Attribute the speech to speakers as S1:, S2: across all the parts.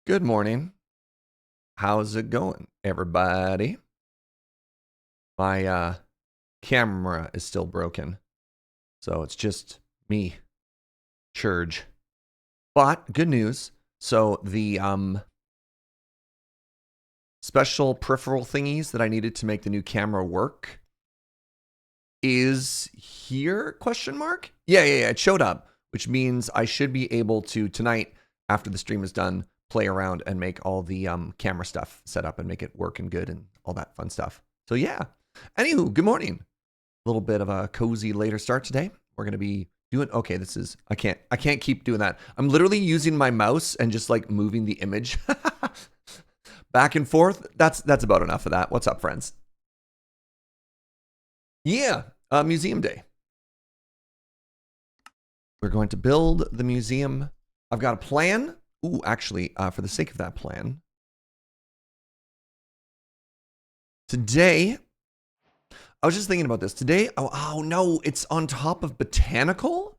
S1: Good morning. How's it going, everybody? My camera is still broken, so it's just me, Churge. But good news. So the special peripheral thingies that I needed to make the new camera work is here? Question mark? Yeah. It showed up, which means I should be able to tonight, after the stream is done, play around and make all the camera stuff set up and make it work and good and all that fun stuff. So yeah. Anywho, good morning. A little bit of a cozy later start today. We're gonna be doing okay. This is I can't keep doing that. I'm literally using my mouse and just like moving the image back and forth. That's about enough of that. What's up, friends? Yeah, museum day. We're going to build the museum. I've got a plan. Ooh, actually, for the sake of that plan, today, I was just thinking about this. Today, oh no, it's on top of botanical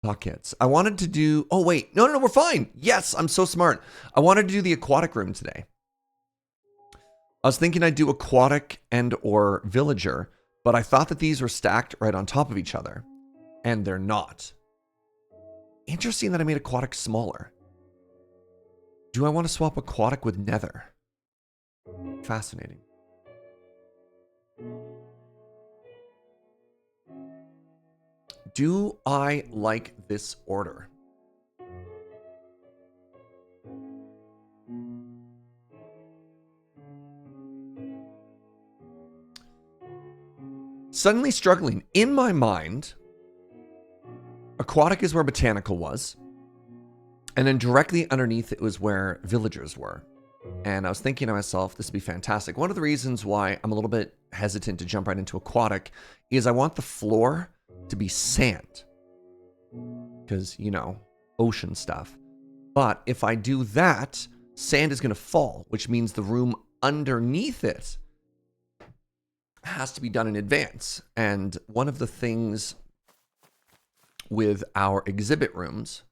S1: buckets. I wanted to do, oh wait, no, we're fine. Yes, I'm so smart. I wanted to do the aquatic room today. I was thinking I'd do aquatic and or villager, but I thought that these were stacked right on top of each other, and they're not. Interesting that I made aquatic smaller. Do I want to swap aquatic with nether? Fascinating. Do I like this order? Suddenly struggling. In my mind, aquatic is where botanical was. And then directly underneath it was where villagers were. And I was thinking to myself, this would be fantastic. One of the reasons why I'm a little bit hesitant to jump right into aquatic is I want the floor to be sand. Because, you know, ocean stuff. But if I do that, sand is going to fall, which means the room underneath it has to be done in advance. And one of the things with our exhibit rooms,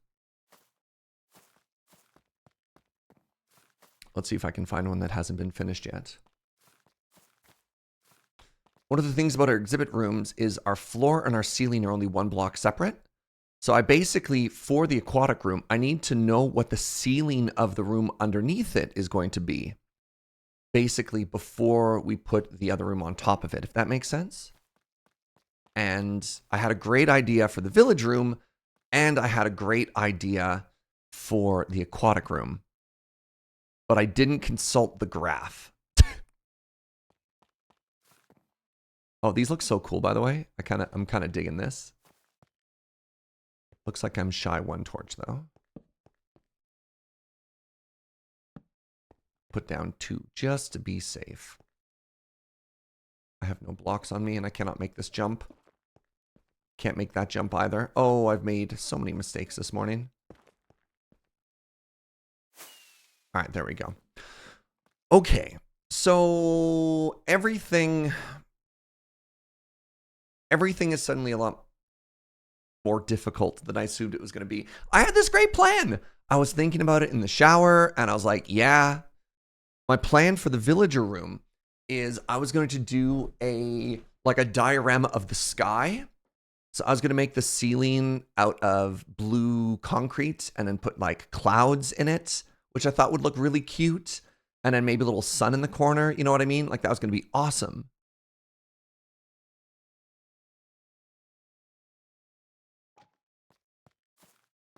S1: let's see if I can find one that hasn't been finished yet. One of the things about our exhibit rooms is our floor and our ceiling are only one block separate. So I basically, for the aquatic room, I need to know what the ceiling of the room underneath it is going to be. Basically, before we put the other room on top of it, if that makes sense. And I had a great idea for the village room, and I had a great idea for the aquatic room. But I didn't consult the graph. Oh, these look so cool, by the way. I'm kind of digging this. Looks like I'm shy one torch, though. Put down 2, just to be safe. I have no blocks on me, and I cannot make this jump. Can't make that jump either. Oh, I've made so many mistakes this morning. All right, there we go. Okay, so everything is suddenly a lot more difficult than I assumed it was going to be. I had this great plan. I was thinking about it in the shower, and I was like, yeah. My plan for the villager room is I was going to do a diorama of the sky. So I was going to make the ceiling out of blue concrete and then put like clouds in it, which I thought would look really cute. And then maybe a little sun in the corner. You know what I mean? Like that was going to be awesome.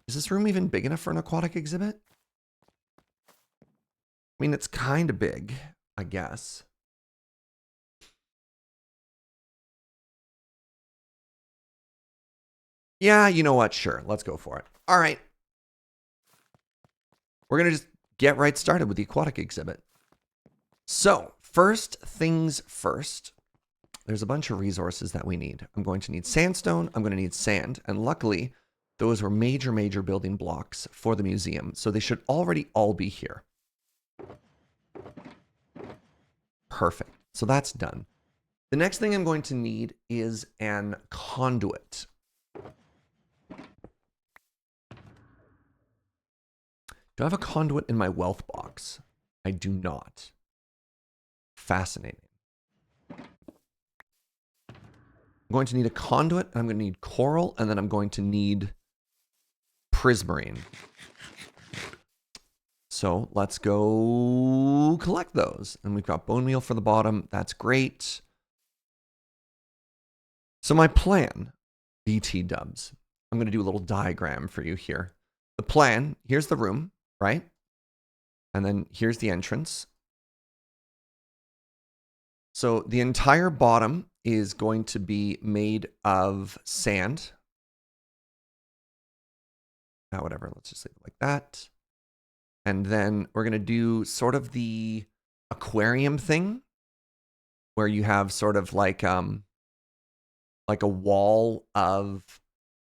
S1: Is this room even big enough for an aquatic exhibit? I mean, it's kind of big, I guess. Yeah, you know what? Sure, let's go for it. All right. We're going to just get right started with the aquatic exhibit. So, first things first, there's a bunch of resources that we need. I'm going to need sandstone, I'm going to need sand, and luckily, those were major building blocks for the museum, so they should already all be here. Perfect. So that's done. The next thing I'm going to need is an conduit. Do I have a conduit in my wealth box? I do not. Fascinating. I'm going to need a conduit, and I'm going to need coral, and then I'm going to need prismarine. So let's go collect those. And we've got bone meal for the bottom. That's great. So my plan, BT dubs. I'm going to do a little diagram for you here. The plan, here's the room, right? And then here's the entrance. So the entire bottom is going to be made of sand. Now, whatever, let's just leave it like that. And then we're going to do sort of the aquarium thing where you have sort of like a wall of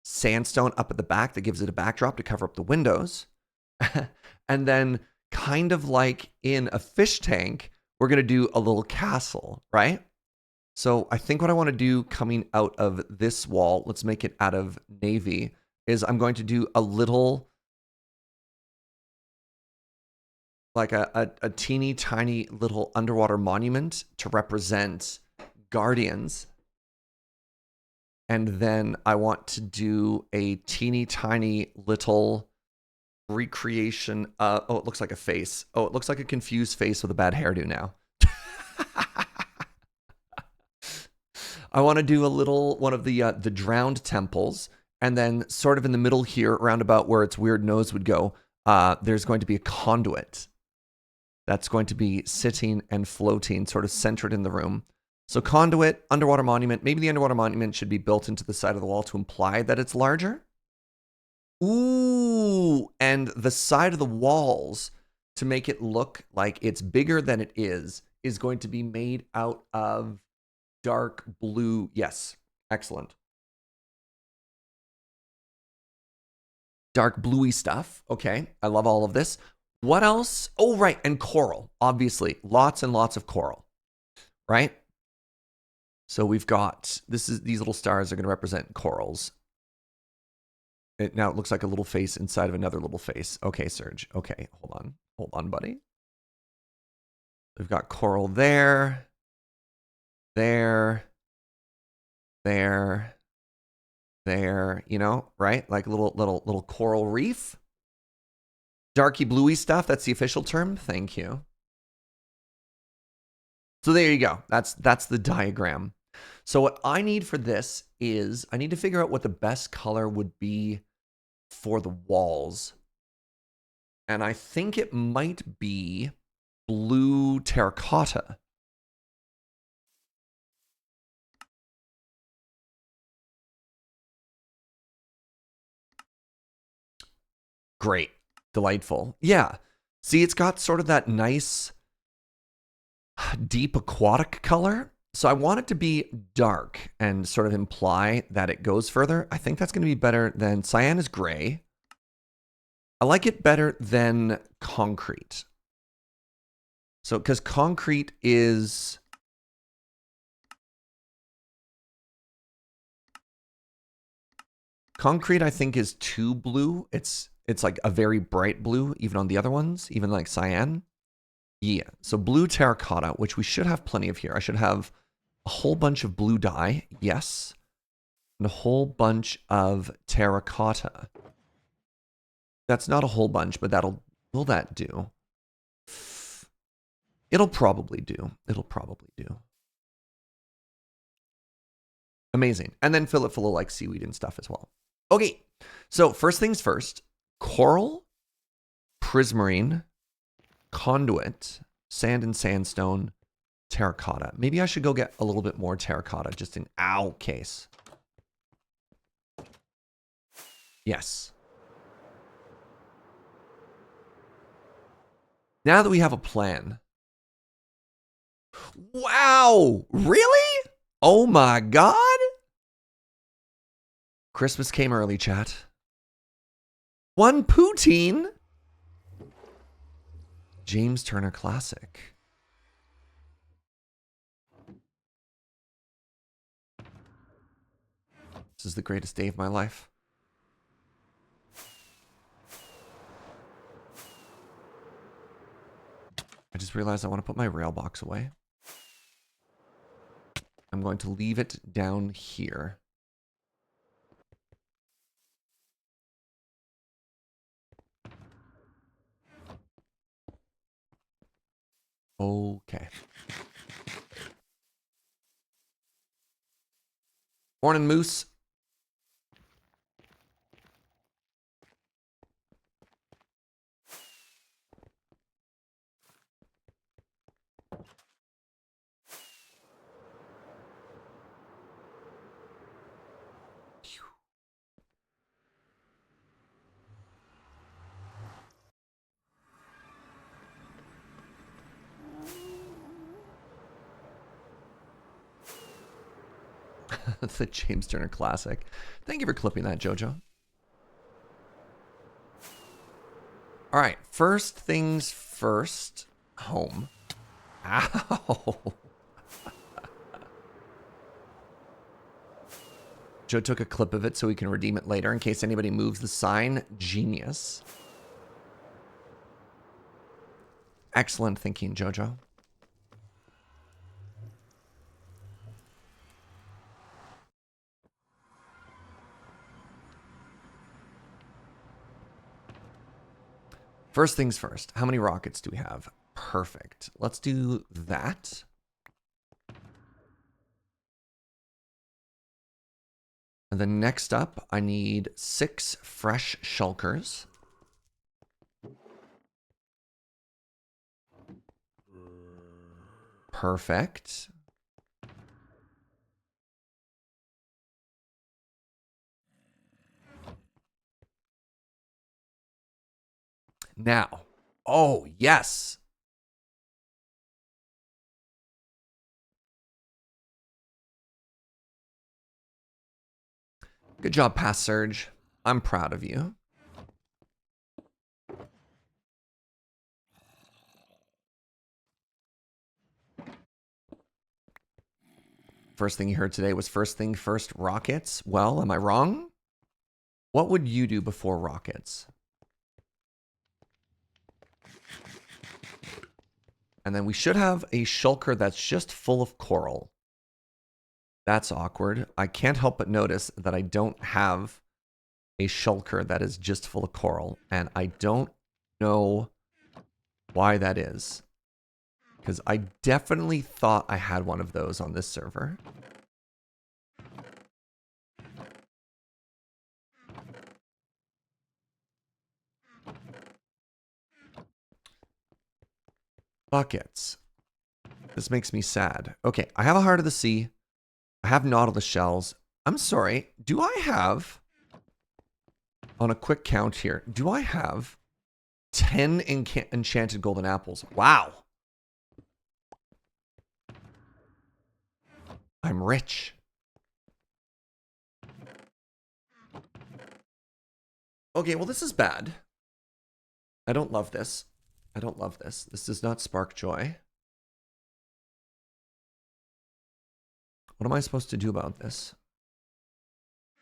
S1: sandstone up at the back that gives it a backdrop to cover up the windows. And then kind of like in a fish tank, we're going to do a little castle, right? So I think what I want to do coming out of this wall, let's make it out of navy, is I'm going to do a little, like a teeny tiny little underwater monument to represent guardians. And then I want to do a teeny tiny little recreation. Oh, it looks like a face. Oh, it looks like a confused face with a bad hairdo now. I want to do a little one of the drowned temples, and then sort of in the middle here, around about where its weird nose would go, there's going to be a conduit that's going to be sitting and floating, sort of centered in the room. So conduit, underwater monument. Maybe the underwater monument should be built into the side of the wall to imply that it's larger. Ooh, and the side of the walls, to make it look like it's bigger than it is going to be made out of dark blue. Yes, excellent. Dark bluey stuff. Okay, I love all of this. What else? Oh, right, and coral, obviously. Lots and lots of coral, right? So we've got, these little stars are going to represent corals. Now it looks like a little face inside of another little face. Okay, Serge. Okay, hold on, buddy. We've got coral there, there, you know, right? Like little coral reef. Darky bluey stuff, that's the official term. Thank you. So there you go. That's the diagram. So what I need for this is I need to figure out what the best color would be for the walls. And I think it might be blue terracotta. Great. Delightful. Yeah. See, it's got sort of that nice deep aquatic color. So I want it to be dark and sort of imply that it goes further. I think that's going to be better than cyan is gray. I like it better than concrete. So, because concrete is... Concrete, I think, is too blue. It's like a very bright blue, even on the other ones, even like cyan. Yeah, so blue terracotta, which we should have plenty of here. I should have a whole bunch of blue dye, yes, and a whole bunch of terracotta. That's not a whole bunch, but will that do? It'll probably do. It'll probably do. Amazing. And then fill it full of like seaweed and stuff as well. Okay, so first things first, coral, prismarine, conduit, sand and sandstone, terracotta. Maybe I should go get a little bit more terracotta just in our case. Yes. Now that we have a plan. Wow, really? Oh my God. Christmas came early, chat. One poutine. James Turner Classic. This is the greatest day of my life. just realized I want to put my rail box away. I'm going to leave it down here. Okay. Morning, Moose. The James Turner classic. Thank you for clipping that, Jojo. All right, first things first. Home. Ow. Joe took a clip of it so we can redeem it later in case anybody moves the sign. Genius. Excellent thinking, Jojo. First things first. How many rockets do we have? Perfect. Let's do that. And then next up, I need 6 fresh shulkers. Perfect. Now, oh, yes. Good job, Pass Surge. I'm proud of you. First thing you heard today was first thing first, rockets. Well, am I wrong? What would you do before rockets? And then we should have a shulker that's just full of coral. That's awkward. I can't help but notice that I don't have a shulker that is just full of coral. And I don't know why that is. Because I definitely thought I had one of those on this server. Buckets. This makes me sad. Okay, I have a Heart of the Sea. I have Nautilus shells. I'm sorry. Do I have, on a quick count here, do I have 10 enchanted golden apples? Wow. I'm rich. Okay, well, this is bad. I don't love this. I don't love this. This does not spark joy. What am I supposed to do about this?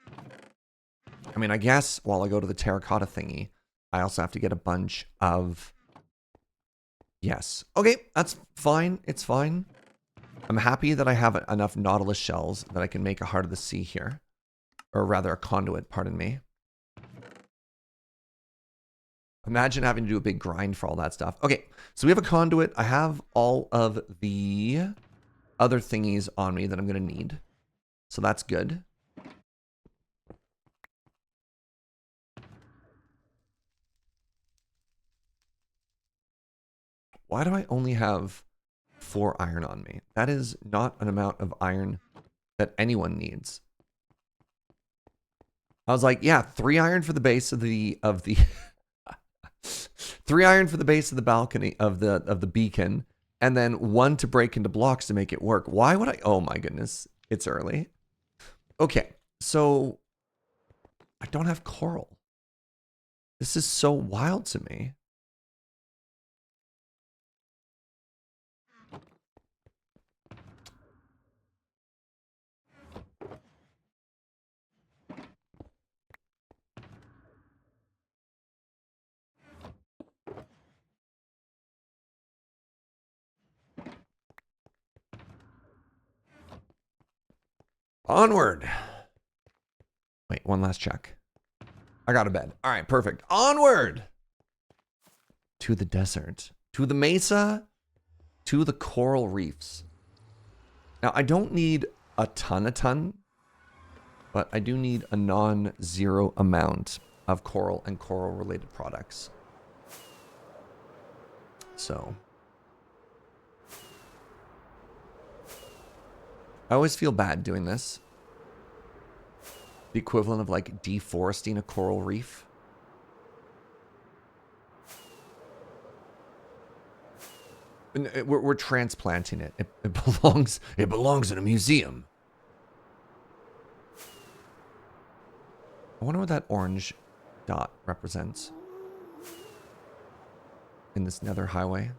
S1: I mean, I guess while I go to the terracotta thingy, I also have to get a bunch of... Yes. Okay, that's fine. It's fine. I'm happy that I have enough Nautilus shells that I can make a Heart of the Sea here. Or rather, a conduit, pardon me. Imagine having to do a big grind for all that stuff. Okay, so we have a conduit. I have all of the other thingies on me that I'm going to need. So that's good. Why do I only have 4 iron on me? That is not an amount of iron that anyone needs. I was like, yeah, 3 iron for the base of the 3 iron for the base of the balcony of the beacon, and then 1 to break into blocks to make it work. Why would I? Oh my goodness, it's early. Okay, so I don't have coral. This is so wild to me. Onward. Wait, one last check. I got a bed. All right, perfect. Onward. To the desert. To the mesa. To the coral reefs. Now, I don't need a ton, but I do need a non-zero amount of coral and coral-related products. So, I always feel bad doing this. The equivalent of like deforesting a coral reef. We're transplanting it. It belongs in a museum. I wonder what that orange dot represents in this nether highway.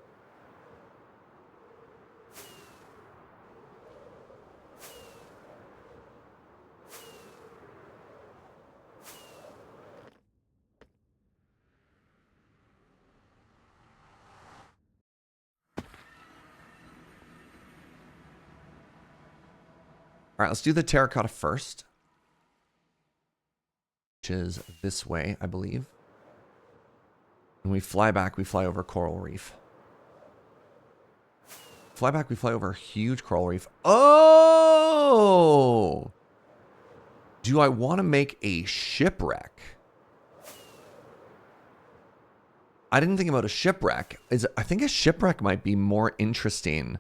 S1: All right, let's do the terracotta first, which is this way, I believe. When we fly back, we fly over coral reef. Fly back, we fly over a huge coral reef. Oh! Do I want to make a shipwreck? I didn't think about a shipwreck. I think a shipwreck might be more interesting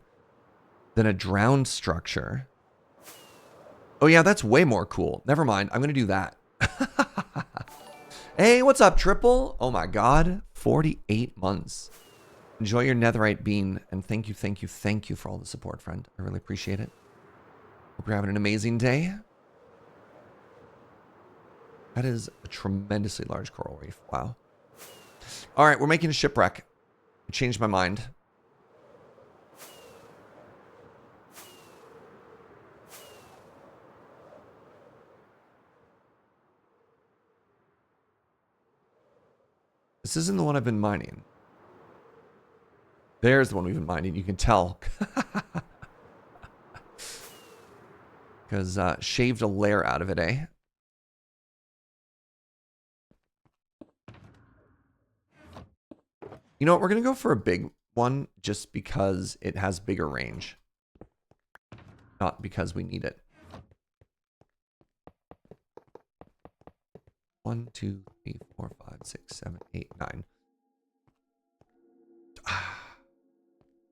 S1: than a drowned structure. Oh yeah, that's way more cool. Never mind. I'm going to do that. Hey, what's up, Triple? Oh my god. 48 months. Enjoy your netherite bean. And thank you for all the support, friend. I really appreciate it. Hope you're having an amazing day. That is a tremendously large coral reef. Wow. All right, we're making a shipwreck. I changed my mind. This isn't the one I've been mining. There's the one we've been mining. You can tell. Because shaved a layer out of it, eh? You know what? We're going to go for a big one just because it has bigger range. Not because we need it. 1, 2, 3, 4, 5, 6, 7, 8, 9.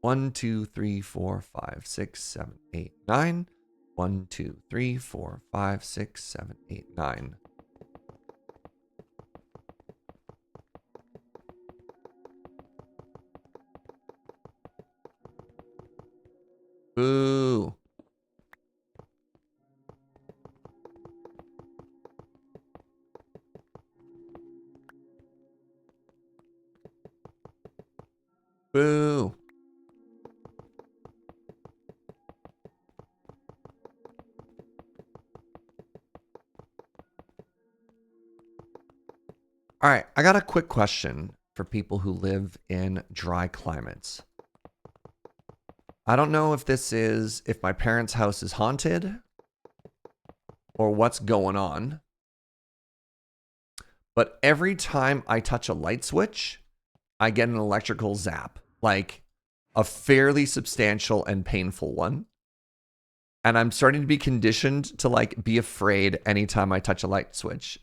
S1: 1, 2, 3, 4, 5, 6, 7, 8, 9. 1, 2, 3, 4, 5, 6, 7, 8, 9. Boo. Boo. All right, I got a quick question for people who live in dry climates. I don't know if my parents' house is haunted or what's going on. But every time I touch a light switch, I get an electrical zap, like a fairly substantial and painful one. And I'm starting to be conditioned to like be afraid anytime I touch a light switch.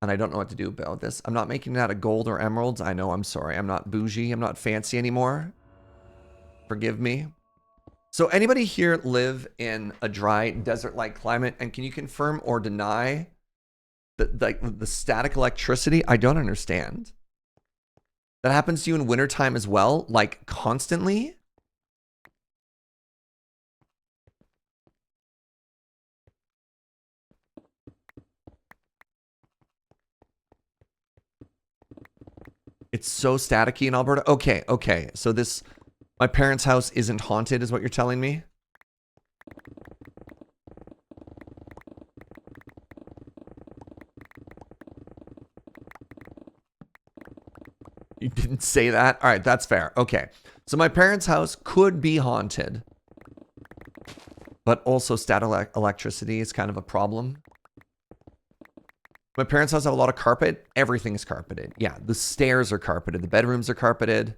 S1: And I don't know what to do about this. I'm not making it out of gold or emeralds. I know, I'm sorry. I'm not bougie. I'm not fancy anymore. Forgive me. So anybody here live in a dry desert-like climate? And can you confirm or deny the static electricity? I don't understand. That happens to you in wintertime as well? Like constantly? It's so staticky in Alberta. Okay, okay. So my parents' house isn't haunted is what you're telling me? You didn't say that? All right, that's fair. Okay. So my parents' house could be haunted. But also static electricity is kind of a problem. My parents' house have a lot of carpet. Everything is carpeted. Yeah, the stairs are carpeted. The bedrooms are carpeted.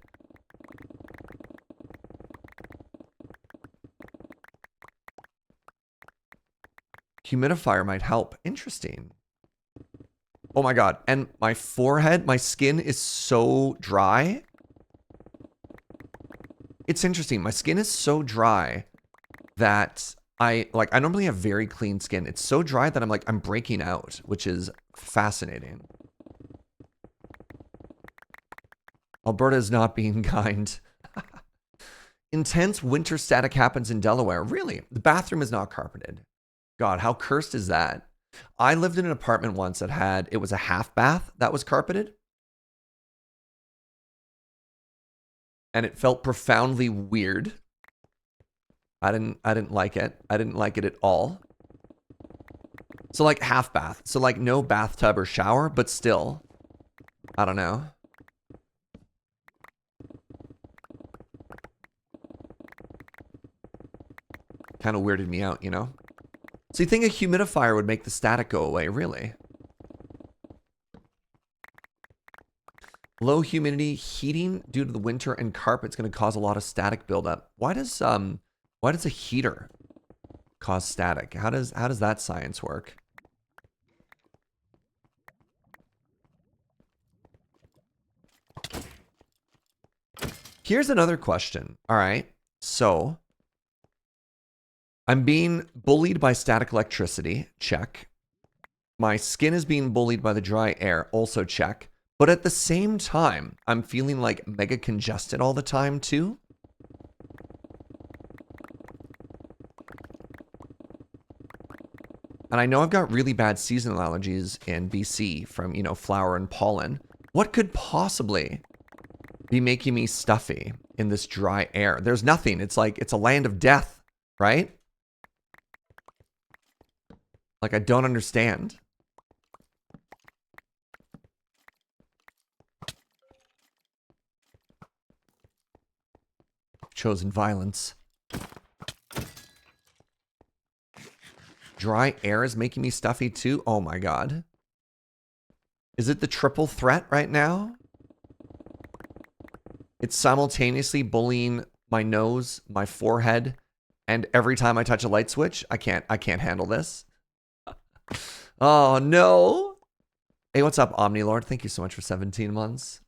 S1: Humidifier might help. Interesting. Oh my god. And my forehead, my skin is so dry. It's interesting. My skin is so dry that I normally have very clean skin. It's so dry that I'm breaking out, which is fascinating. Alberta is not being kind. Intense winter static happens in Delaware. Really? The bathroom is not carpeted. God, how cursed is that? I lived in an apartment once that it was a half bath that was carpeted. And it felt profoundly weird. I didn't like it. I didn't like it at all. So like half bath. So like no bathtub or shower, but still, I don't know. Kind of weirded me out, you know? So you think a humidifier would make the static go away, really? Low humidity heating due to the winter and carpet's going to cause a lot of static buildup. Why does a heater cause static? How does that science work? Here's another question. All right. So I'm being bullied by static electricity. Check. My skin is being bullied by the dry air. Also check. But at the same time, I'm feeling like mega congested all the time too. And I know I've got really bad seasonal allergies in BC from, flour and pollen. What could possibly be making me stuffy in this dry air? There's nothing. It's like, it's a land of death, right? Like, I don't understand. Chosen violence. Dry air is making me stuffy too? Oh my god. Is it the triple threat right now? It's simultaneously bullying my nose, my forehead, and every time I touch a light switch, I can't handle this. Oh no. Hey, what's up, Omnilord? Thank you so much for 17 months.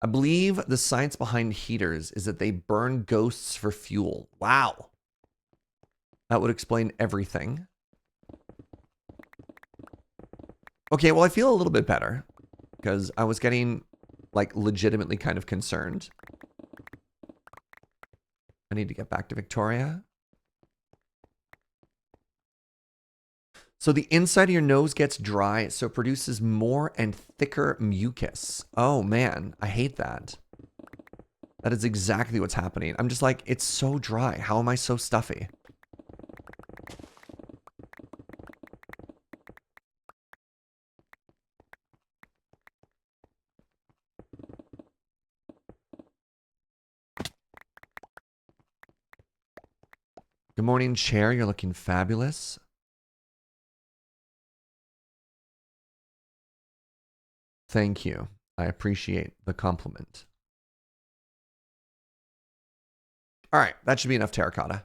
S1: I believe the science behind heaters is that they burn ghosts for fuel. Wow. That would explain everything. Okay, well, I feel a little bit better because I was getting, like, legitimately kind of concerned. I need to get back to Victoria. So the inside of your nose gets dry, so it produces more and thicker mucus. Oh, man, I hate that. That is exactly what's happening. I'm just like, it's so dry. How am I so stuffy? Good morning, Chair. You're looking fabulous. Thank you. I appreciate the compliment. All right, that should be enough terracotta.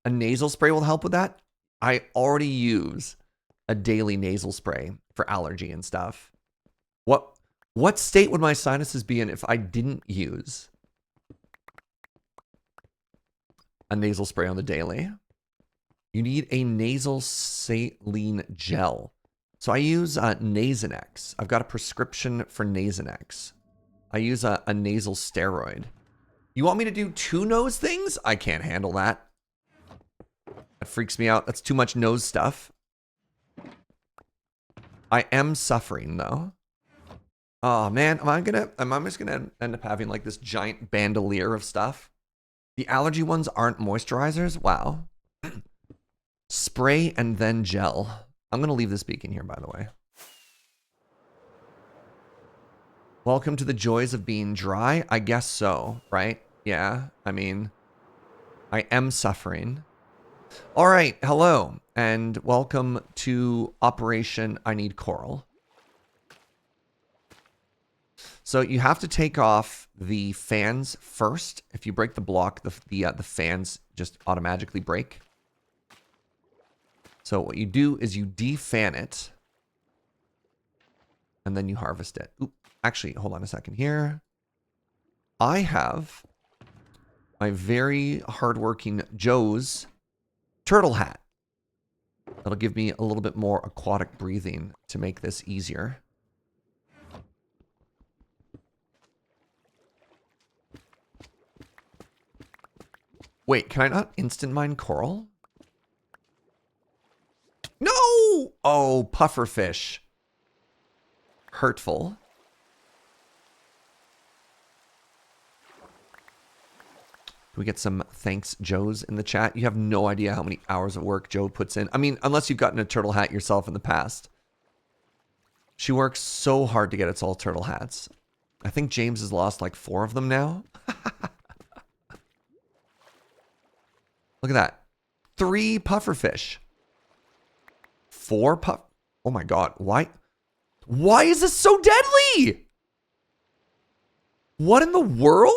S1: A nasal spray will help with that. I already use a daily nasal spray for allergy and stuff. What state would my sinuses be in if I didn't use a nasal spray on the daily? You need a nasal saline gel. So I use Nasonex. I've got a prescription for Nasonex. I use a nasal steroid. You want me to do 2 nose things? I can't handle that. That freaks me out. That's too much nose stuff. I am suffering though. Oh man, am I just gonna end up having like this giant bandolier of stuff? The allergy ones aren't moisturizers? Wow. Spray and then gel. I'm gonna leave this beacon here, by the way. Welcome to the joys of being dry. I guess so, right? Yeah, I mean, I am suffering. All right, hello, and welcome to Operation I Need Coral. So you have to take off the fans first. If you break the block, the fans just automatically break. So what you do is you defan it, and then you harvest it. Oop, actually, hold on a second here. I have my very hardworking Joe's turtle hat. That'll give me a little bit more aquatic breathing to make this easier. Wait, can I not instant mine coral? No! Oh, pufferfish. Hurtful. Can we get some thanks Joes in the chat? You have no idea how many hours of work Joe puts in. I mean, unless you've gotten a turtle hat yourself in the past. She works so hard to get us all turtle hats. I think James has lost like 4 of them now. Look at that. 3 pufferfish. 4 puff. Oh my god. Why? Why is this so deadly? What in the world?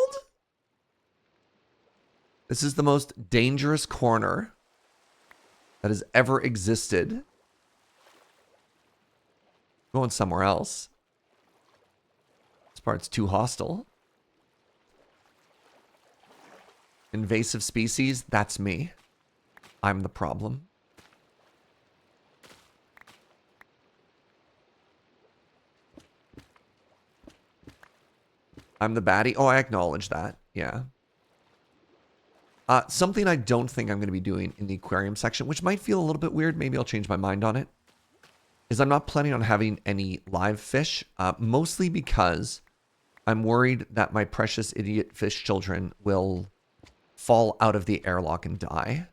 S1: This is the most dangerous corner that has ever existed. Going somewhere else. This part's too hostile. Invasive species, that's me. I'm the problem. I'm the baddie. Oh, I acknowledge that. Yeah. Something I don't think I'm going to be doing in the aquarium section, which might feel a little bit weird, maybe I'll change my mind on it, is I'm not planning on having any live fish, mostly because I'm worried that my precious idiot fish children will fall out of the airlock and die.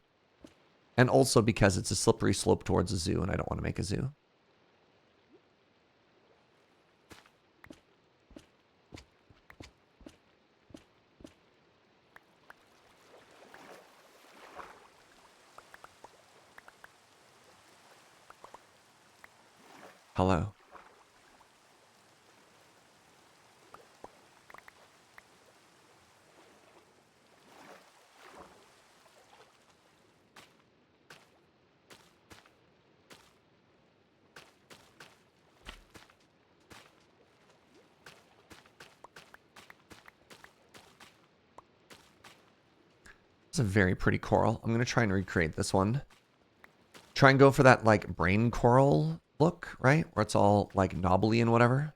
S1: And also because it's a slippery slope towards a zoo, and I don't want to make a zoo. Hello. It's a very pretty coral. I'm going to try and recreate this one. Try and go for that, like, brain coral look, right? Where it's all, like, knobbly and whatever.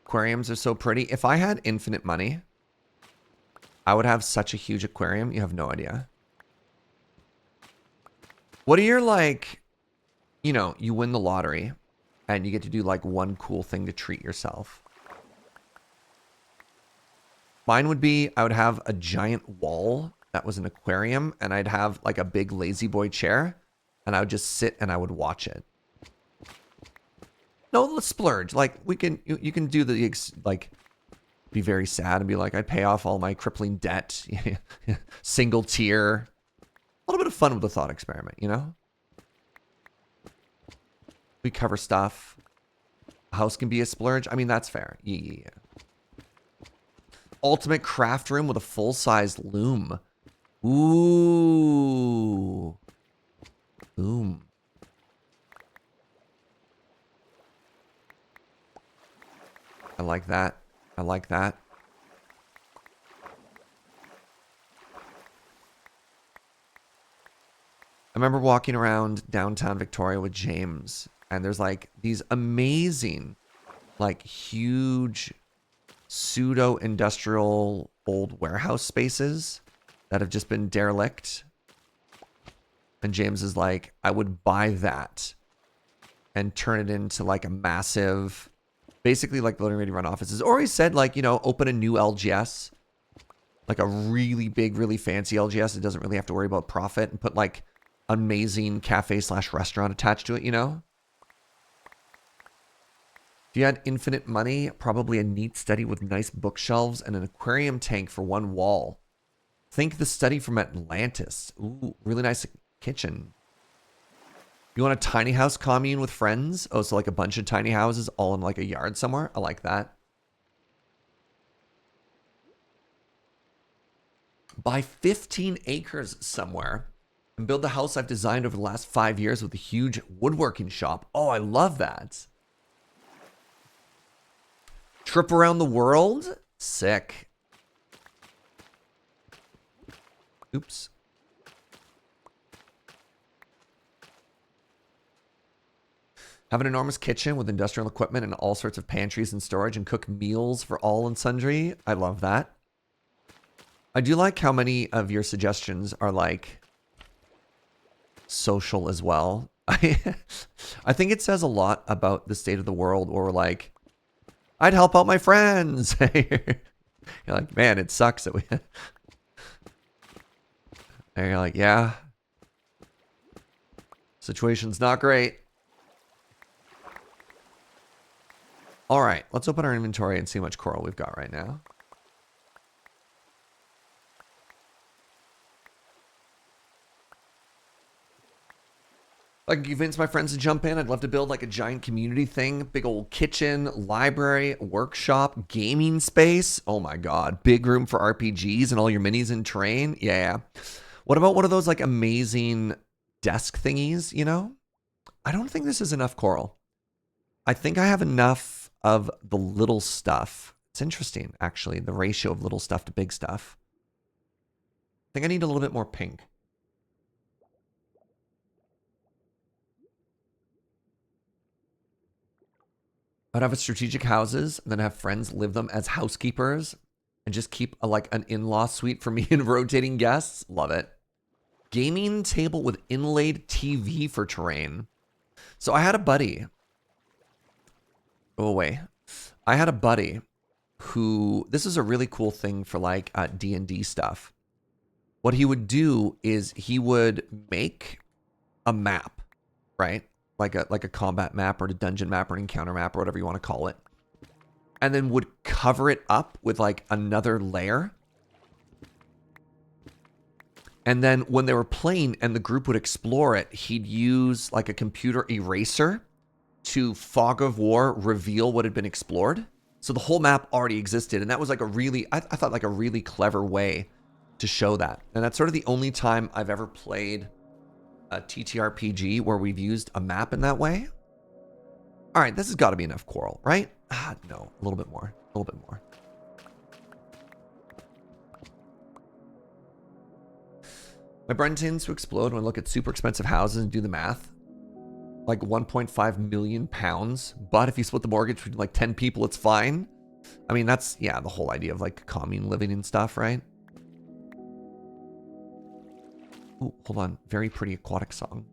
S1: Aquariums are so pretty. If I had infinite money, I would have such a huge aquarium. You have no idea. What are your, like, you know, you win the lottery and you get to do, like, one cool thing to treat yourself. Mine would be, I would have a giant wall that was an aquarium, and I'd have like a big lazy boy chair, and I would just sit and I would watch it. No, let's splurge. Like, we can, you can do the, like, be very sad and be like, I'd pay off all my crippling debt. Single tier. A little bit of fun with the thought experiment, you know? We cover stuff. A house can be a splurge. I mean, that's fair. Yeah. Ultimate craft room with a full-size loom. Ooh. Loom. I like that. I like that. I remember walking around downtown Victoria with James, and there's like these amazing, like huge pseudo-industrial old warehouse spaces that have just been derelict. And James is like, I would buy that and turn it into like a massive, basically like loading ready run offices. Or he said like, you know, open a new LGS, like a really big, really fancy LGS. It doesn't really have to worry about profit, and put like amazing cafe/restaurant attached to it, you know? If you had infinite money, probably a neat study with nice bookshelves and an aquarium tank for one wall. Think the study from Atlantis. Ooh, really nice kitchen. You want a tiny house commune with friends? Oh, so like a bunch of tiny houses all in like a yard somewhere? I like that. Buy 15 acres somewhere and build the house I've designed over the last 5 years with a huge woodworking shop. Oh, I love that. Trip around the world? Sick. Oops. Have an enormous kitchen with industrial equipment and all sorts of pantries and storage and cook meals for all and sundry. I love that. I do like how many of your suggestions are like social as well. I think it says a lot about the state of the world where we're like, I'd help out my friends. You're like, man, it sucks that we... And you're like, yeah. Situation's not great. All right, let's open our inventory and see how much coral we've got right now. I can convince my friends to jump in. I'd love to build like a giant community thing. Big old kitchen, library, workshop, gaming space. Oh my God. Big room for RPGs and all your minis and terrain. Yeah. What about one of those like amazing desk thingies, you know? I don't think this is enough coral. I think I have enough of the little stuff. It's interesting, actually, the ratio of little stuff to big stuff. I think I need a little bit more pink. I'd have a strategic houses, and then have friends live them as housekeepers, and just keep like an in-law suite for me and rotating guests. Love it. Gaming table with inlaid TV for terrain. So I had a buddy. Go away. I had a buddy who, this is a really cool thing for like D&D stuff. What he would do is he would make a map, right? Like a combat map or a dungeon map or an encounter map or whatever you want to call it. And then would cover it up with like another layer. And then when they were playing and the group would explore it, he'd use like a computer eraser to fog of war reveal what had been explored. So the whole map already existed. And that was like a really, I thought like a really clever way to show that. And that's sort of the only time I've ever played a TTRPG where we've used a map in that way. All right, this has got to be enough coral, right? No, a little bit more, a little bit more. My brain tends to explode when I look at super expensive houses and do the math. Like 1.5 million pounds. But if you split the mortgage between like 10 people, it's fine. I mean, that's, yeah, the whole idea of like commune living and stuff, right? Ooh, hold on. Very pretty aquatic song.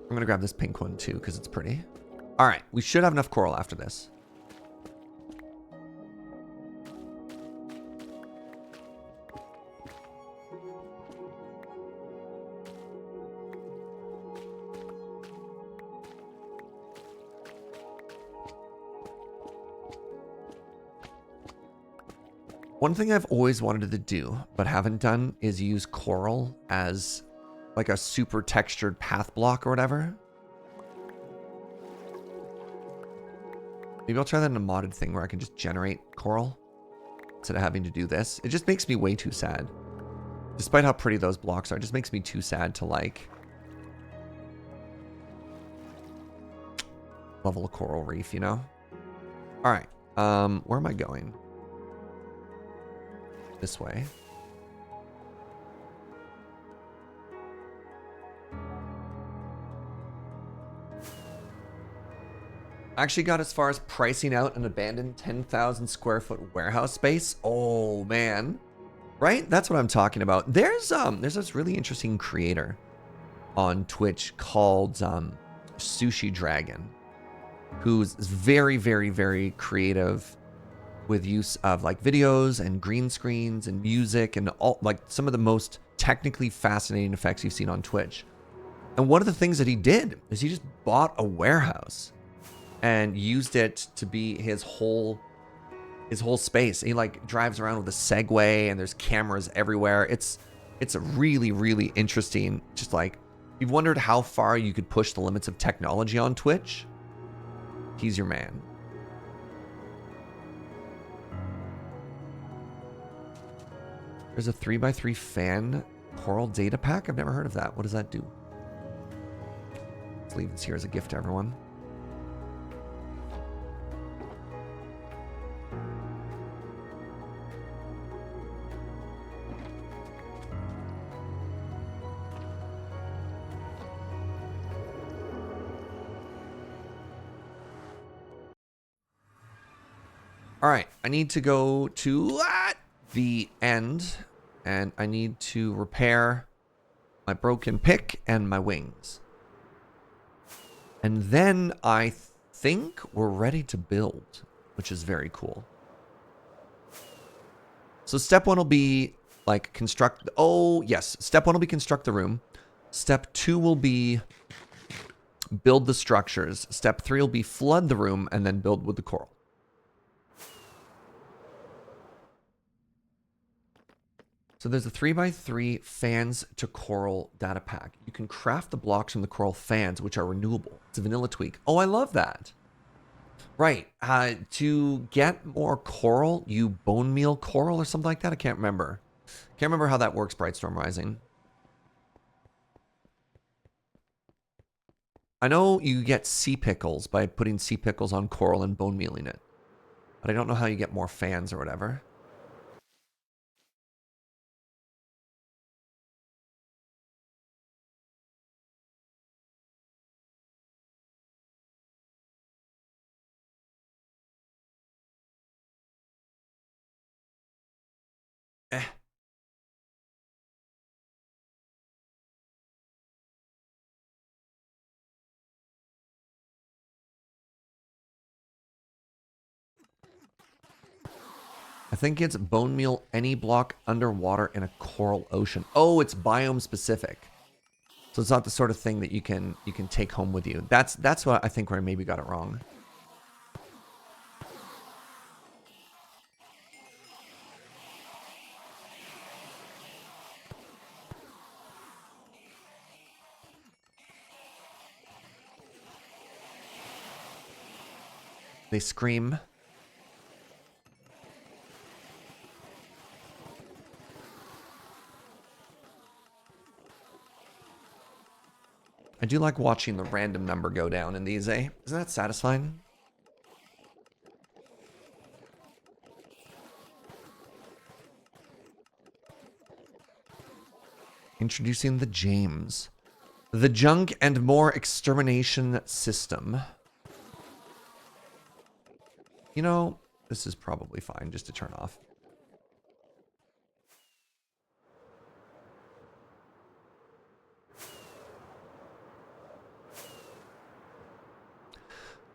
S1: I'm gonna grab this pink one too because it's pretty. All right, we should have enough coral after this. One thing I've always wanted to do but haven't done is use coral as like a super textured path block or whatever. Maybe I'll try that in a modded thing where I can just generate coral instead of having to do this. It just makes me way too sad. Despite how pretty those blocks are, it just makes me too sad to like level a coral reef, you know? All right, where am I going? This way. Actually got as far as pricing out an abandoned 10,000 square foot warehouse space. Oh man, Right? That's what I'm talking about. There's this really interesting creator on Twitch called Sushi Dragon, who's very, very, very creative with use of like videos and green screens and music and all like some of the most technically fascinating effects you've seen on Twitch. And one of the things that he did is he just bought a warehouse and used it to be his whole space. He like drives around with a Segway and there's cameras everywhere. It's a really, really interesting, just like, you've wondered how far you could push the limits of technology on Twitch? He's your man. There's a 3x3 fan coral data pack. I've never heard of that. What does that do? Let's leave this here as a gift to everyone. All right, I need to go to the end, and I need to repair my broken pick and my wings. And then I think we're ready to build, which is very cool. So step one will be like construct. Oh, yes. Step one will be construct the room. Step two will be build the structures. Step three will be flood the room and then build with the coral. So there's a 3x3 fans to coral data pack. You can craft the blocks from the coral fans, which are renewable. It's a vanilla tweak. Oh, I love that. Right. To get more coral, you bone meal coral or something like that? I can't remember. Can't remember how that works, Brightstorm Rising. I know you get sea pickles by putting sea pickles on coral and bone mealing it. But I don't know how you get more fans or whatever. I think it's bone meal any block underwater in a coral ocean. Oh, it's biome specific. So it's not the sort of thing that you can take home with you. That's what I think where I maybe got it wrong. They scream. I do like watching the random number go down in these, eh? Isn't that satisfying? Introducing the James. The junk and more extermination system. You know, this is probably fine just to turn off.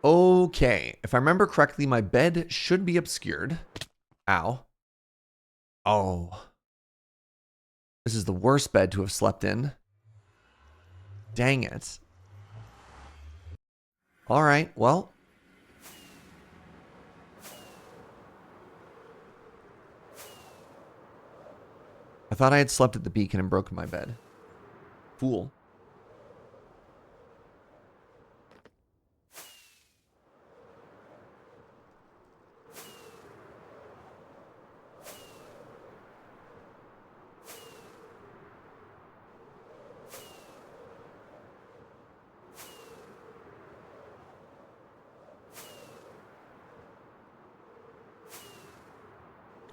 S1: Okay, if I remember correctly, my bed should be obscured. Ow. Oh. This is the worst bed to have slept in. Dang it. All right, well. I thought I had slept at the beacon and broken my bed. Fool.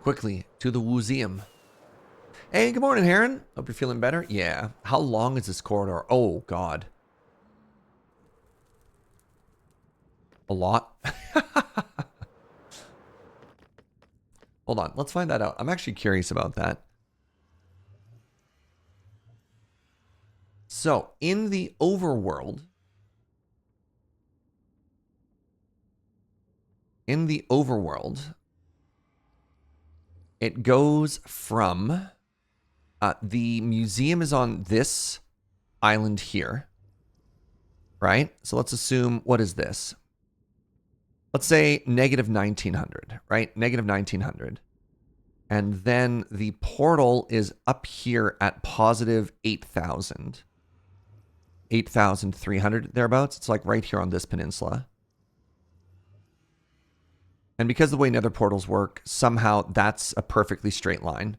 S1: Quickly, to the museum. Hey, good morning, Heron. Hope you're feeling better. Yeah. How long is this corridor? Oh, God. A lot. Hold on. Let's find that out. I'm actually curious about that. So, in the overworld, it goes from the museum is on this island here, right? So let's assume, what is this? Let's say negative 1900, right? Negative 1900. And then the portal is up here at positive 8,000. 8,300 thereabouts. It's like right here on this peninsula. And because of the way nether portals work, somehow that's a perfectly straight line,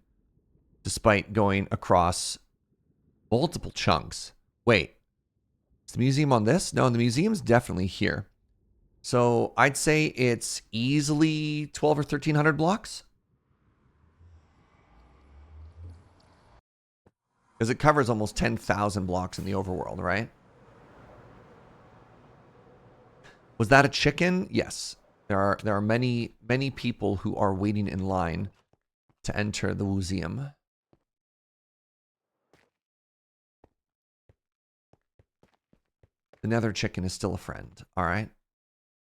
S1: despite going across multiple chunks. Wait, is the museum on this? No, the museum's definitely here. So I'd say it's easily 12 or 1,300 blocks. Because it covers almost 10,000 blocks in the overworld, right? Was that a chicken? Yes. There are many people who are waiting in line to enter the museum. The nether chicken is still a friend. All right.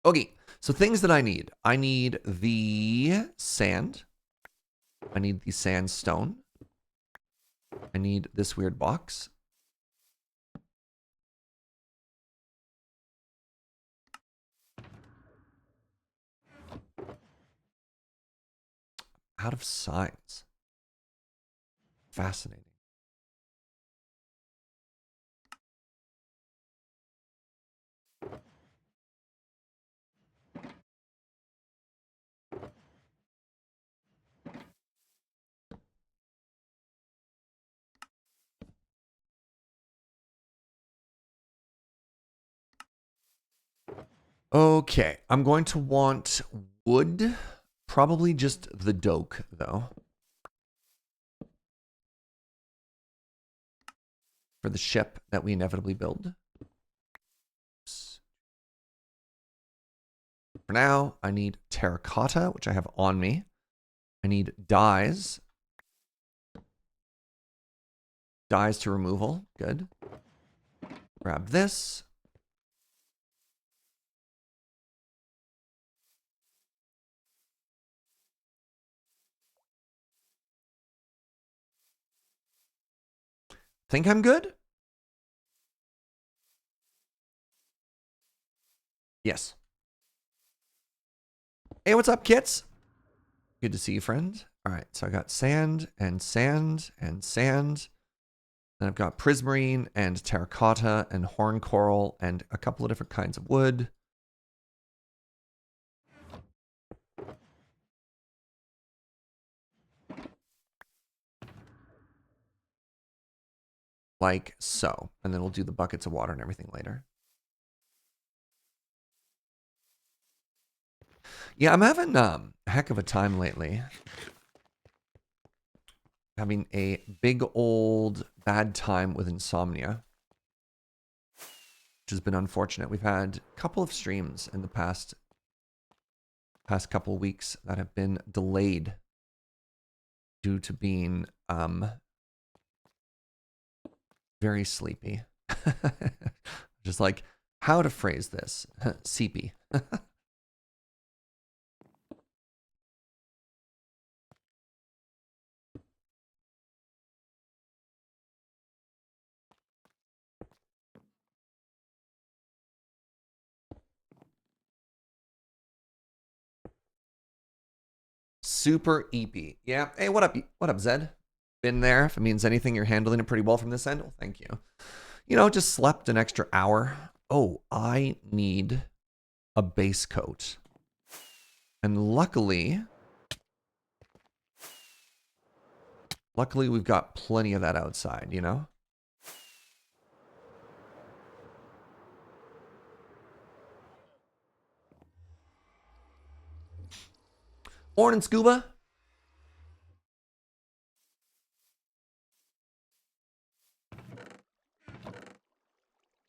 S1: Okay. So things that I need. I need the sand. I need the sandstone. I need this weird box. Out of signs. Fascinating. Okay, I'm going to want wood. Probably just the doke, though. For the ship that we inevitably build. Oops. For now, I need terracotta, which I have on me. I need dyes. Dyes to removal. Good. Grab this. Think I'm good? Yes. Hey, what's up, kits? Good to see you, friend. All right, so I got sand and sand and sand. Then I've got prismarine and terracotta and horn coral and a couple of different kinds of wood. Like so. And then we'll do the buckets of water and everything later. Yeah, I'm having a heck of a time lately. Having a big old bad time with insomnia. Which has been unfortunate. We've had a couple of streams in the past couple of weeks that have been delayed due to being very sleepy. Just like how to phrase this. Seepy. Super eepy. Yeah. Hey, what up? What up, Zed? Been there. If it means anything, you're handling it pretty well from this end. Well, thank you. You know, just slept an extra hour. Oh, I need a base coat. And luckily we've got plenty of that outside, you know? Morning, Scuba.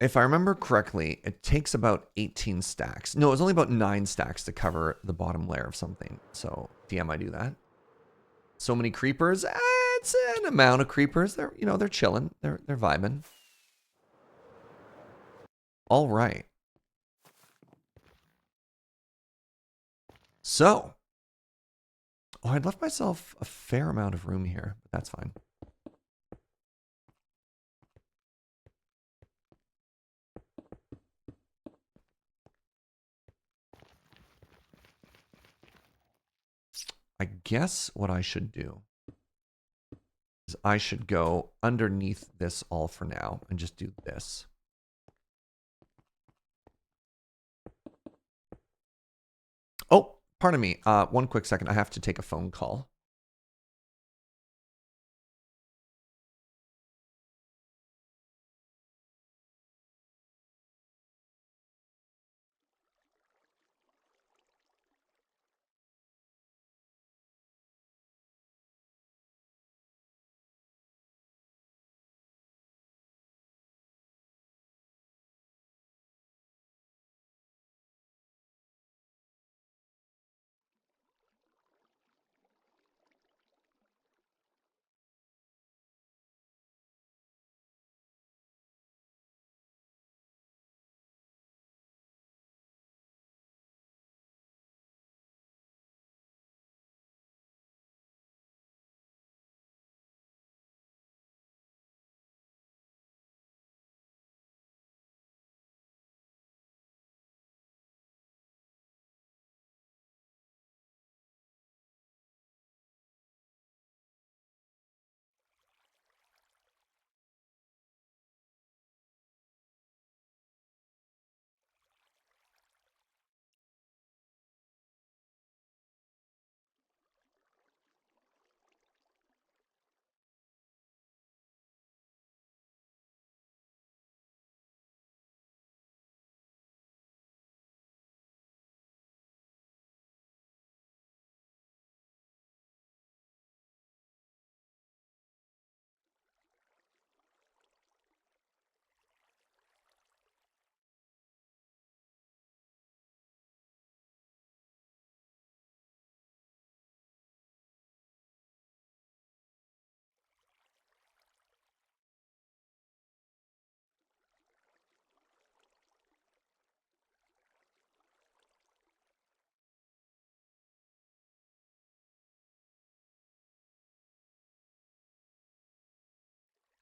S1: If I remember correctly, it takes about 18 stacks. No, it's only about 9 stacks to cover the bottom layer of something. So, DM, I do that. So many creepers. It's an amount of creepers. They're, you know, they're chilling. They're vibing. All right. So, oh, I'd left myself a fair amount of room here, but that's fine. I guess what I should do is I should go underneath this all for now and just do this. Oh, pardon me. One quick second. I have to take a phone call.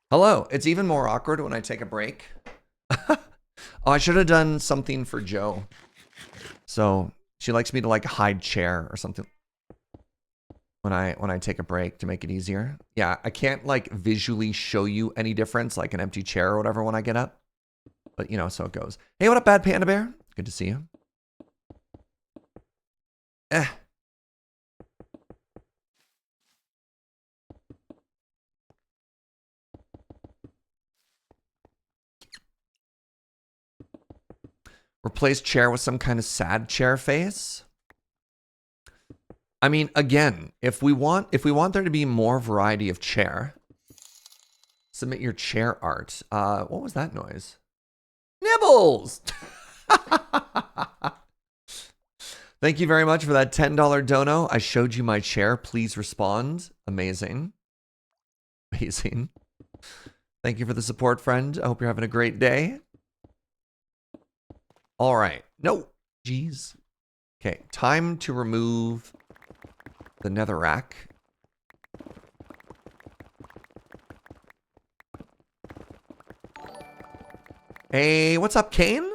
S1: Hello. It's even more awkward when I take a break. Oh, I should have done something for Joe. So she likes me to like hide chair or something when I take a break to make it easier. Yeah, I can't like visually show you any difference, like an empty chair or whatever when I get up. But you know, so it goes. Hey, what up, Bad Panda Bear? Good to see you. Replace chair with some kind of sad chair face. I mean, again, if we want there to be more variety of chair, submit your chair art. What was that noise? Nibbles! Thank you very much for that $10 dono. I showed you my chair. Please respond. Amazing. Amazing. Thank you for the support, friend. I hope you're having a great day. All right. No. Jeez. Okay. Time to remove the nether rack. Hey, what's up, Kane?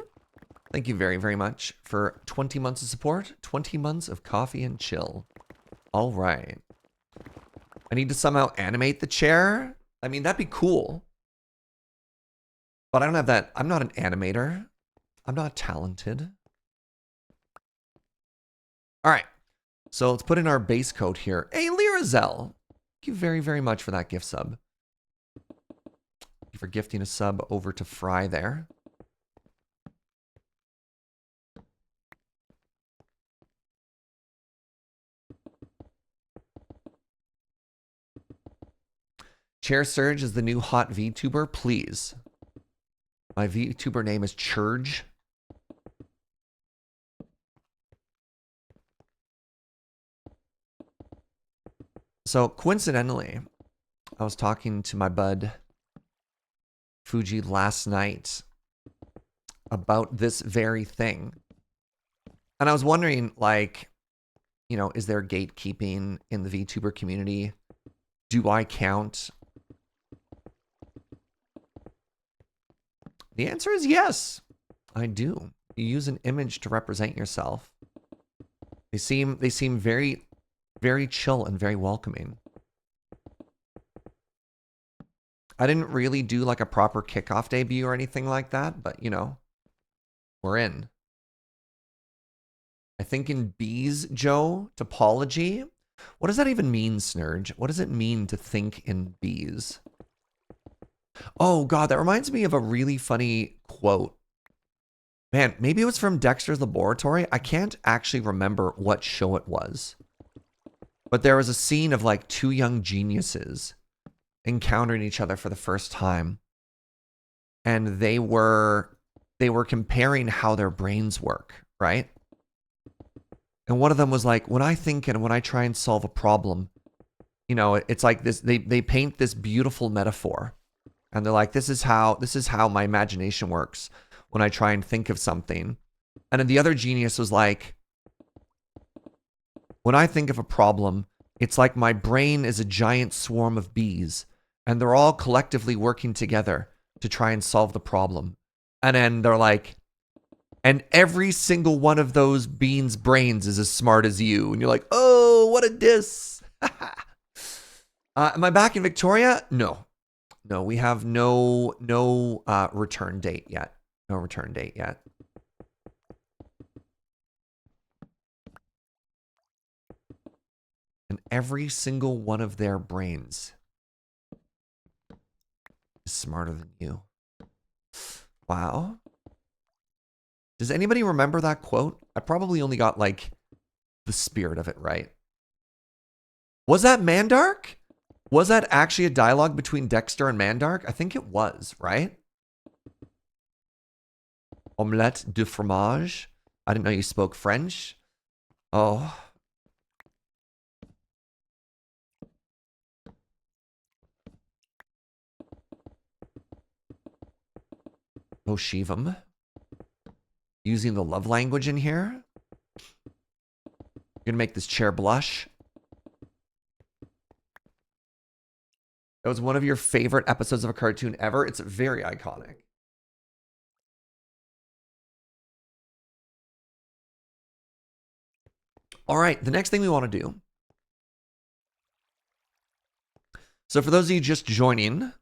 S1: Thank you very, very much for 20 months of support. 20 months of coffee and chill. All right. I need to somehow animate the chair. I mean, that'd be cool. But I don't have that. I'm not an animator. I'm not talented. All right. So let's put in our base coat here. Hey, Lirazel. Thank you very, very much for that gift sub. Thank you for gifting a sub over to Fry there. Chair Surge is the new hot VTuber, please. My VTuber name is Churge. So coincidentally, I was talking to my bud Fuji last night about this very thing. And I was wondering, like, you know, is there gatekeeping in the VTuber community? Do I count? The answer is yes, I do. You use an image to represent yourself. They seem very, very chill and very welcoming. I didn't really do like a proper kickoff debut or anything like that, but you know, we're in. I think in B's, Joe, topology. What does that even mean, Snurge? What does it mean to think in B's? Oh god, that reminds me of a really funny quote. Man, maybe it was from Dexter's Laboratory. I can't actually remember what show it was. But there was a scene of like two young geniuses encountering each other for the first time. And they were comparing how their brains work, right? And one of them was like, when I think and when I try and solve a problem, you know, it's like this, they paint this beautiful metaphor. And they're like, this is how my imagination works when I try and think of something. And then the other genius was like, when I think of a problem, it's like my brain is a giant swarm of bees, and they're all collectively working together to try and solve the problem. And then they're like, and every single one of those beans' brains is as smart as you. And you're like, oh, what a diss. Am I back in Victoria? No. No, we have no return date yet. No return date yet. And every single one of their brains is smarter than you. Wow. Does anybody remember that quote? I probably only got like the spirit of it right. Was that Mandark? Was that actually a dialogue between Dexter and Mandark? I think it was, right? Omelette de fromage. I didn't know you spoke French. Oh. Oh, Shivam. Using the love language in here. You're gonna make this chair blush. That was one of your favorite episodes of a cartoon ever. It's very iconic. All right, the next thing we want to do. So for those of you just joining,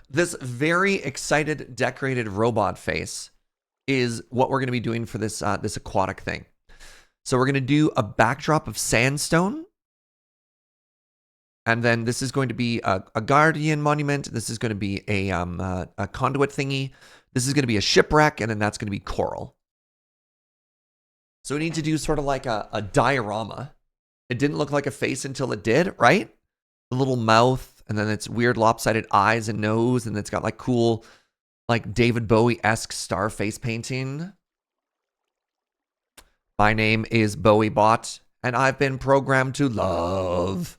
S1: this very excited, decorated robot face is what we're going to be doing for this this aquatic thing. So we're going to do a backdrop of sandstone. And then this is going to be a guardian monument. This is going to be a conduit thingy. This is going to be a shipwreck, and then that's going to be coral. So we need to do sort of like a diorama. It didn't look like a face until it did, right? The little mouth, and then it's weird lopsided eyes and nose, and it's got like cool, like David Bowie-esque star face painting. My name is Bowie Bot, and I've been programmed to love.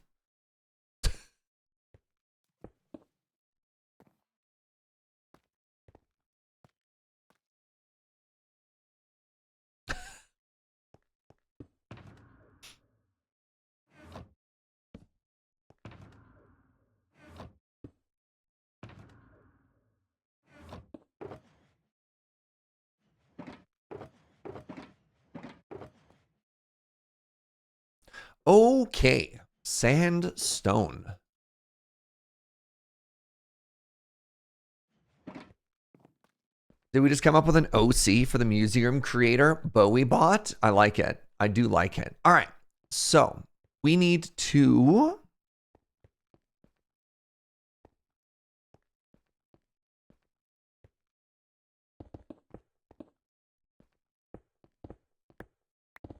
S1: Okay, sandstone. Did we just come up with an OC for the museum creator, Bowie Bot? I like it. I do like it. All right, so we need to...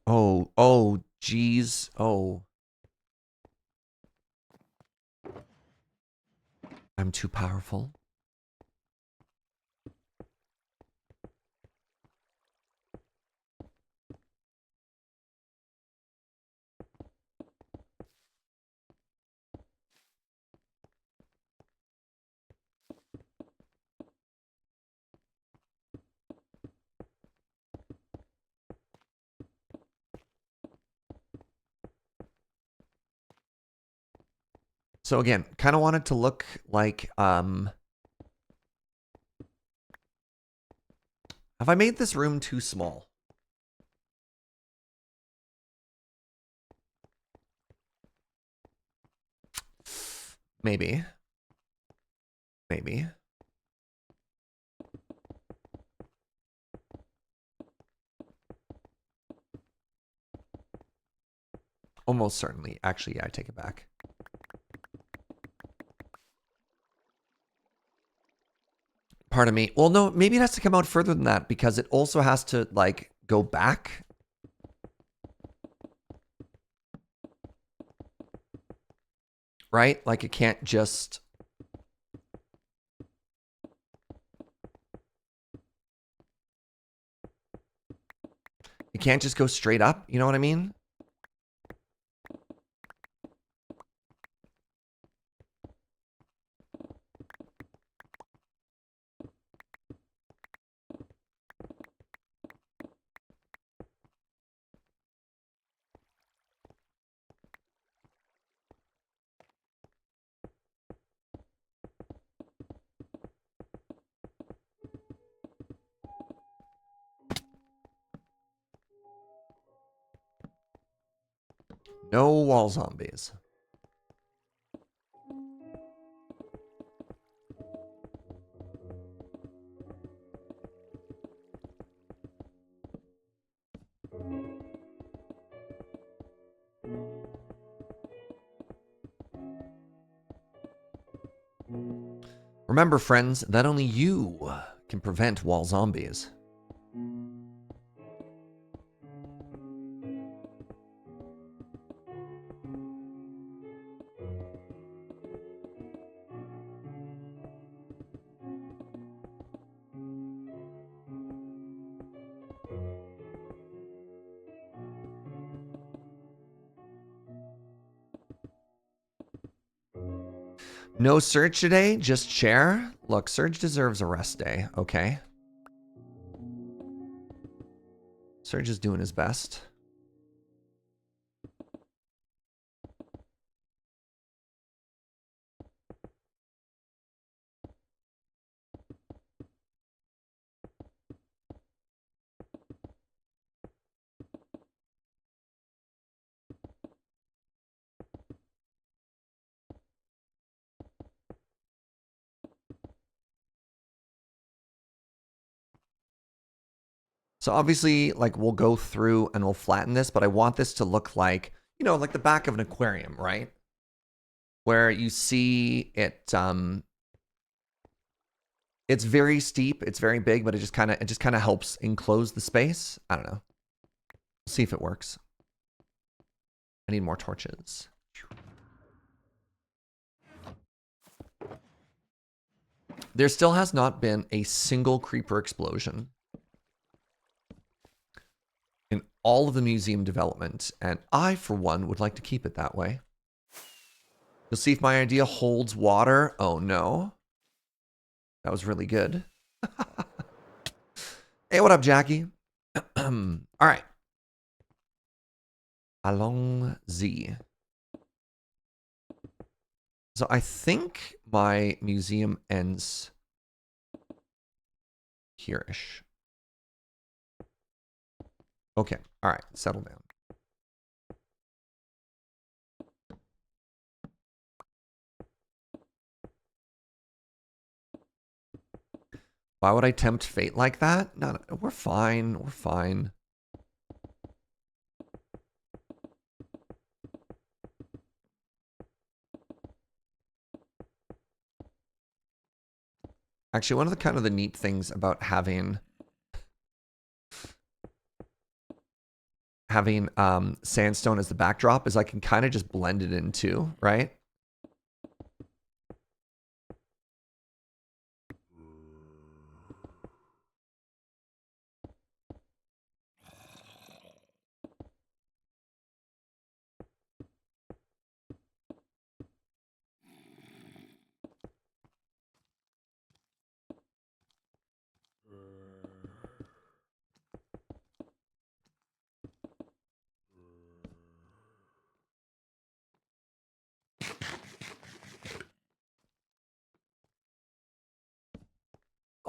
S1: Oh, geez. Oh. I'm too powerful. So again, kind of want it to look like, have I made this room too small? Maybe. Maybe. Almost certainly. Actually, yeah, I take it back. Pardon me. Well, no, maybe it has to come out further than that because it also has to, like, go back. Right? Like, it can't just... It can't just go straight up. You know what I mean? No wall zombies. Remember, friends, that only you can prevent wall zombies. No Surge today, just chair. Look, Surge deserves a rest day, okay? Surge is doing his best. So obviously, like, we'll go through and we'll flatten this, but I want this to look like, you know, like the back of an aquarium, right? Where you see it, it's very steep, it's very big, but it just kind of helps enclose the space. I don't know. We'll see if it works. I need more torches. There still has not been a single creeper explosion in all of the museum development, and I, for one, would like to keep it that way. You'll see if my idea holds water. Oh, no. That was really good. Hey, what up, Jackie? All right. Allons-y. So I think my museum ends here-ish. Okay. All right. Settle down. Why would I tempt fate like that? No, no, we're fine. We're fine. Actually, one of the kind of the neat things about having sandstone as the backdrop is I can kind of just blend it in too, right?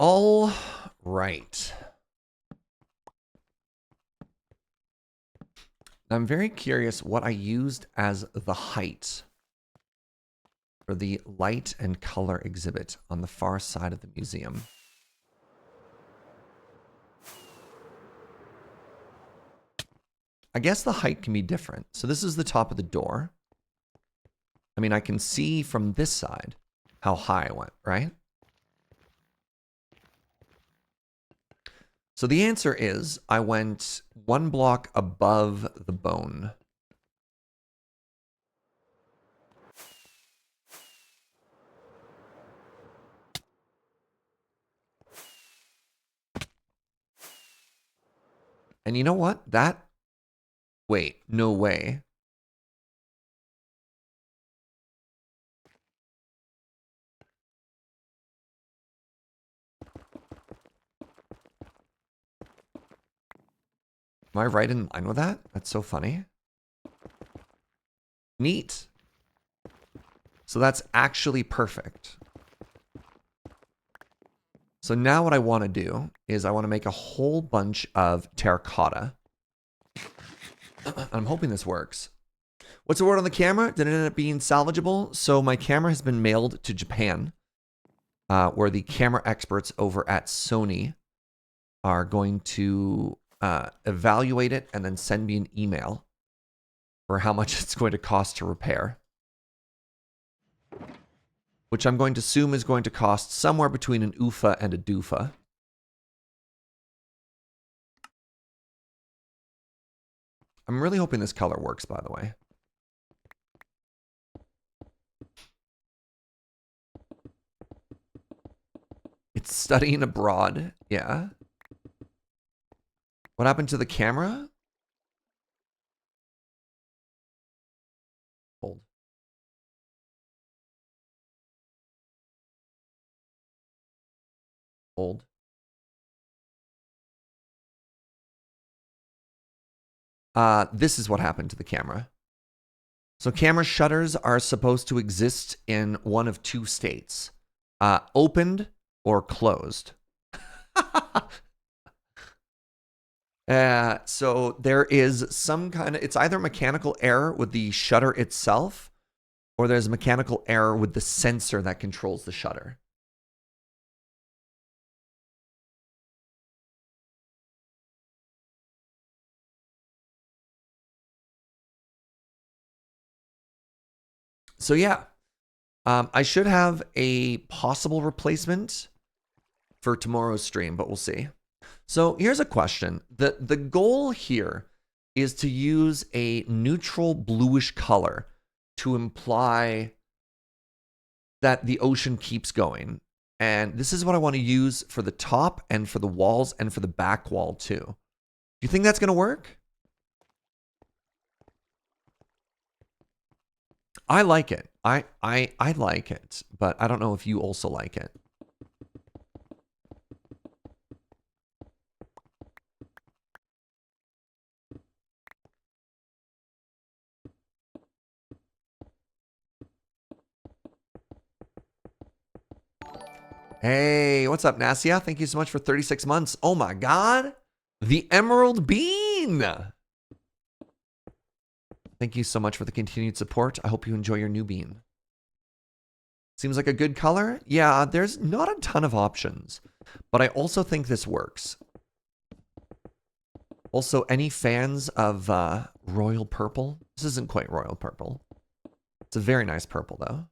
S1: All right. I'm very curious what I used as the height for the light and color exhibit on the far side of the museum. I guess the height can be different. So this is the top of the door. I mean, I can see from this side how high I went, right? So the answer is I went 1 block above the bone. And you know what? Wait, no way. Am I right in line with that? That's so funny. Neat. So that's actually perfect. So now what I want to do is I want to make a whole bunch of terracotta. I'm hoping this works. What's the word on the camera? Did it end up being salvageable? So my camera has been mailed to Japan, where the camera experts over at Sony are going to evaluate it and then send me an email for how much it's going to cost to repair. Which I'm going to assume is going to cost somewhere between an UFA and a DUFA. I'm really hoping this color works, by the way. It's studying abroad. Yeah. What happened to the camera? Hold. Hold. This is what happened to the camera. So camera shutters are supposed to exist in one of two states. Opened or closed. So there is some kind of, it's either mechanical error with the shutter itself, or there's mechanical error with the sensor that controls the shutter. So yeah, I should have a possible replacement for tomorrow's stream, but we'll see. So here's a question. The goal here is to use a neutral bluish color to imply that the ocean keeps going. And this is what I want to use for the top and for the walls and for the back wall too. Do you think that's going to work? I like it. I like it, but I don't know if you also like it. Hey, what's up, Nasia? Thank you so much for 36 months. Oh my God, the Emerald Bean. Thank you so much for the continued support. I hope you enjoy your new bean. Seems like a good color. Yeah, there's not a ton of options, but I also think this works. Also, any fans of royal purple? This isn't quite royal purple. It's a very nice purple, though.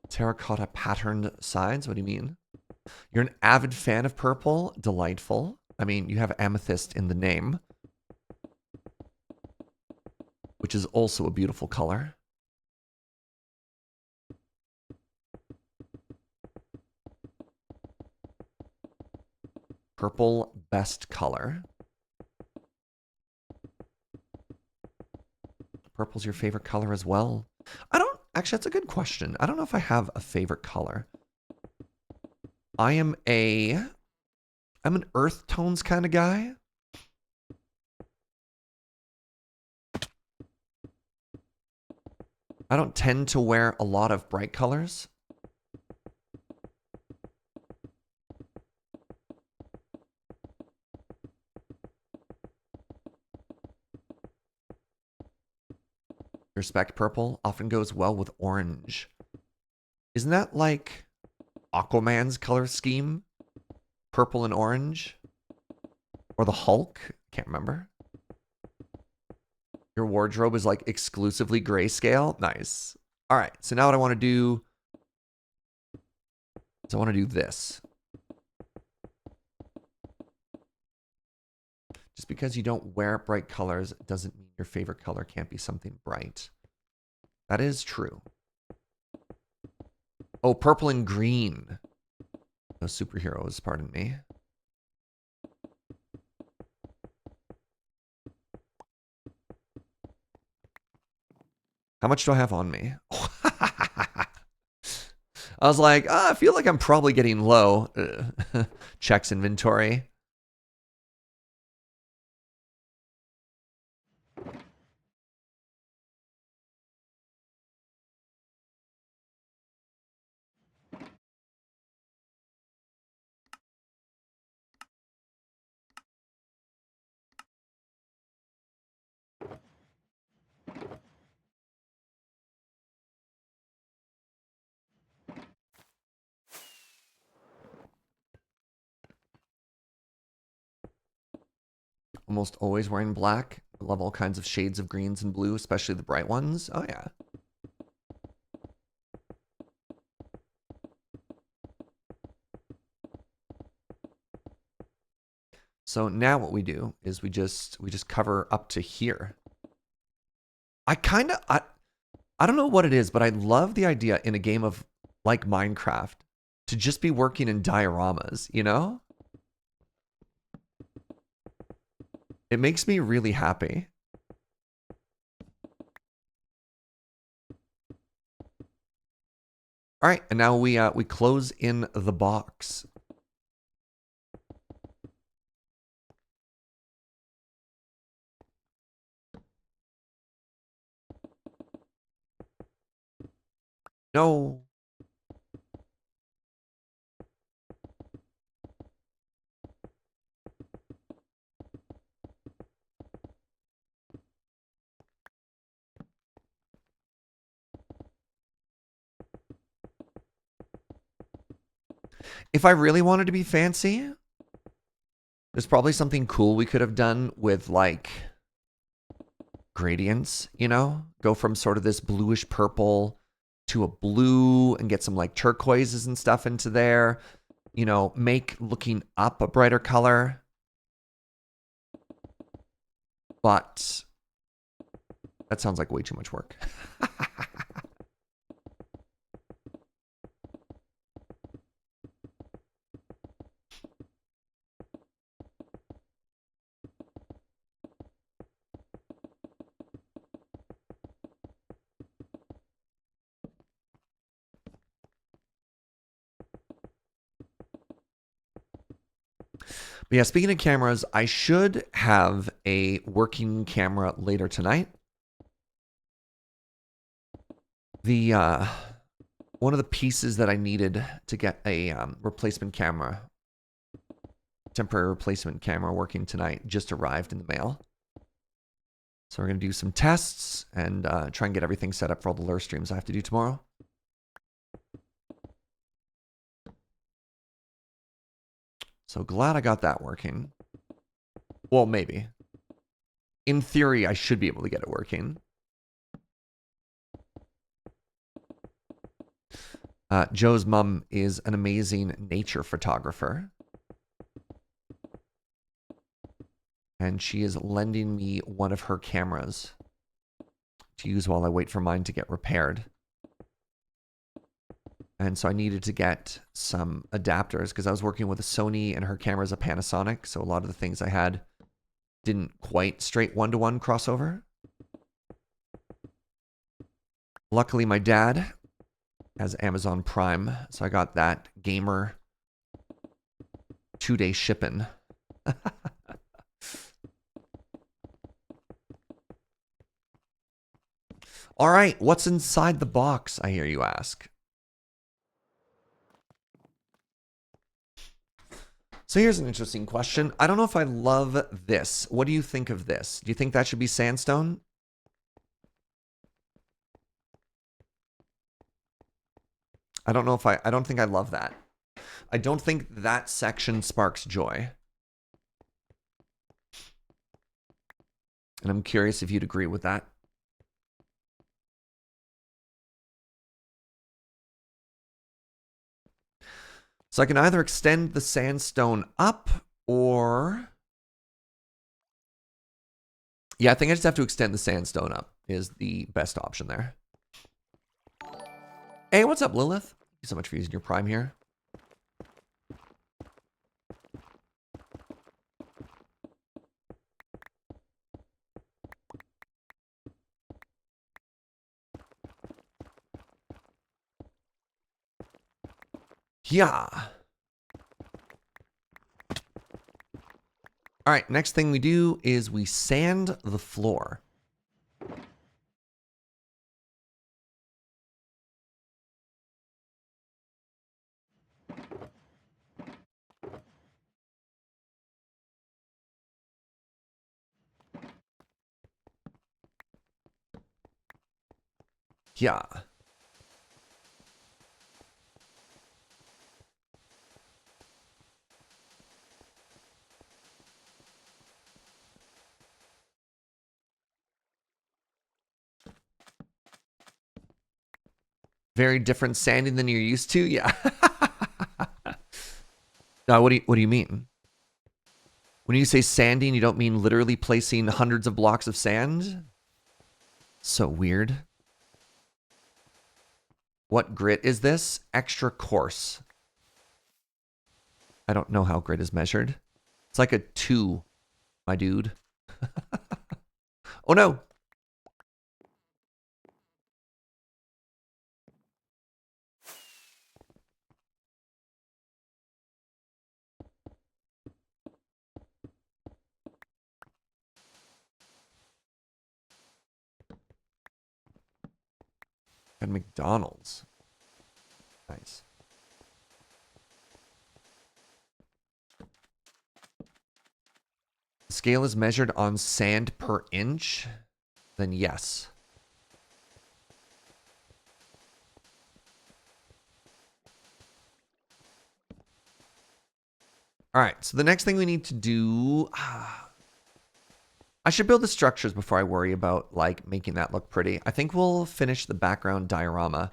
S1: Terracotta patterned sides? What do you mean? You're an avid fan of purple? Delightful. I mean, you have amethyst in the name, which is also a beautiful color. Purple, best color. Purple's your favorite color as well. Actually, that's a good question. I don't know if I have a favorite color. I'm an earth tones kind of guy. I don't tend to wear a lot of bright colors. Respect purple often goes well with orange. Isn't that like Aquaman's color scheme? Purple and orange? Or the Hulk? Can't remember. Your wardrobe is like exclusively grayscale? Nice. All right, so now what I want to do is I want to do this. Just because you don't wear bright colors doesn't mean your favorite color can't be something bright. That is true. Oh, purple and green. No superheroes, pardon me. How much do I have on me? I was like, I feel like I'm probably getting low. Checks inventory. Almost always wearing black. I love all kinds of shades of greens and blue, especially the bright ones. Oh, yeah. So now what we do is we just cover up to here. I don't know what it is, but I love the idea in a game of like Minecraft to just be working in dioramas, you know? It makes me really happy. All right, and now we close in the box. No. If I really wanted to be fancy, there's probably something cool we could have done with like gradients, you know? Go from sort of this bluish purple to a blue and get some like turquoises and stuff into there. You know, make looking up a brighter color. But that sounds like way too much work. But yeah, speaking of cameras, I should have a working camera later tonight. The one of the pieces that I needed to get a replacement camera, temporary replacement camera working tonight, just arrived in the mail. So we're going to do some tests and try and get everything set up for all the lure streams I have to do tomorrow. So glad I got that working. Well, maybe. In theory, I should be able to get it working. Joe's mom is an amazing nature photographer. And she is lending me one of her cameras to use while I wait for mine to get repaired. And so I needed to get some adapters because I was working with a Sony and her camera's a Panasonic. So a lot of the things I had didn't quite straight one-to-one crossover. Luckily, my dad has Amazon Prime. So I got that gamer 2-day shipping. All right, what's inside the box, I hear you ask? So here's an interesting question. I don't know if I love this. What do you think of this? Do you think that should be sandstone? I don't know if I don't think I love that. I don't think that section sparks joy. And I'm curious if you'd agree with that. So I can either extend the sandstone up or... Yeah, I think I just have to extend the sandstone up is the best option there. Hey, what's up, Lilith? Thank you so much for using your Prime here. Yeah. All right, next thing we do is we sand the floor. Yeah. Very different sanding than you're used to? Yeah. Now, what do you mean? When you say sanding, you don't mean literally placing hundreds of blocks of sand? So weird. What grit is this? Extra coarse. I don't know how grit is measured. It's like a 2, my dude. Oh no. At McDonald's. Nice. The scale is measured on sand per inch? Then yes. All right, so the next thing we need to do... I should build the structures before I worry about, like, making that look pretty. I think we'll finish the background diorama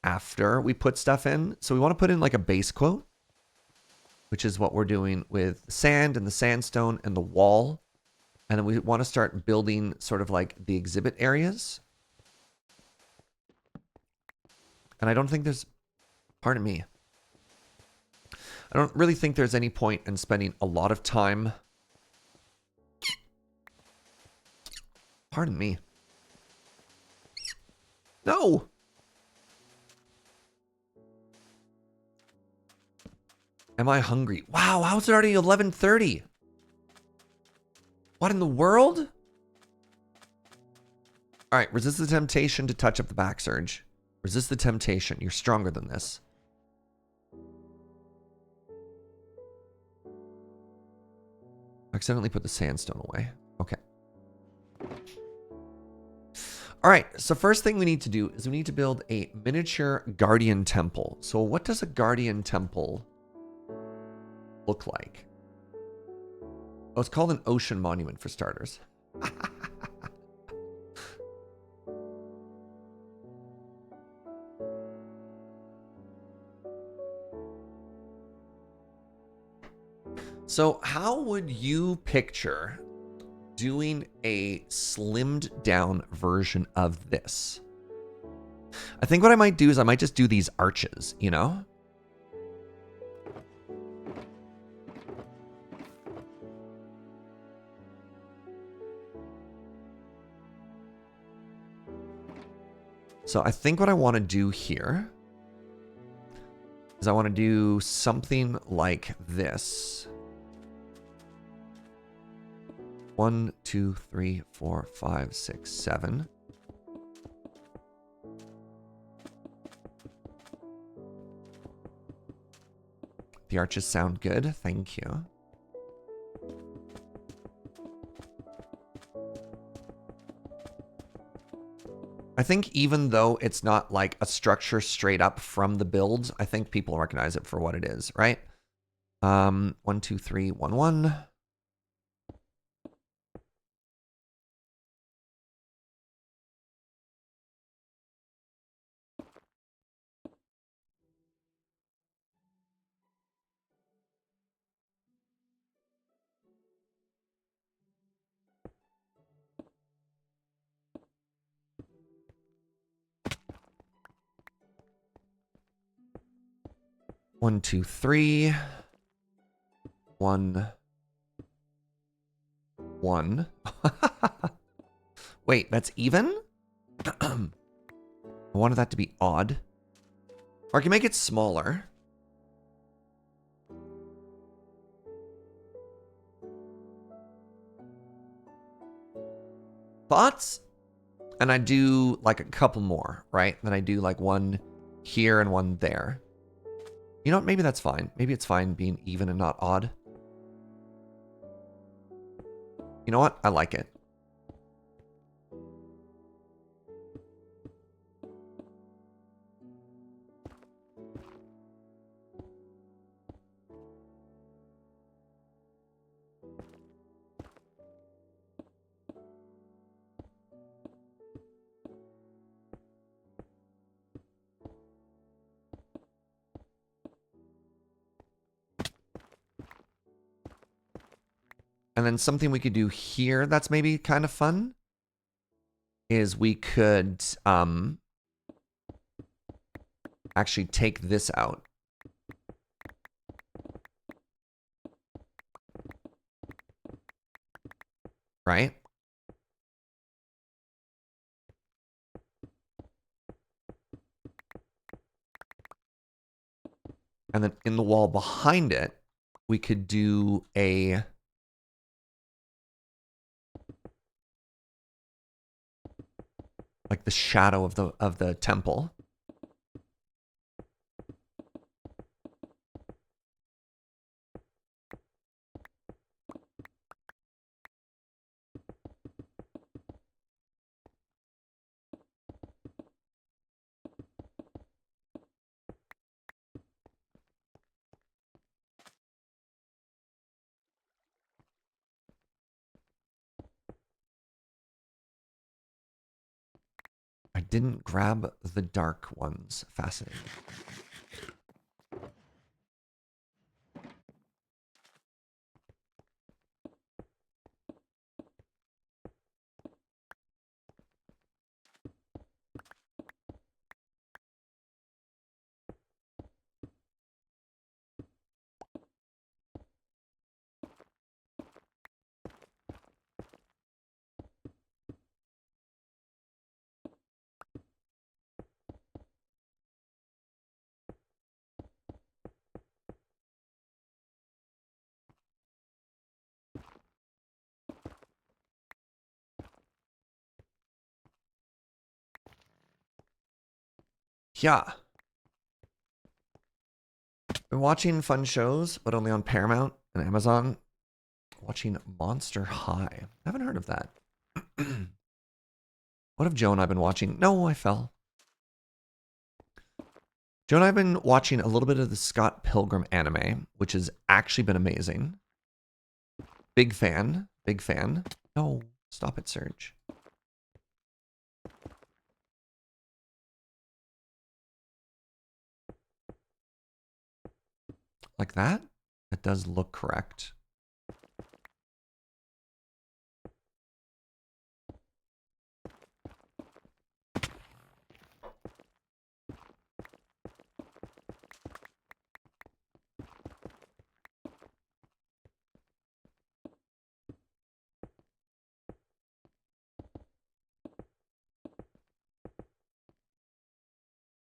S1: after we put stuff in. So we want to put in, like, a base quote, which is what we're doing with the sand and the sandstone and the wall. And then we want to start building sort of like the exhibit areas. And I don't think there's... Pardon me. I don't really think there's any point in spending a lot of time... Pardon me. No! Am I hungry? Wow, how's it already 11:30? What in the world? All right, resist the temptation to touch up the back surge. Resist the temptation. You're stronger than this. Accidentally put the sandstone away. Okay. All right, so first thing we need to do is we need to build a miniature guardian temple. So what does a guardian temple look like? Oh, it's called an ocean monument for starters. So how would you picture doing a slimmed down version of this? I think what I might do is I might just do these arches, you know? So I think what I want to do here is I want to do something like this. 1, 2, 3, 4, 5, 6, 7. The arches sound good. Thank you. I think even though it's not like a structure straight up from the build, I think people recognize it for what it is, right? 1, 2, 3, 1, 1. One, two, three. 1, 1. Wait, that's even? I wanted that to be odd. Or I can make it smaller. Thoughts? And I do like a couple more, right? Then I do like one here and one there. You know what? Maybe that's fine. Maybe it's fine being even and not odd. You know what? I like it. And then something we could do here that's maybe kind of fun is we could actually take this out. Right? And then in the wall behind it, we could do a like the shadow of the temple. I didn't grab the dark ones. Fascinating. Yeah. Been watching fun shows, but only on Paramount and Amazon. Watching Monster High. I haven't heard of that. What have Joe and I been watching? No, I fell. Joe and I have been watching a little bit of the Scott Pilgrim anime, which has actually been amazing. Big fan. Big fan. No, stop it, Serge. Like that? That does look correct.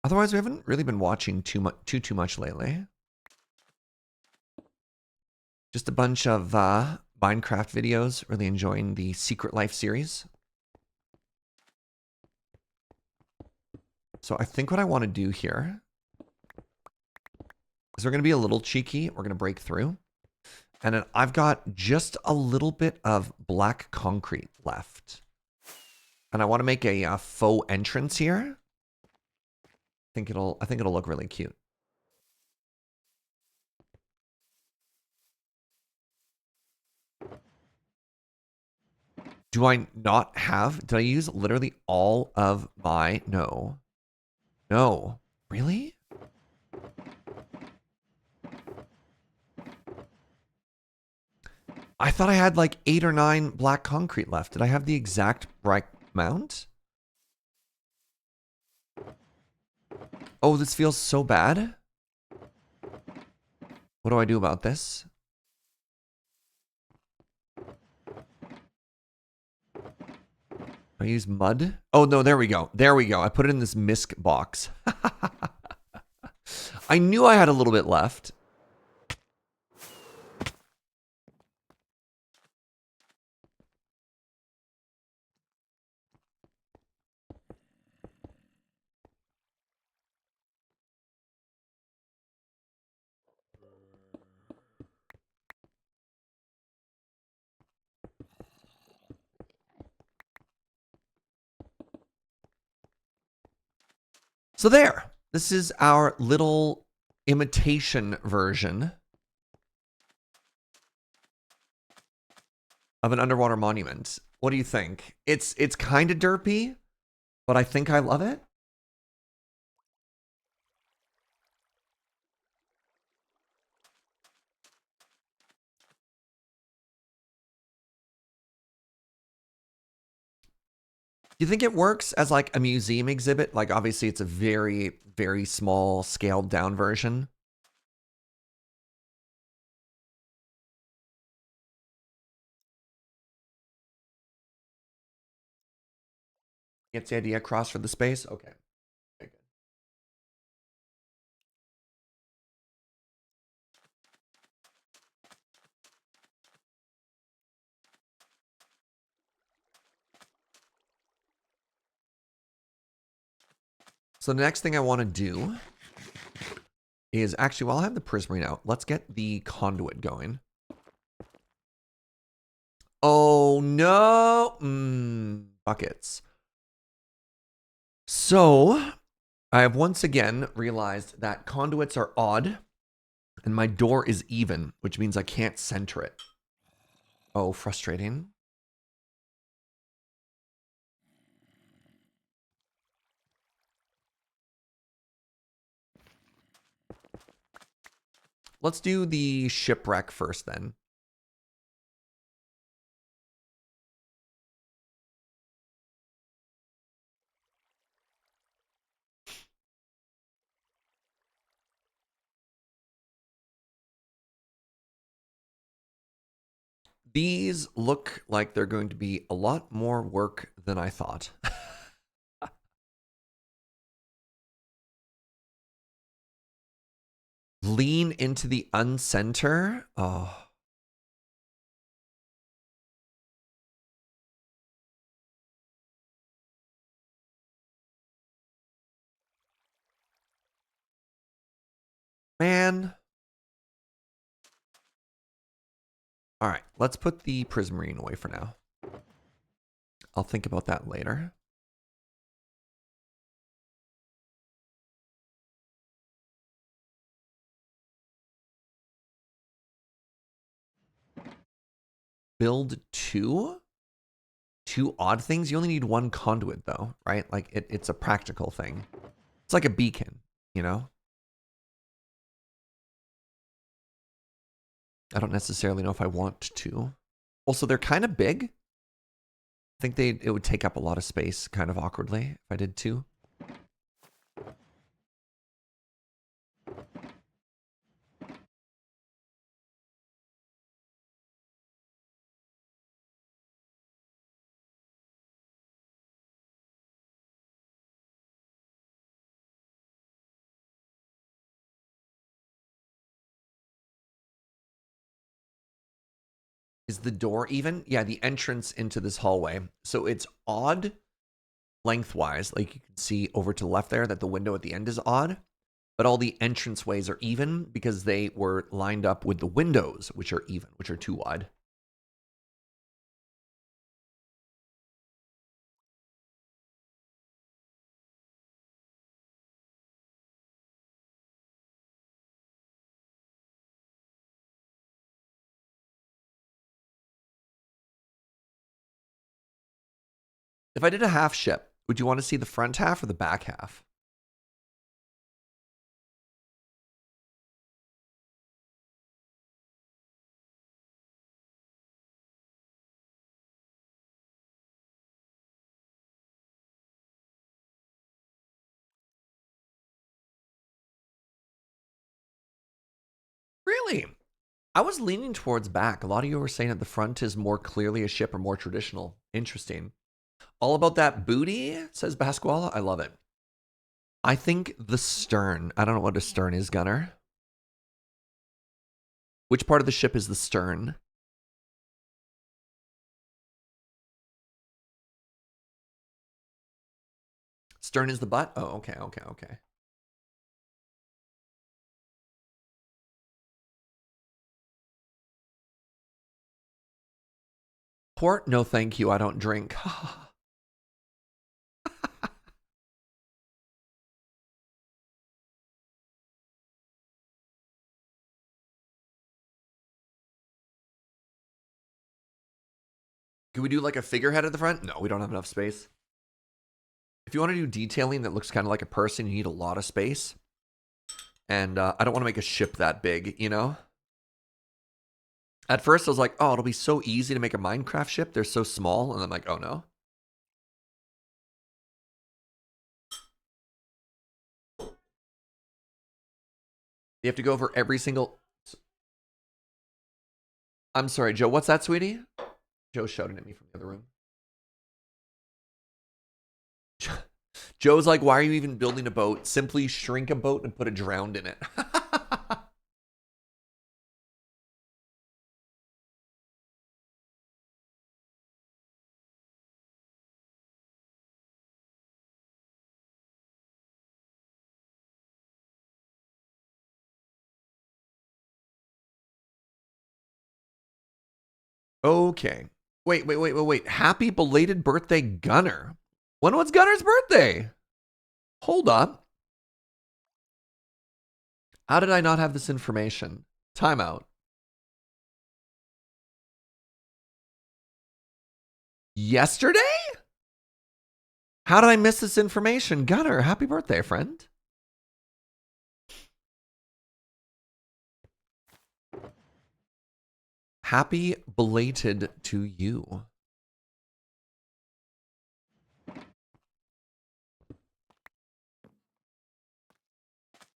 S1: Otherwise, we haven't really been watching too much lately. Just a bunch of Minecraft videos. Really enjoying the Secret Life series. So I think what I want to do here So we're going to be a little cheeky. We're going to break through. And then I've got just a little bit of black concrete left. And I want to make a faux entrance here. I think it'll look really cute. Do I not have? Did I use literally all of my? No. No. Really? I thought I had like 8 or 9 black concrete left. Did I have the exact right amount? Oh, this feels so bad. What do I do about this? I use mud? Oh, no, there we go. There we go. I put it in this misc box. I knew I had a little bit left. So there. This is our little imitation version of an underwater monument. What do you think? It's kind of derpy, but I think I love it. Do you think it works as like a museum exhibit? Like obviously it's a very, very small scaled down version. Gets the idea across for the space? Okay. Okay, good. So the next thing I want to do is actually, while I have the prismarine out, let's get the conduit going. Oh no! Buckets. So I have once again realized that conduits are odd and my door is even, which means I can't center it. Oh, frustrating. Let's do the shipwreck first then. These look like they're going to be a lot more work than I thought. Lean into the uncenter. Oh. Man. All right, let's put the prismarine away for now. I'll think about that later. Build two odd things. You only need one conduit though, right? Like it's a practical thing. It's like a beacon, you know? I don't necessarily know if I want to. Also, they're kind of big. I think it would take up a lot of space kind of awkwardly if I did two. Is the door even? Yeah, the entrance into this hallway. So it's odd lengthwise. Like you can see over to the left there that the window at the end is odd. but all the entranceways are even because they were lined up with the windows, which are even, which are too wide. If I did a half ship, would you want to see the front half or the back half? Really? I was leaning towards back. A lot of you were saying that the front is more clearly a ship or more traditional. Interesting. All about that booty, says Basquala. I love it. I think the stern. I don't know what a stern is, Gunner. Which part of the ship is the stern? Stern is the butt? Oh, okay, okay, okay. Port? No, thank you. I don't drink. Can we do like a figurehead at the front? No, we don't have enough space. If you want to do detailing that looks kind of like a person, you need a lot of space. And I don't want to make a ship that big, you know? At first, I was like, oh, it'll be so easy to make a Minecraft ship. They're so small. And I'm like, oh, no. You have to go over every single... I'm sorry, Joe. What's that, sweetie? Joe's shouting at me from the other room. Joe's like, why are you even building a boat? Simply shrink a boat and put a drowned in it. Okay. Wait. Happy belated birthday, Gunner. When was Gunner's birthday? Hold up. How did I not have this information? Timeout. Yesterday? How did I miss this information? Gunner, happy birthday, friend. Happy belated to you.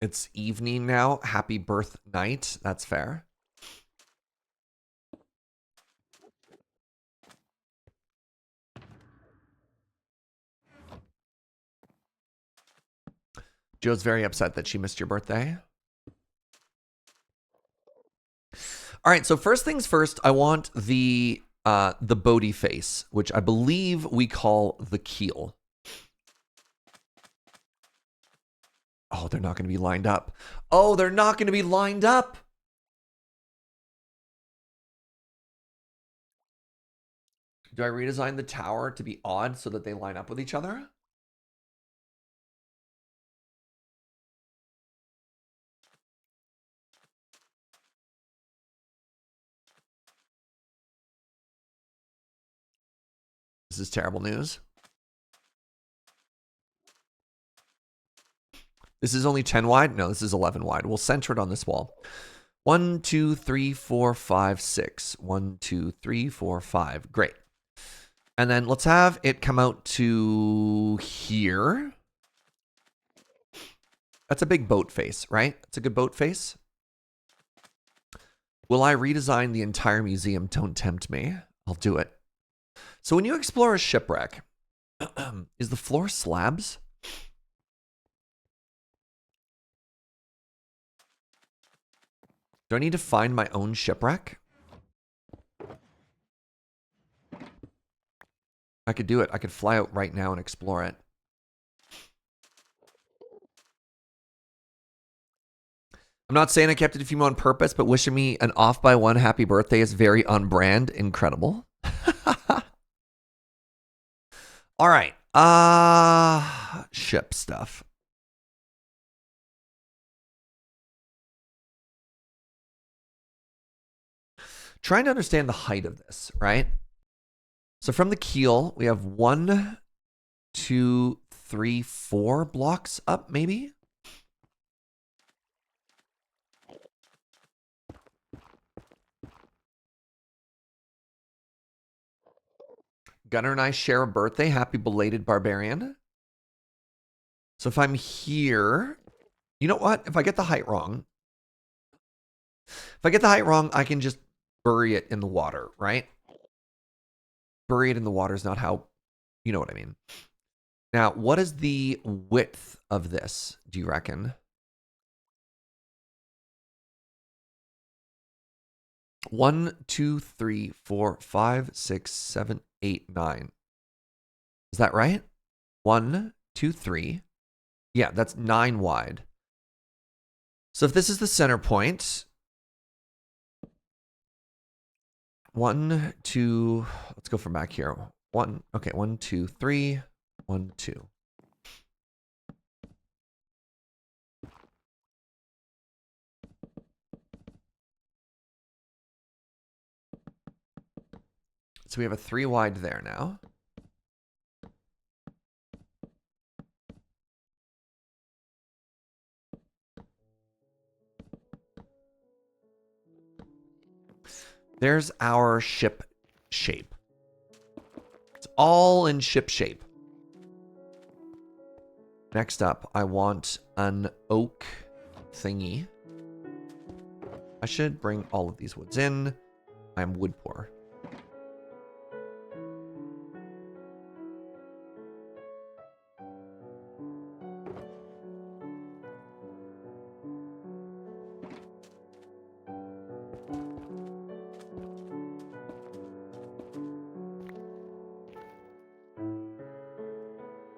S1: It's evening now. Happy birth night. That's fair. Joe's very upset that she missed your birthday. All right, so first things first, I want the Bodhi face, which I believe we call the keel. Oh, they're not going to be lined up. Oh, they're not going to be lined up. Do I redesign the tower to be odd so that they line up with each other? This is terrible news. This is only 10 wide? No, this is 11 wide. We'll center it on this wall. 1, 2, 3, 4, 5, 6. 1, 2, 3, 4, 5. Great. And then let's have it come out to here. That's a big boat face, right? It's a good boat face. Will I redesign the entire museum? Don't tempt me. I'll do it. So when you explore a shipwreck, is the floor slabs? Do I need to find my own shipwreck? I could do it. I could fly out right now and explore it. I'm not saying I kept it a few more on purpose, but wishing me an off by one happy birthday is very on brand. Incredible. All right. Ship stuff. Trying to understand the height of this, right? So from the keel, we have 1, 2, 3, 4 blocks up, maybe? Gunnar and I share a birthday. Happy belated barbarian. So if I'm here, you know what? If I get the height wrong, I can just bury it in the water, right? Bury it in the water is not how, you know what I mean. Now, what is the width of this, do you reckon? 1, 2, 3, 4, 5, 6, 7, 8, 9. Is that right? 1, 2, 3. Yeah, that's 9 wide. So if this is the center point, 1, 2, let's go from back here. 1, okay, 1, 2, 3, 1, 2. So we have a 3 wide there now. There's our ship shape. It's all in ship shape. Next up, I want an oak thingy. I should bring all of these woods in. I'm wood poor.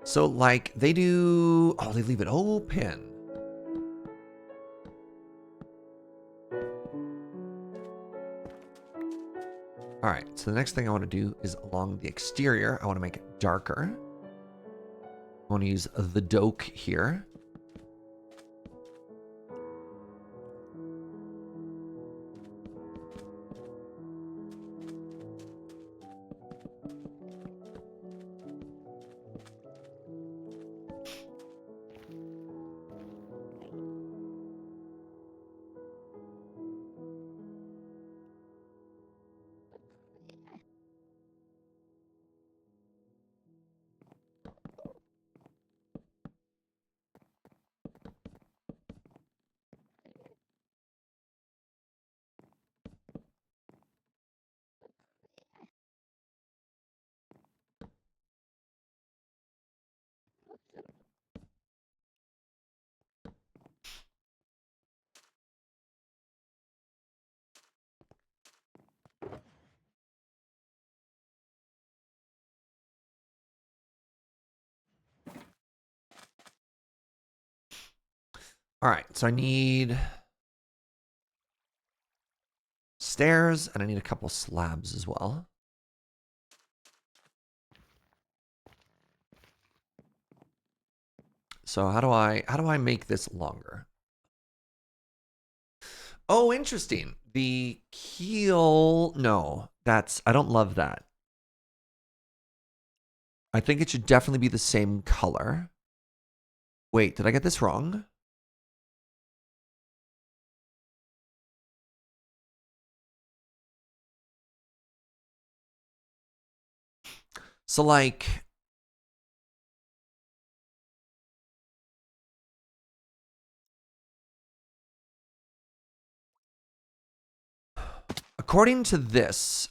S1: So, like, they do... Oh, they leave it open. All right, so the next thing I want to do is along the exterior. I want to make it darker. I want to use the doke here. All right, so I need stairs, and I need a couple slabs as well. So how do I make this longer? Oh, interesting. The keel, no, I don't love that. I think it should definitely be the same color. Wait, did I get this wrong? So like, according to this,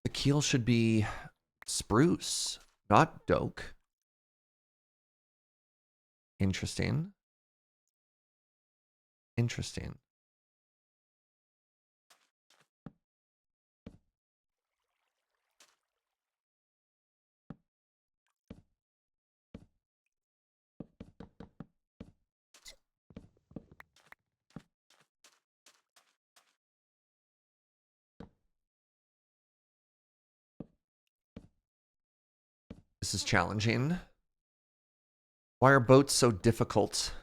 S1: the keel should be spruce, not doke. Interesting. Interesting. This is challenging. Why are boats so difficult?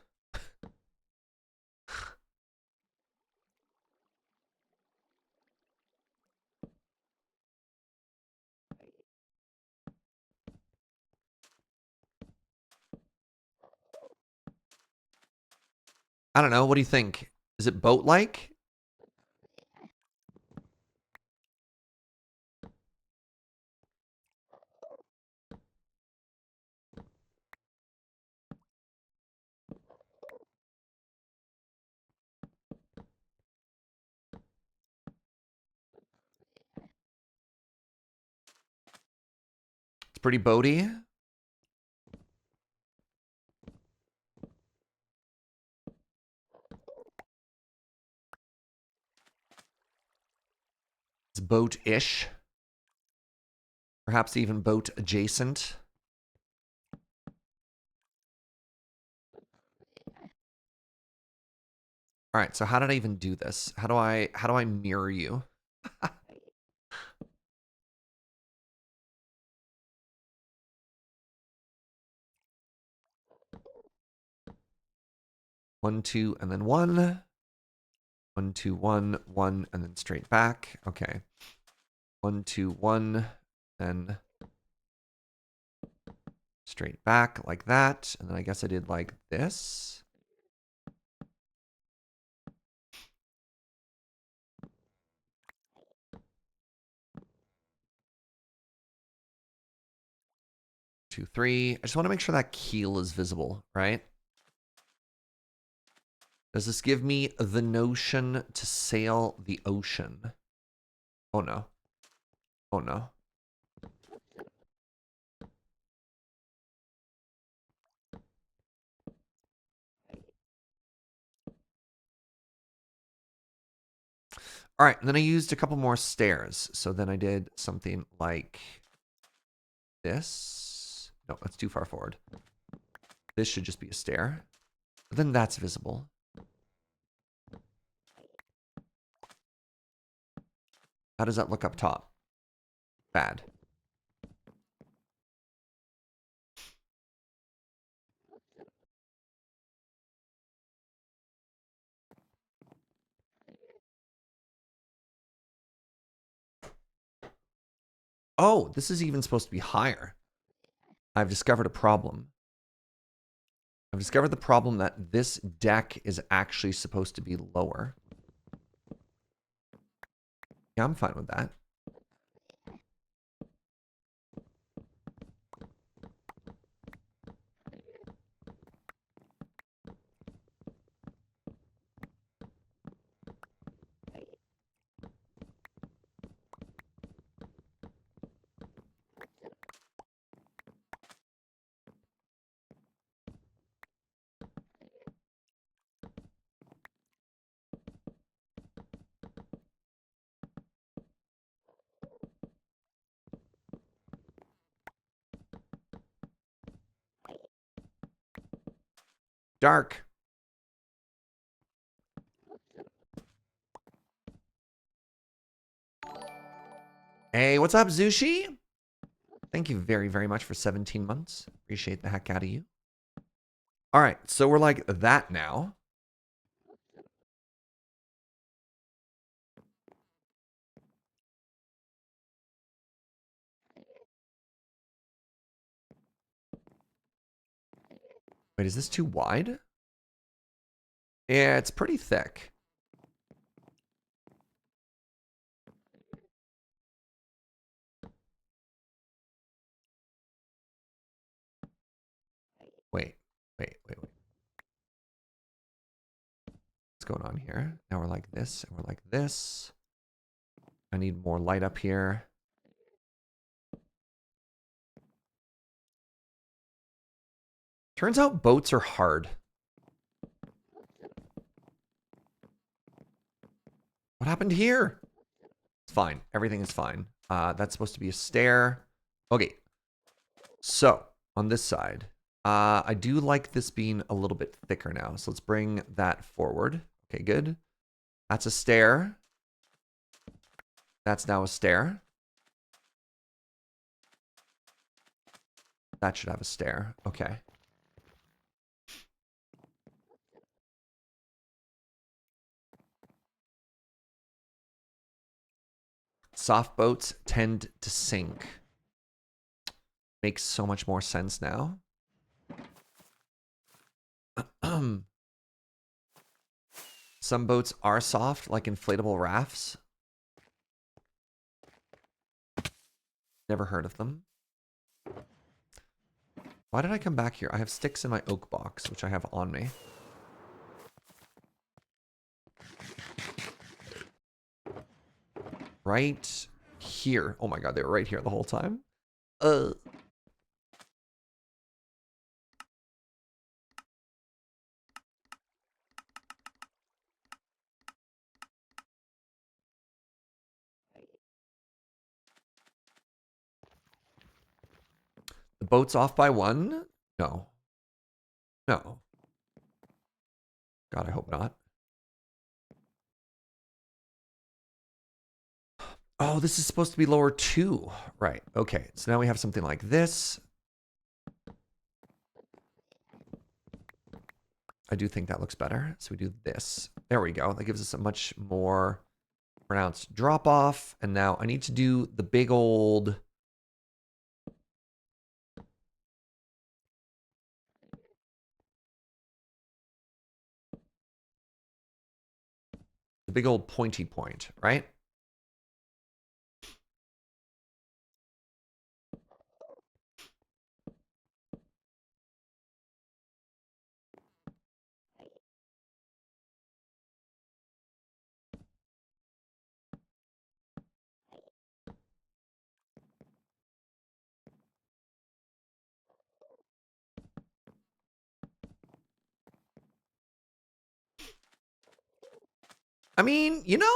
S1: I don't know. What do you think? Is it boat-like? It's pretty boaty. It's boat-ish. Perhaps even boat adjacent. All right, so how did I even do this? How do I mirror you? One, two, and then one. 1, 2, 1, 1, and then straight back. Okay. 1, 2, 1, then straight back like that. And then I guess I did like this. Two, three. I just want to make sure that keel is visible, right? Does this give me the notion to sail the ocean? Oh no. Oh no. All right, and then I used a couple more stairs. So then I did something like this. No, that's too far forward. This should just be a stair. But then that's visible. How does that look up top? Bad. Oh, this is even supposed to be higher. I've discovered a problem. I've discovered the problem that this deck is actually supposed to be lower. Yeah, I'm fine with that. Dark. Hey, what's up, Zushi? Thank you very, very much for 17 months. Appreciate the heck out of you. All right, so we're like that now. Wait, is this too wide? Yeah, it's pretty thick. Wait. What's going on here? Now we're like this, and we're like this. I need more light up here. Turns out boats are hard. What happened here? It's fine. Everything is fine. That's supposed to be a stair. Okay. So, on this side, I do like this being a little bit thicker now. So let's bring that forward. Okay, good. That's a stair. That's now a stair. That should have a stair. Okay. Soft boats tend to sink. Makes so much more sense now. Some boats are soft, like inflatable rafts. Never heard of them. Why did I come back here? I have sticks in my oak box, which I have on me. Right here. Oh my god, they were right here the whole time. The boat's off by 1? No. No. God, I hope not. Oh, this is supposed to be lower 2. Right. Okay. So now we have something like this. I do think that looks better. So we do this. There we go. That gives us a much more pronounced drop off. And now I need to do the big old... the big old pointy point, right? I mean, you know...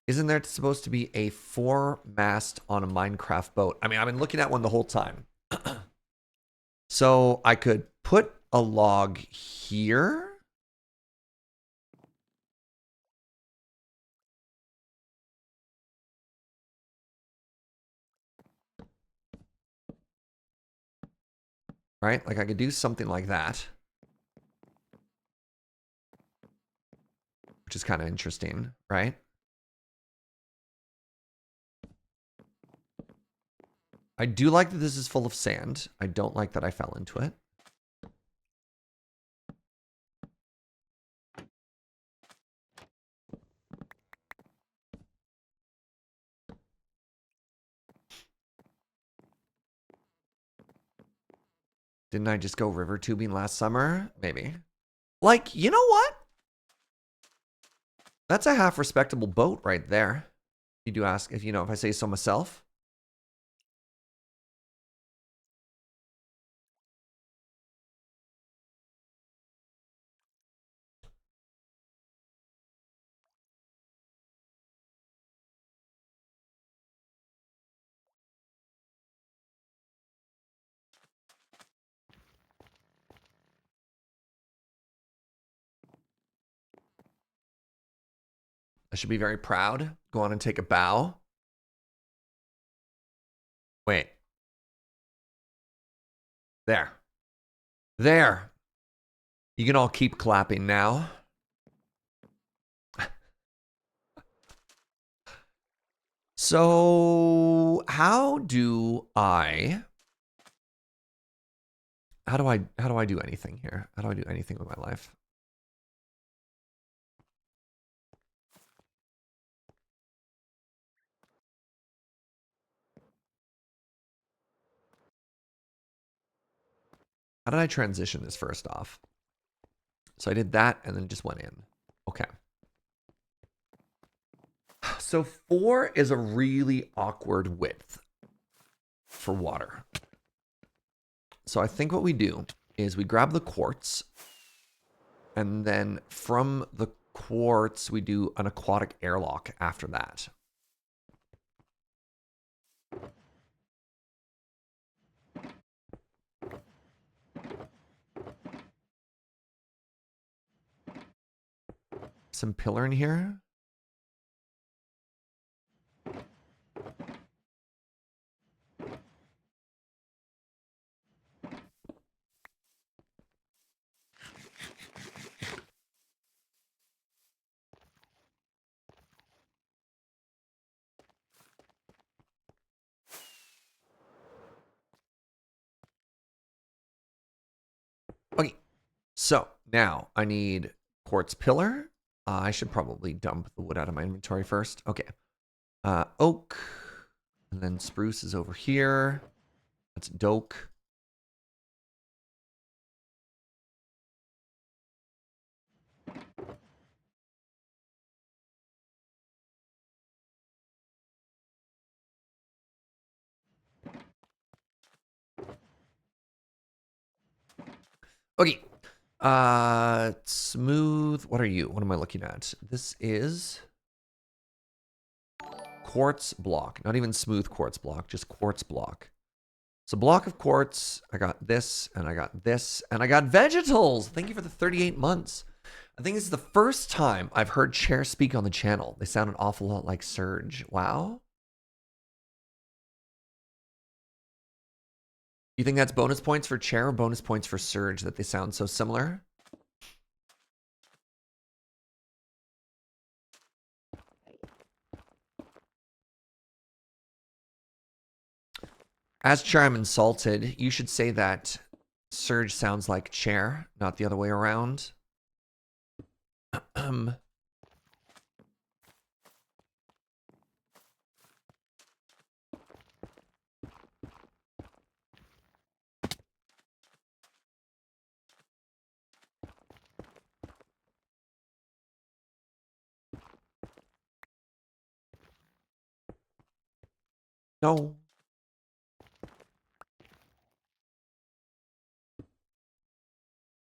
S1: Isn't there supposed to be a 4-mast on a Minecraft boat? I mean, I've been looking at one the whole time. So I could put a log here. Right? Like I could do something like that. Which is kind of interesting, right? I do like that this is full of sand. I don't like that I fell into it. Didn't I just go river tubing last summer? Maybe. Like, you know what? That's a half respectable boat right there. You do ask if, you know, if I say so myself. I should be very proud. Go on and take a bow. Wait. There. There. You can all keep clapping now. So, how do I do anything here? How do I do anything with my life? How did I transition this first off? So I did that and then just went in. Okay. So 4 is a really awkward width for water. So I think what we do is we grab the quartz, and then from the quartz, we do an aquatic airlock after that. some pillar in here. Okay, so now I need quartz pillar. I should probably dump the wood out of my inventory first. Okay. Oak. And then spruce is over here. That's doke. Okay. Smooth. What are you? What am I looking at? This is quartz block. Not even smooth quartz block, just quartz block. So block of quartz. I got this, and I got this, and I got vegetals. Thank you for the 38 months. I think this is the first time I've heard Chair speak on the channel. They sound an awful lot like Surge. Wow. You think that's bonus points for Chair or bonus points for Surge that they sound so similar? As Chair, I'm insulted. You should say that Surge sounds like Chair, not the other way around. No.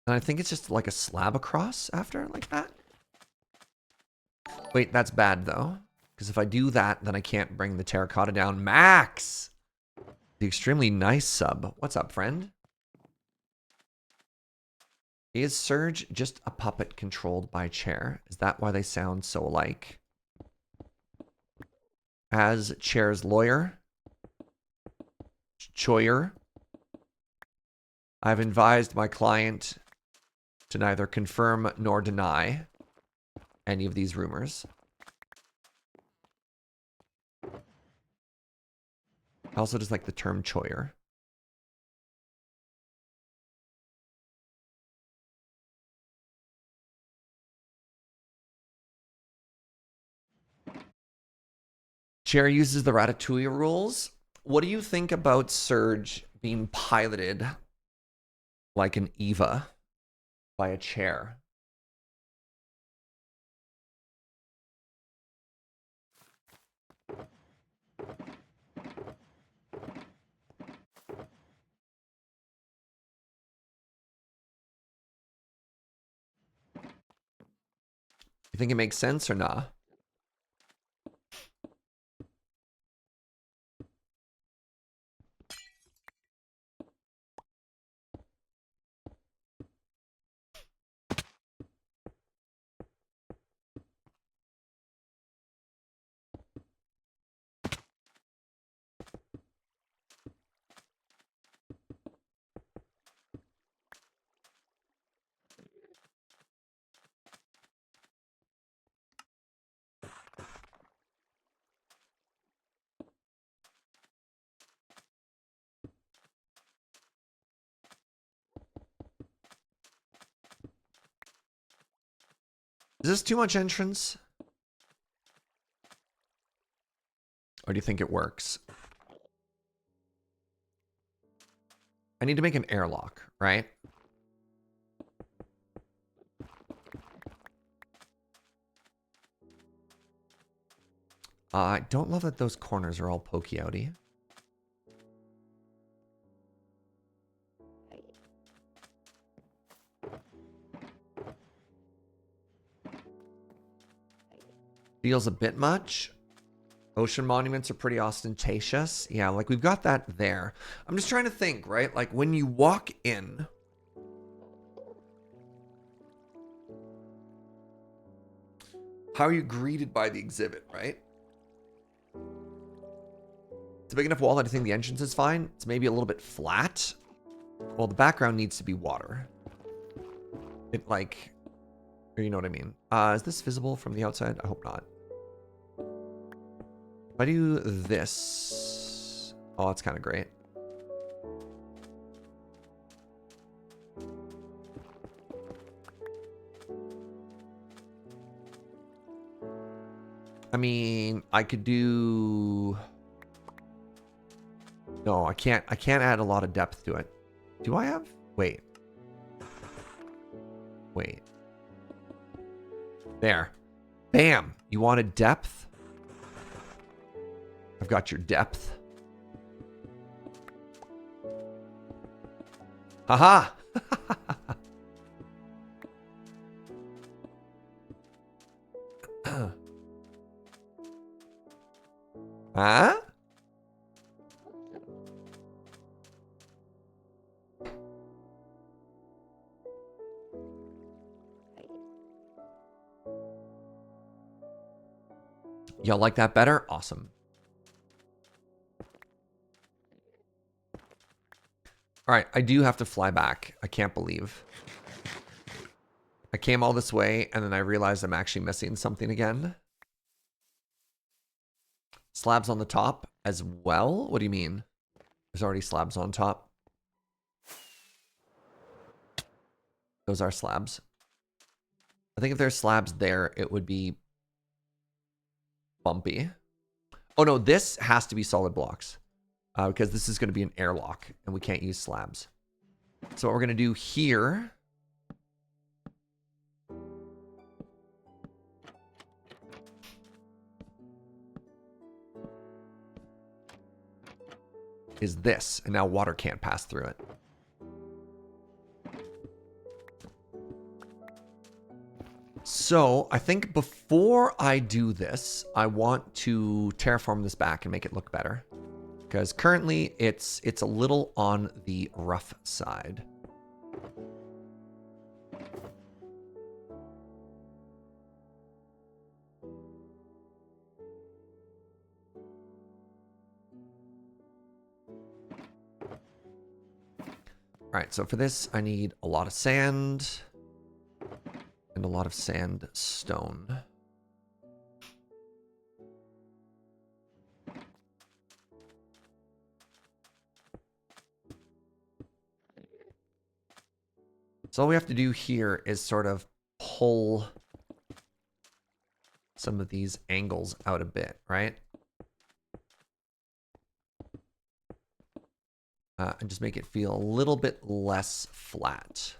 S1: And I think it's just like a slab across after, like that. Wait, that's bad though. Because if I do that, then I can't bring the terracotta down. Max! The extremely nice sub. What's up, friend? Is Surge just a puppet controlled by Chair? Is that why they sound so alike? As Chair's lawyer, Choyer, I've advised my client to neither confirm nor deny any of these rumors. I also just like the term Choyer. Chair uses the Ratatouille rules. What do you think about Surge being piloted like an Eva by a Chair? You think it makes sense or nah? Is this too much entrance? Or do you think it works? I need to make an airlock, right? I don't love that those corners are all pokey outy. Feels a bit much. Ocean monuments are pretty ostentatious. Yeah, like we've got that there. I'm just trying to think, right? Like when you walk in, How are you greeted by the exhibit, right? It's a big enough wall that I think the entrance is fine. It's maybe a little bit flat. Well, the background needs to be water. It like, or you know what I mean. Is this visible from the outside? I hope not. If I do this, oh, it's kind of great. I mean, I could do... No, I can't add a lot of depth to it. Do I have? Wait. Wait. There. Bam! You wanted depth? I've got your depth. Haha! Huh? Y'all like that better? Awesome. All right, I do have to fly back. I can't believe. I came all this way, and then I realized I'm actually missing something again. Slabs on the top as well? What do you mean? There's already slabs on top. Those are slabs. I think if there's slabs there, it would be bumpy. Oh no, this has to be solid blocks. Because this is going to be an airlock, and we can't use slabs. So what we're going to do here... is this, and now water can't pass through it. So I think before I do this, I want to terraform this back and make it look better. Because currently it's a little on the rough side. All right, so for this, I need a lot of sand and a lot of sandstone. So all we have to do here is sort of pull some of these angles out a bit, right? And just make it feel a little bit less flat.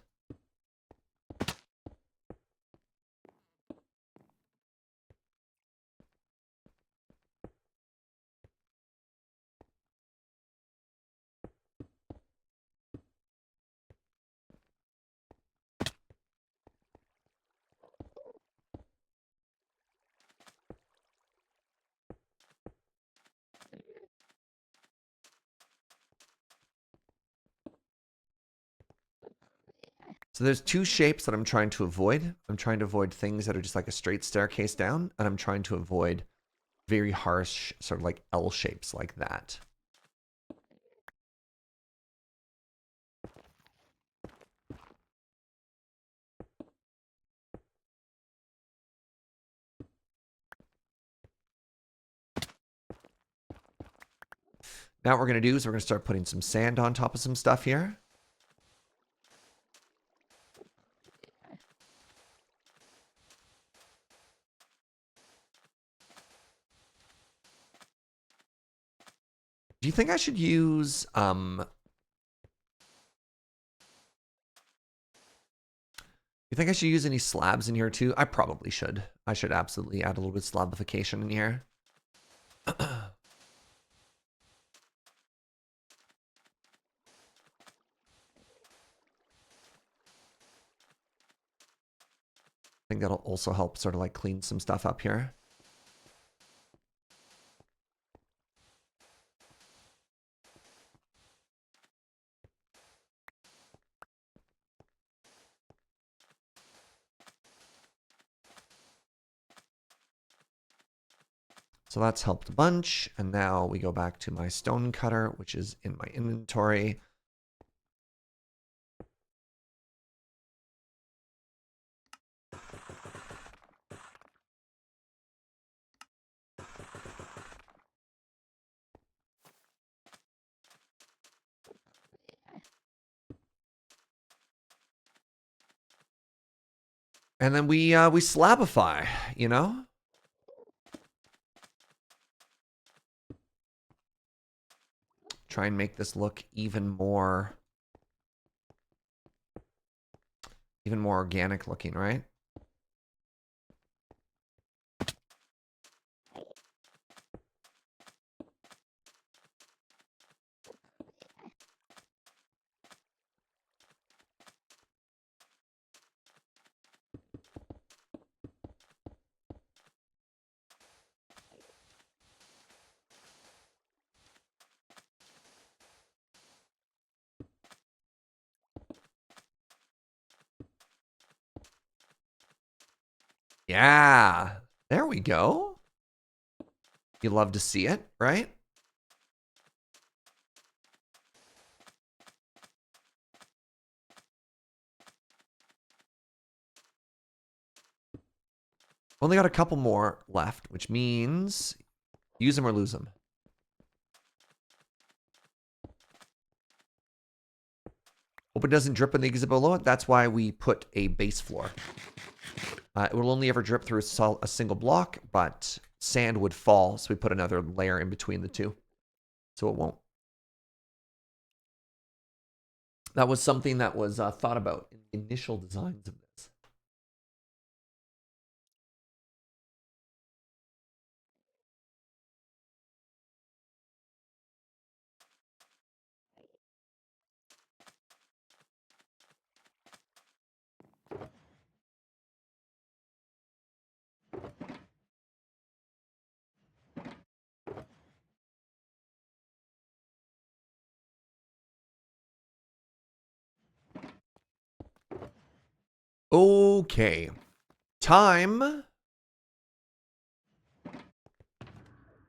S1: So there's two shapes that I'm trying to avoid. I'm trying to avoid things that are just like a straight staircase down, and I'm trying to avoid very harsh sort of like L shapes like that. Now what we're going to do is we're going to start putting some sand on top of some stuff here. Do you think I should use you think I should use any slabs in here too? I probably should. I should absolutely add a little bit of slabification in here. I think that'll also help sort of like clean some stuff up here. So that's helped a bunch. And now we go back to my stone cutter, which is in my inventory. And then we slabify, you know? Try and make this look even more organic looking, right? Yeah, there we go. You love to see it, right? Only got a couple more left, which means use them or lose them. Hope it doesn't drip in the exhibit below it. That's why we put a base floor. It will only ever drip through a single block, but sand would fall, so we put another layer in between the two, so it won't. That was something that was thought about in the initial designs of this. Okay, time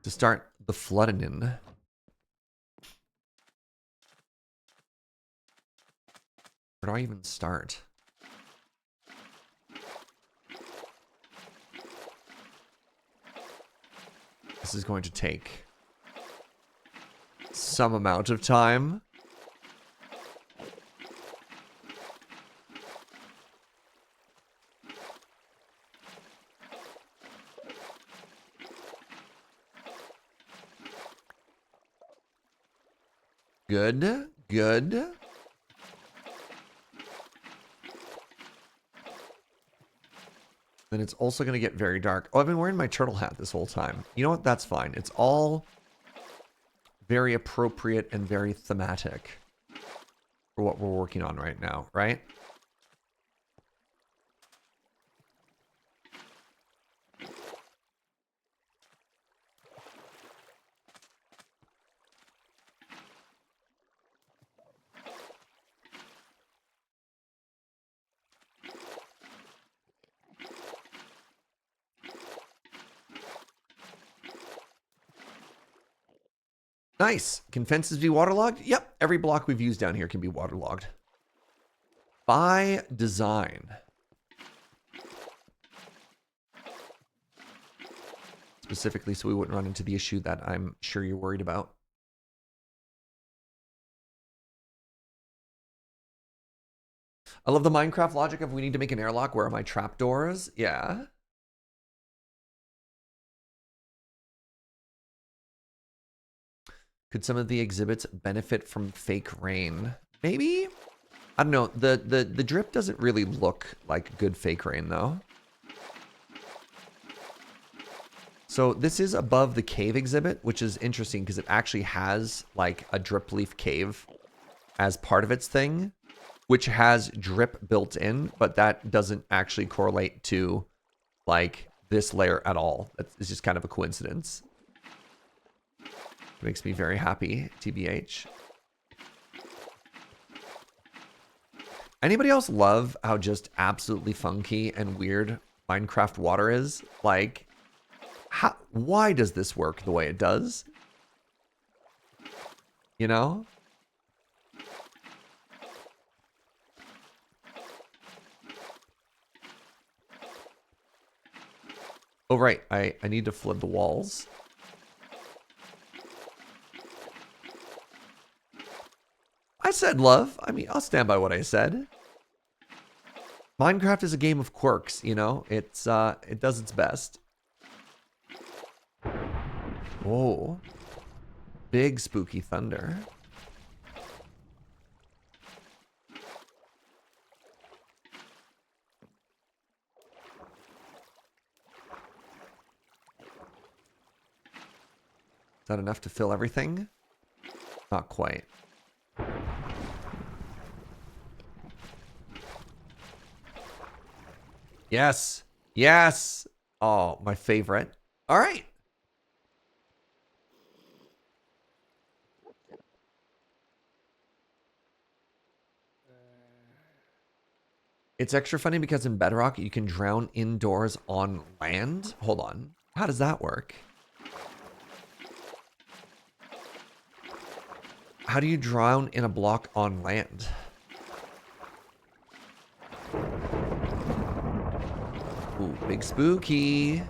S1: to start the flooding in. Where do I even start? This is going to take some amount of time. Good, good. Then it's also going to get very dark. Oh, I've been wearing my turtle hat this whole time. You know what? That's fine. It's all very appropriate and very thematic for what we're working on right now, right? Nice. Can fences be waterlogged? Yep. Every block we've used down here can be waterlogged. By design. Specifically so we wouldn't run into the issue that I'm sure you're worried about. I love the Minecraft logic of we need to make an airlock. Where are my trapdoors? Yeah. Could some of the exhibits benefit from fake rain? Maybe? I don't know. The drip doesn't really look like good fake rain, though. So this is above the cave exhibit, which is interesting because it actually has like a drip leaf cave as part of its thing, which has drip built in, but that doesn't actually correlate to like this layer at all. It's just kind of a coincidence. It makes me very happy, TBH. Anybody else love how just absolutely funky and weird Minecraft water is? Like, Why does this work the way it does? You know? Oh, right. I need to flood the walls. I said love. I mean, I'll stand by what I said. Minecraft is a game of quirks, you know? It does its best. Whoa. Big spooky thunder. Is that enough to fill everything? Not quite. Yes. Yes. Oh, my favorite. All right. It's extra funny because in Bedrock, you can drown indoors on land. Hold on. How does that work? How do you drown in a block on land? Ooh, big spooky.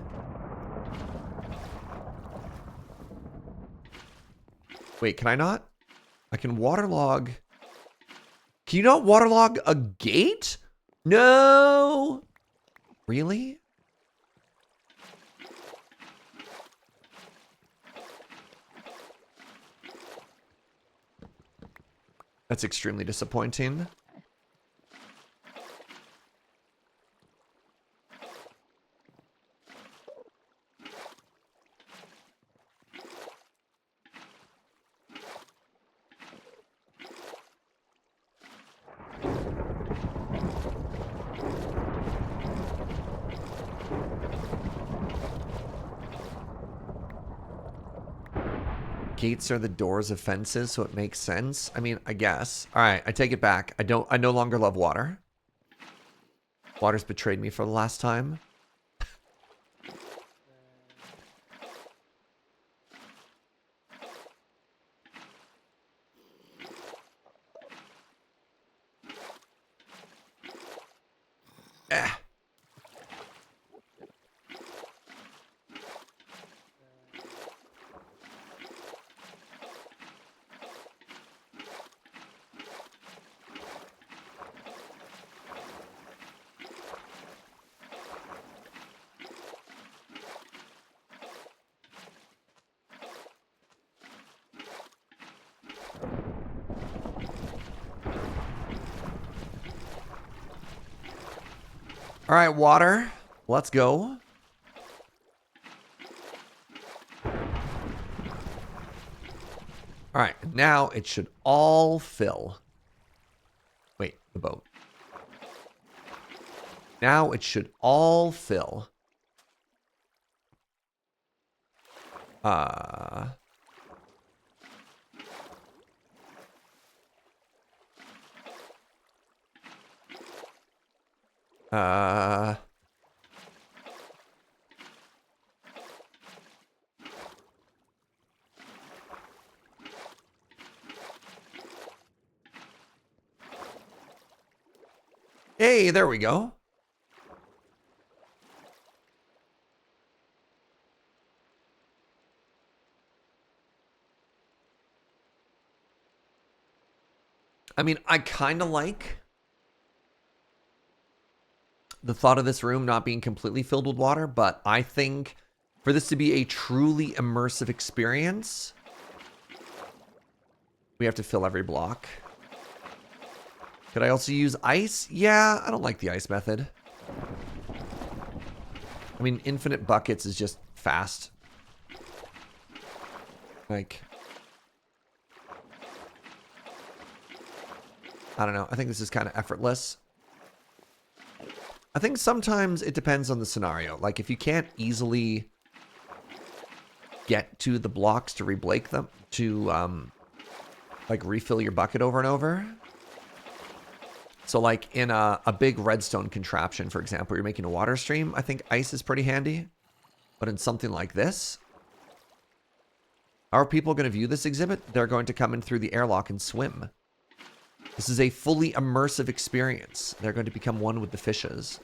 S1: Wait, can I not? I can waterlog. Can you not waterlog a gate? No. Really? That's extremely disappointing. Gates are the doors of fences, so it makes sense. I mean, I guess. All right, I take it back. I no longer love water. Water's betrayed me for the last time. Eh. All right, water. Let's go. All right, now it should all fill. Wait, the boat. Now it should all fill. Hey, there we go. I mean, I kind of like the thought of this room not being completely filled with water, but I think for this to be a truly immersive experience, we have to fill every block. Could I also use ice? Yeah, I don't like the ice method. I mean, infinite buckets is just fast. Like, I don't know. I think this is kind of effortless. I think sometimes it depends on the scenario. Like, if you can't easily get to the blocks to reblake them, to, like, refill your bucket over and over. So, like, in a big redstone contraption, for example, you're making a water stream, I think ice is pretty handy. But in something like this, how are people going to view this exhibit? They're going to come in through the airlock and swim. This is a fully immersive experience. They're going to become one with the fishes.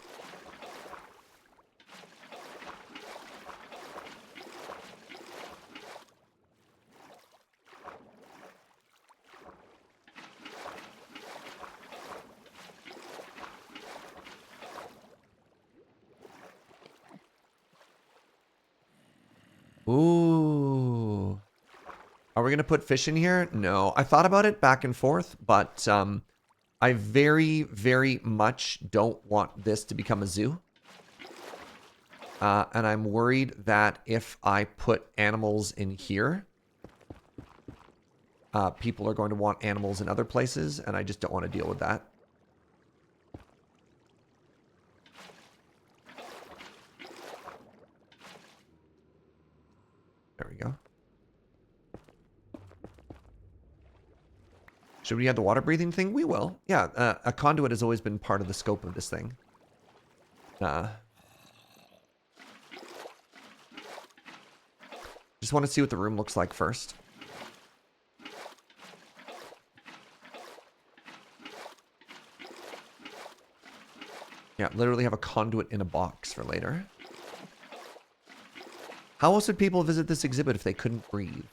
S1: Ooh. Are we going to put fish in here? No. I thought about it back and forth, but I very, very much don't want this to become a zoo. And I'm worried that if I put animals in here, people are going to want animals in other places, and I just don't want to deal with that. There we go. Should we add the water breathing thing? We will. Yeah, a conduit has always been part of the scope of this thing. Just want to see what the room looks like first. Yeah, literally have a conduit in a box for later. How else would people visit this exhibit if they couldn't breathe?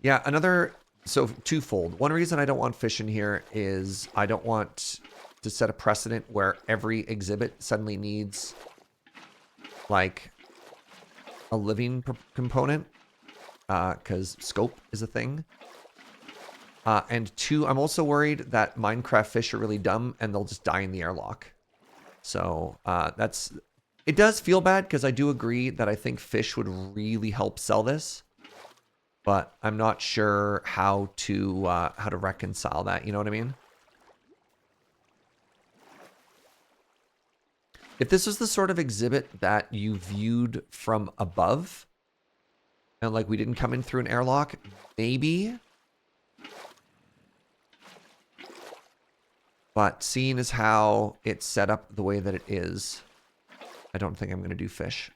S1: Yeah, so twofold. One reason I don't want fish in here is I don't want to set a precedent where every exhibit suddenly needs, like, a living component, because scope is a thing. And two, I'm also worried that Minecraft fish are really dumb and they'll just die in the airlock. So it does feel bad because I do agree that I think fish would really help sell this. But I'm not sure how to reconcile that. You know what I mean? If this was the sort of exhibit that you viewed from above, and like we didn't come in through an airlock, maybe. But seeing as how it's set up the way that it is, I don't think I'm going to do fish.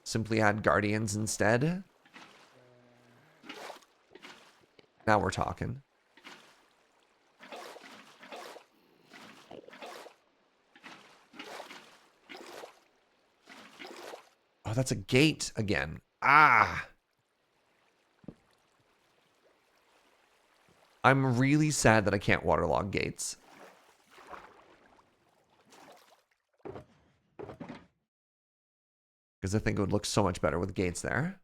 S1: Simply add guardians instead. Now we're talking. Oh, that's a gate again. Ah! I'm really sad that I can't waterlog gates. Because I think it would look so much better with gates there.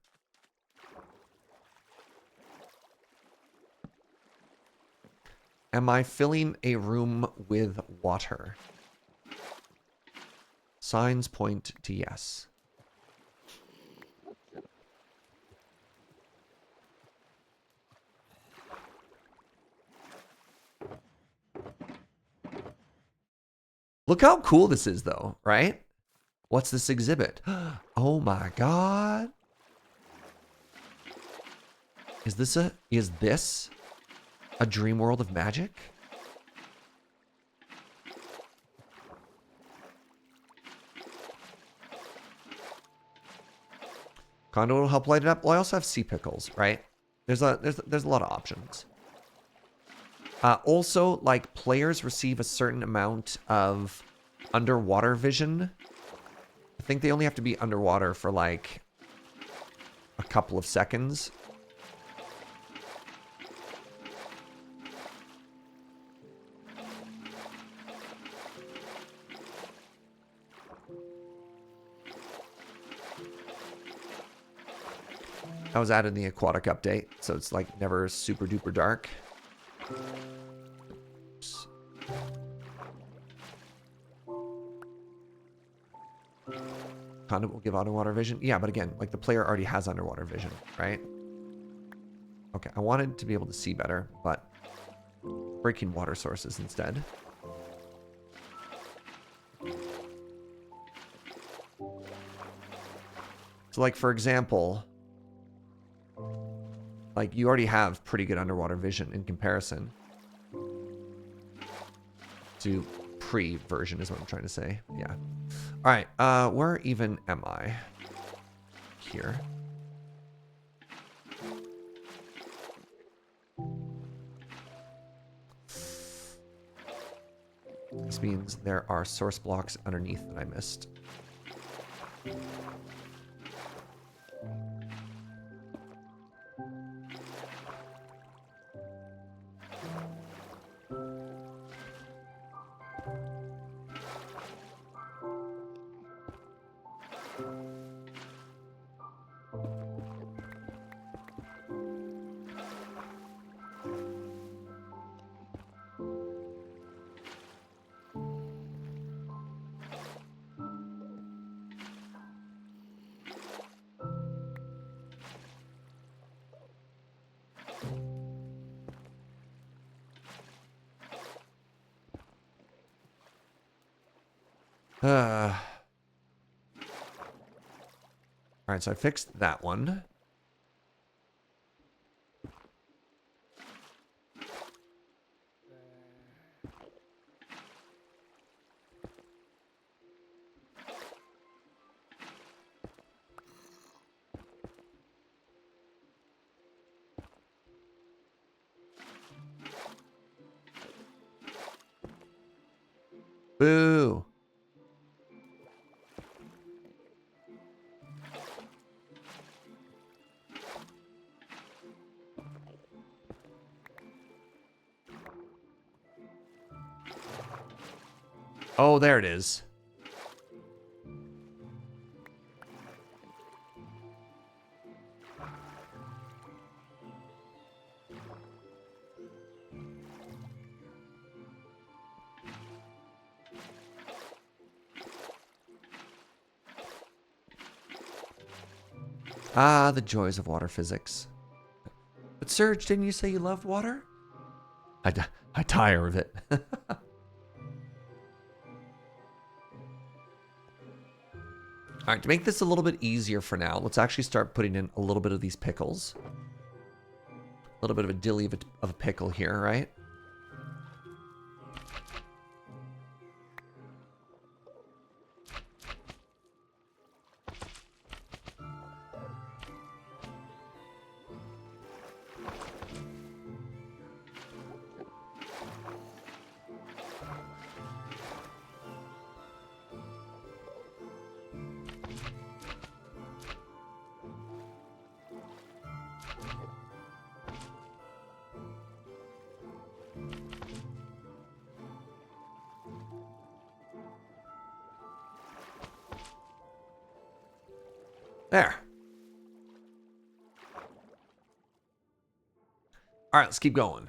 S1: Am I filling a room with water? Signs point to yes. Look how cool this is, though, right? What's this exhibit? Oh my god. Is this a dream world of magic? Condo will help light it up. Well, I also have sea pickles, right? There's a lot of options. Also, like, players receive a certain amount of underwater vision. I think they only have to be underwater for like a couple of seconds. That was added in the aquatic update, so it's like never super duper dark. Oops. Conduit will give underwater vision. Yeah, but again, like the player already has underwater vision, right? Okay, I wanted to be able to see better, but breaking water sources instead. So like, for example, like you already have pretty good underwater vision in comparison to pre-version is what I'm trying to say. Yeah. All right. Where even am I? Here. This means there are source blocks underneath that I missed. All right, so I fixed that one. Boo. Oh, there it is. Ah, the joys of water physics. But Serge, didn't you say you love water? I tire of it. All right, to make this a little bit easier for now, let's actually start putting in a little bit of these pickles. A little bit of a dilly of a pickle here, right? There. All right, let's keep going.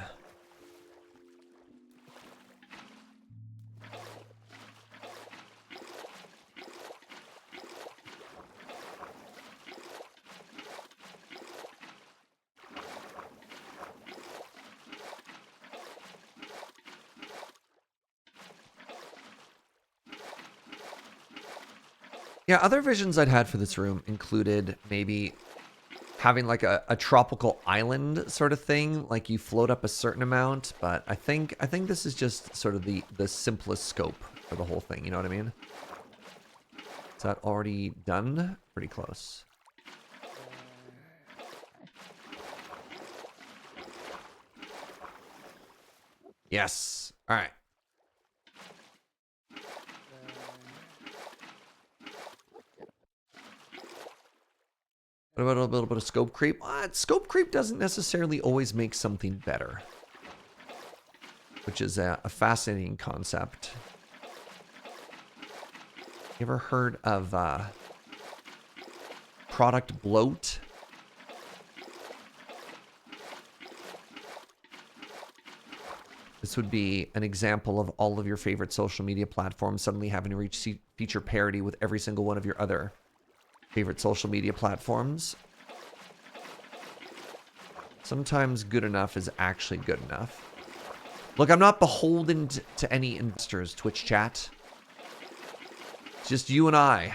S1: Yeah, other visions I'd had for this room included maybe having like a tropical island sort of thing, like you float up a certain amount, but I think this is just sort of the simplest scope for the whole thing, you know what I mean? Is that already done? Pretty close. Yes. All right. What about a little bit of scope creep? Scope creep doesn't necessarily always make something better, which is a fascinating concept. You ever heard of product bloat? This would be an example of all of your favorite social media platforms suddenly having to reach feature parity with every single one of your other favorite social media platforms. Sometimes good enough is actually good enough. Look, I'm not beholden to any investors, Twitch chat. It's just you and I.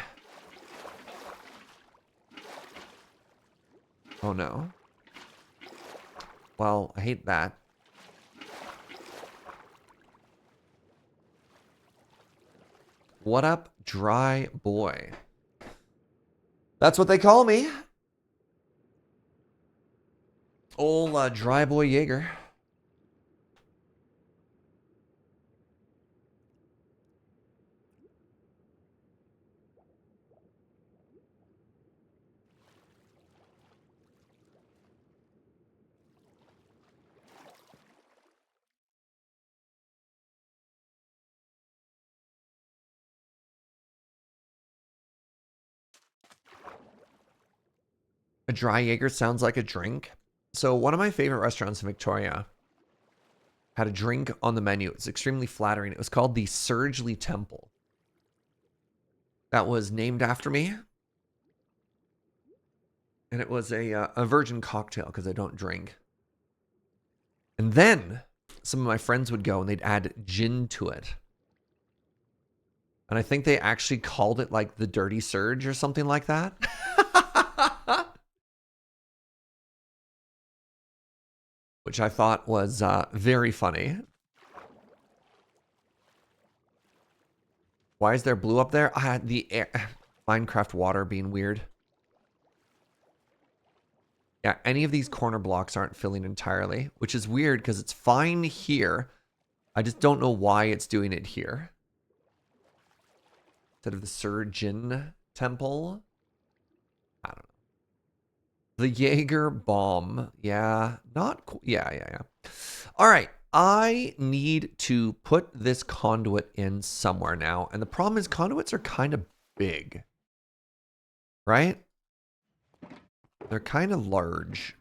S1: Oh no. Well, I hate that. What up, dry boy? That's what they call me. Old dry boy Jaeger. A dry Jaeger sounds like a drink. So one of my favorite restaurants in Victoria had a drink on the menu. It's extremely flattering. It was called the Surgely Temple. That was named after me. And it was a virgin cocktail because I don't drink. And then some of my friends would go and they'd add gin to it. And I think they actually called it like the Dirty Surge or something like that. Which I thought was very funny. Why is there blue up there? The air, Minecraft water being weird. Yeah, any of these corner blocks aren't filling entirely, which is weird because it's fine here. I just don't know why it's doing it here. Instead of the Surgeon Temple. I don't know. The Jaeger bomb. Yeah, not cool. Yeah. All right. I need to put this conduit in somewhere now. And the problem is conduits are kind of big. Right? They're kind of large.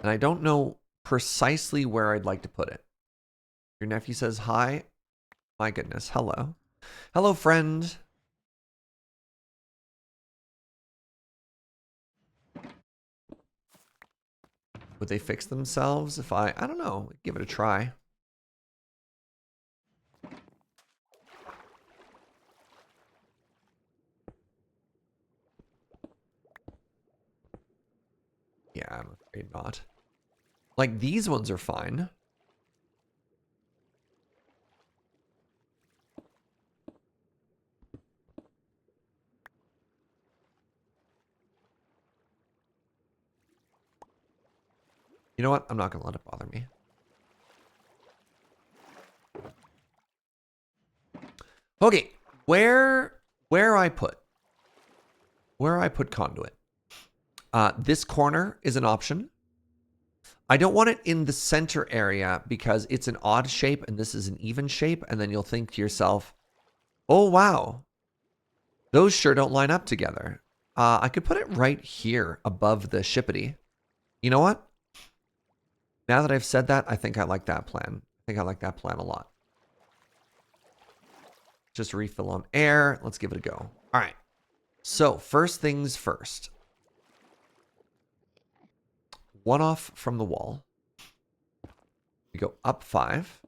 S1: And I don't know precisely where I'd like to put it. Your nephew says hi. My goodness. Hello. Hello, friend. Would they fix themselves if I don't know, give it a try. Yeah, I'm afraid not. Like, these ones are fine. You know what? I'm not going to let it bother me. Okay, where I put conduit. This corner is an option. I don't want it in the center area because it's an odd shape and this is an even shape. And then you'll think to yourself, oh, wow, those sure don't line up together. I could put it right here above the shippity. You know what? Now that I've said that, I think I like that plan. I think I like that plan a lot. Just refill on air. Let's give it a go. All right. So first things first. One off from the wall. We go up 5.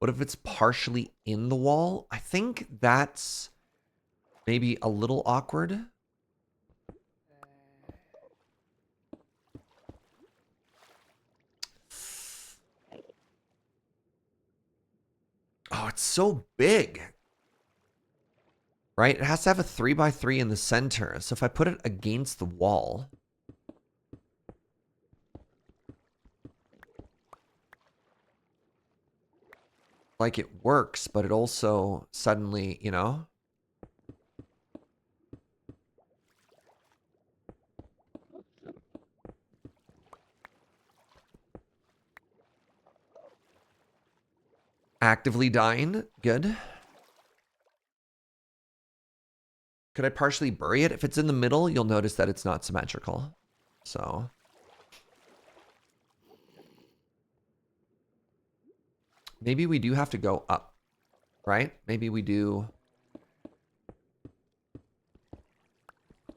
S1: What if it's partially in the wall? I think that's maybe a little awkward. Oh, it's so big. Right? It has to have a 3x3 in the center. So if I put it against the wall. Like it works, but it also suddenly, you know. Actively dying. Good. Could I partially bury it? If it's in the middle, you'll notice that it's not symmetrical. So. Maybe we do have to go up. Right? Maybe we do.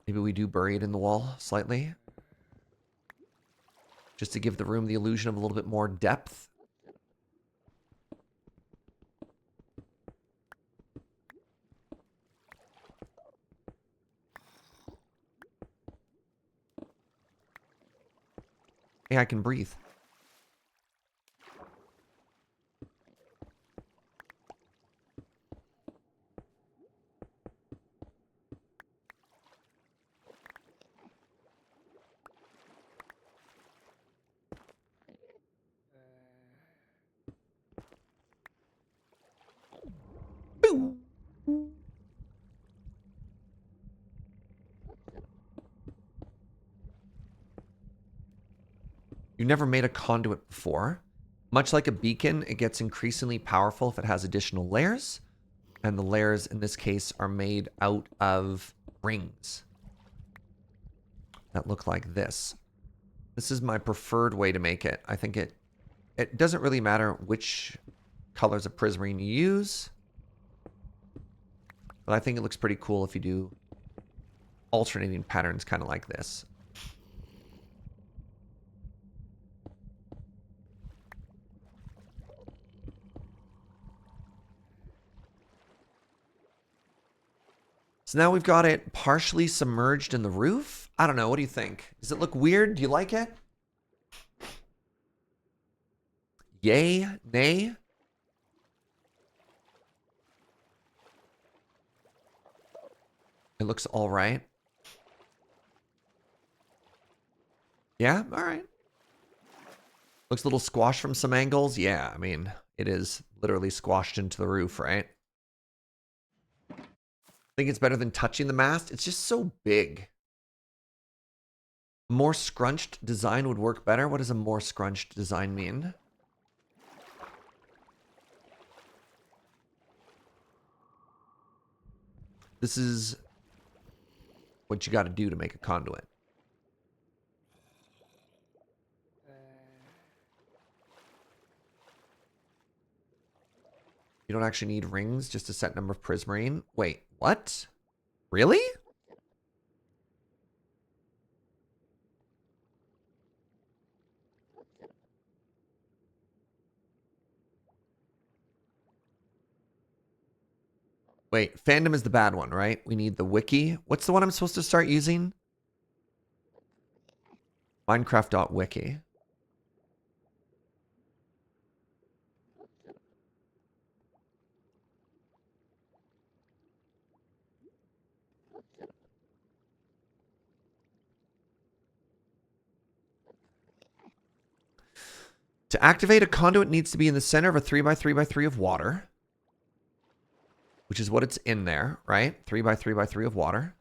S1: Maybe we do bury it in the wall slightly. Just to give the room the illusion of a little bit more depth. Hey, I can breathe. Boo! You've never made a conduit before. Much like a beacon, it gets increasingly powerful if it has additional layers. And the layers in this case are made out of rings that look like this. This is my preferred way to make it. I think it doesn't really matter which colors of prismarine you use. But I think it looks pretty cool if you do alternating patterns kind of like this. So now we've got it partially submerged in the roof. I don't know. What do you think? Does it look weird? Do you like it? Yay? Nay? It looks all right. Yeah? All right. Looks a little squashed from some angles. Yeah, I mean, it is literally squashed into the roof, right? Think it's better than touching the mast. It's just so big. More scrunched design would work better. What does a more scrunched design mean? This is what you got to do to make a conduit. You don't actually need rings, just a set number of prismarine. Wait, what? Really? Wait, fandom is the bad one, right? We need the wiki. What's the one I'm supposed to start using? Minecraft.wiki. To activate a conduit needs to be in the center of a 3x3x3 of water. Which is what it's in there, right? 3x3x3 of water.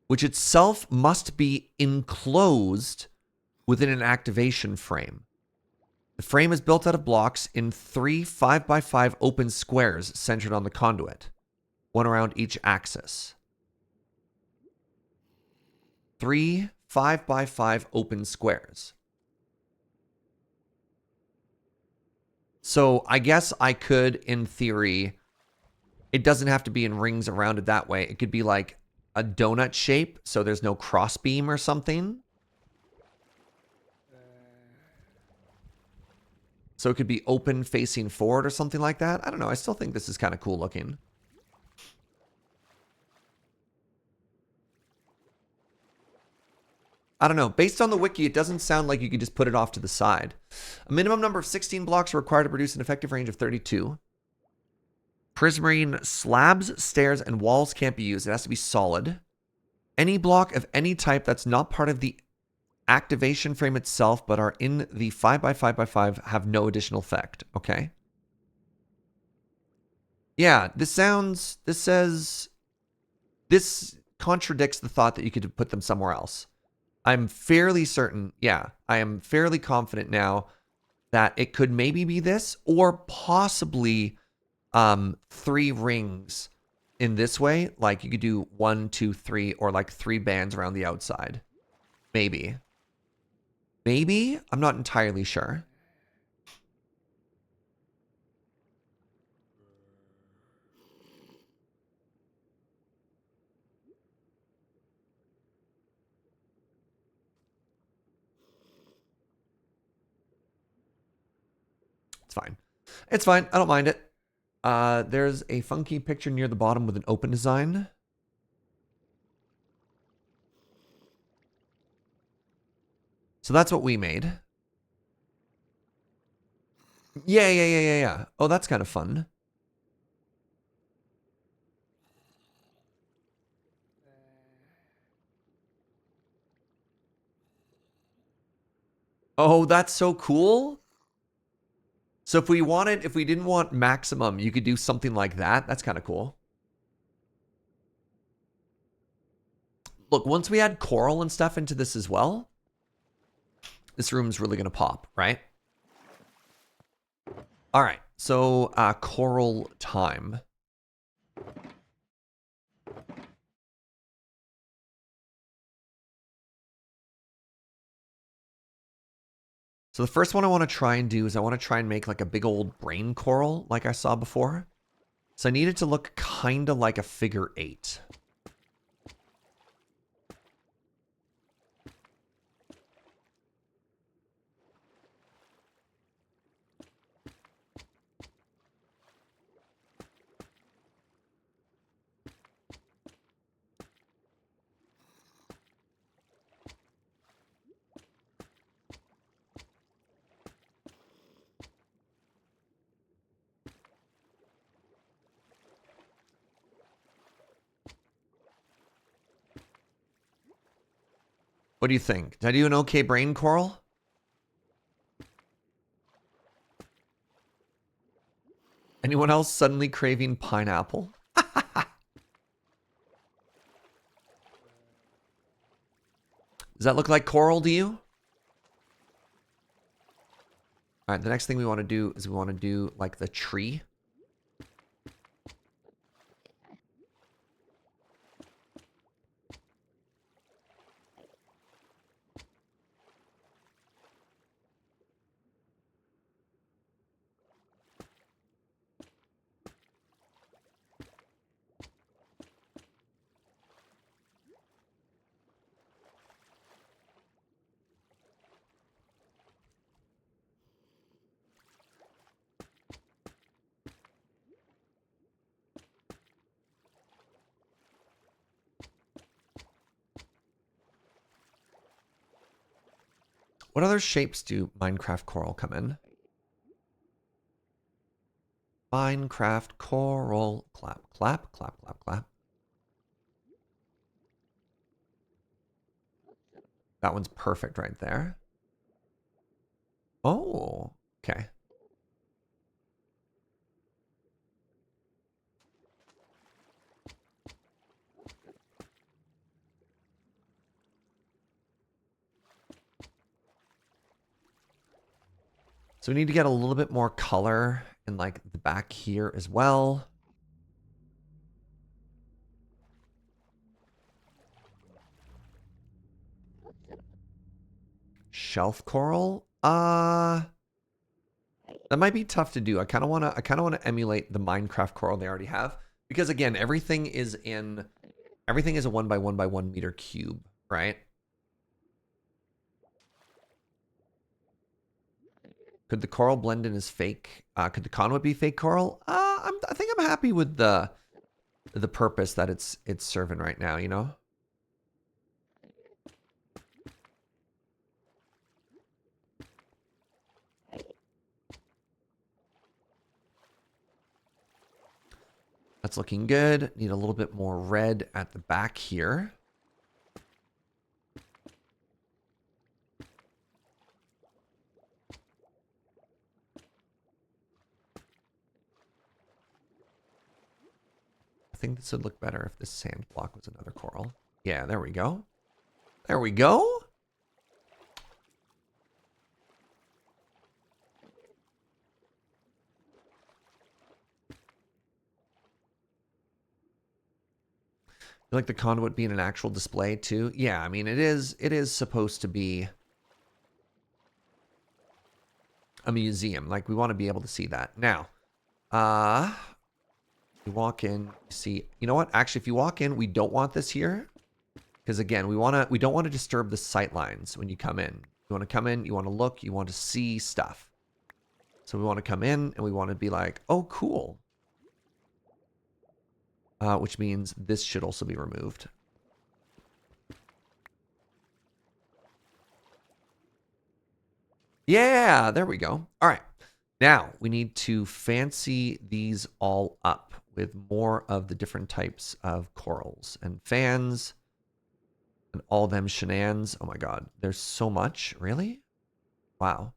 S1: Which itself must be enclosed within an activation frame. The frame is built out of blocks in 3 5x5 open squares centered on the conduit, one around each axis. 3 5x5 open squares. So I guess I could, in theory, it doesn't have to be in rings around it that way. It could be like a donut shape, so there's no crossbeam or something. So it could be open facing forward or something like that. I don't know. I still think this is kind of cool looking. I don't know. Based on the wiki, it doesn't sound like you could just put it off to the side. A minimum number of 16 blocks are required to produce an effective range of 32. Prismarine slabs, stairs, and walls can't be used. It has to be solid. Any block of any type that's not part of the activation frame itself but are in the 5x5x5 have no additional effect. Okay. Yeah, this contradicts the thought that you could put them somewhere else. I'm fairly certain, yeah, I am fairly confident now that it could maybe be this or possibly 3 rings in this way. Like you could do 1, 2, 3, or like 3 bands around the outside. Maybe. Maybe? I'm not entirely sure. It's fine. It's fine. I don't mind it. There's a funky picture near the bottom with an open design. So that's what we made. Yeah. Oh, that's kind of fun. Oh, that's so cool. So if we didn't want maximum, you could do something like that. That's kind of cool. Look, once we add coral and stuff into this as well, this room's really going to pop, right? All right, so coral time. So the first one I want to try and do is I want to try and make like a big old brain coral like I saw before. So I need it to look kind of like a figure 8. What do you think? Did I do an okay brain coral? Anyone else suddenly craving pineapple? Does that look like coral to you? All right, the next thing we want to do is we want to do like the tree. What other shapes do Minecraft coral come in? Minecraft coral. Clap, clap, clap, clap, clap. That one's perfect right there. Oh, okay. So we need to get a little bit more color in like the back here as well. Shelf coral? That might be tough to do. I kind of want to emulate the Minecraft coral they already have because again, everything is a 1 by 1 by 1 meter cube, right? Could the coral blend in as fake? Could the conduit be fake coral? I think I'm happy with the purpose that it's serving right now, you know? That's looking good. Need a little bit more red at the back here. I think this would look better if this sand block was another coral. Yeah, there we go. There we go. You like the conduit being an actual display too? Yeah, I mean it is supposed to be a museum. Like we want to be able to see that. Now, you walk in, you see, you know what? Actually, if you walk in, we don't want this here. Because again, we don't want to disturb the sight lines when you come in. You want to come in, you want to look, you want to see stuff. So we want to come in and we want to be like, oh, cool. Which means this should also be removed. Yeah, there we go. All right. Now we need to fancy these all up with more of the different types of corals and fans and all them shenanigans. Oh my god, there's so much. Really? Wow.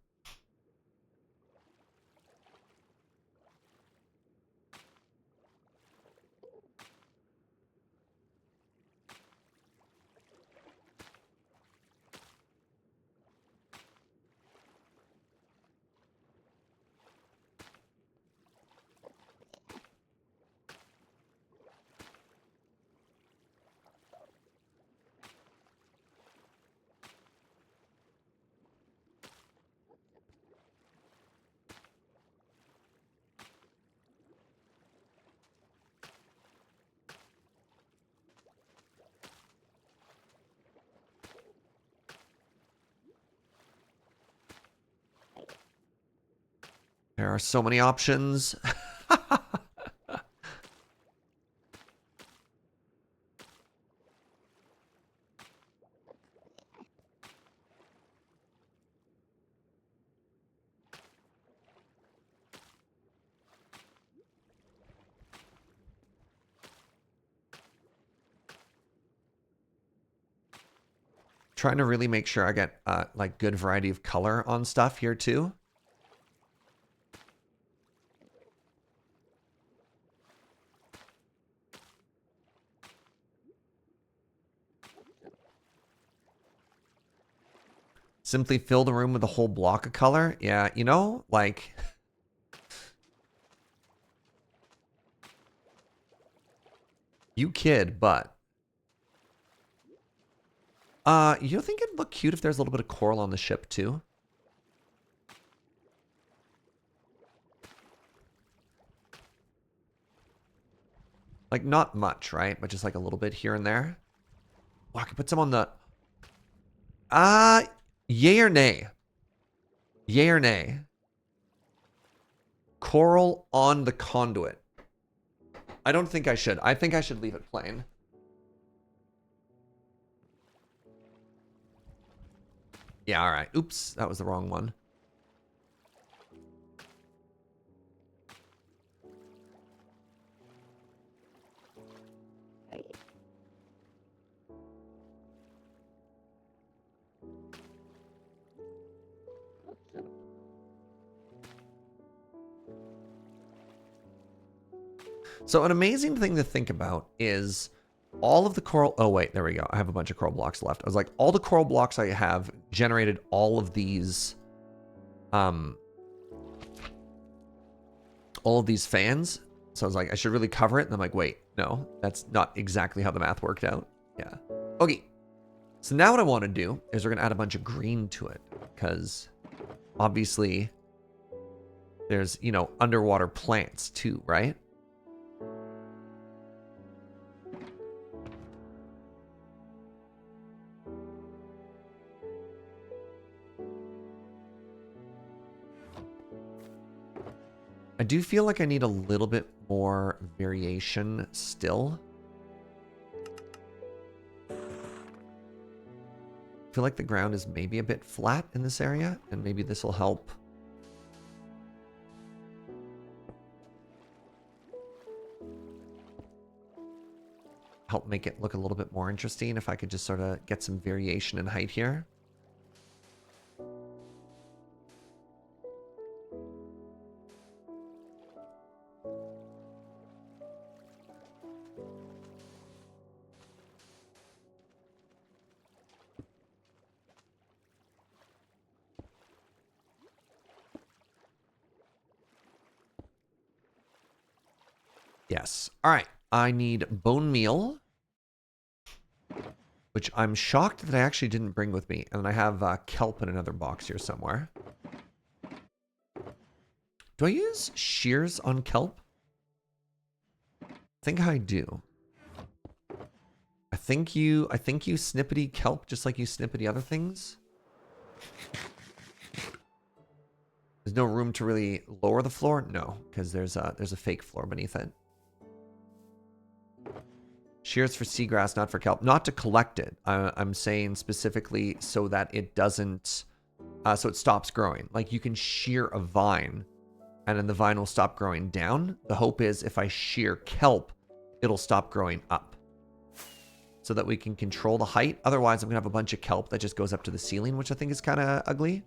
S1: There are so many options. Trying to really make sure I get like good variety of color on stuff here too. Simply fill the room with a whole block of color. Yeah, you know, like you kid, but you don't think it'd look cute if there's a little bit of coral on the ship too? Like not much, right? But just like a little bit here and there. Oh, I could put some on the yay or nay? Yay or nay? Coral on the conduit. I don't think I should. I think I should leave it plain. Yeah, all right. Oops, that was the wrong one. So an amazing thing to think about is all of the coral... Oh, wait, there we go. I have a bunch of coral blocks left. I was like, all the coral blocks I have generated all of these... all of these fans. So I was like, I should really cover it. And I'm like, wait, no, that's not exactly how the math worked out. Yeah. Okay. So now what I want to do is we're going to add a bunch of green to it. Because obviously there's, you know, underwater plants too, right? I do feel like I need a little bit more variation still. I feel like the ground is maybe a bit flat in this area, and maybe this will help. Help make it look a little bit more interesting if I could just sort of get some variation in height here. Yes. All right. I need bone meal, which I'm shocked that I actually didn't bring with me. And I have kelp in another box here somewhere. Do I use shears on kelp? I think I do. I think you snippety kelp just like you snippety other things. There's no room to really lower the floor? No, because there's a fake floor beneath it. Shears for seagrass, not for kelp. Not to collect it. I'm saying specifically so that it doesn't So it stops growing. Like you can shear a vine and then the vine will stop growing down. The hope is if I shear kelp, it'll stop growing up so that we can control the height. Otherwise, I'm going to have a bunch of kelp that just goes up to the ceiling, which I think is kind of ugly.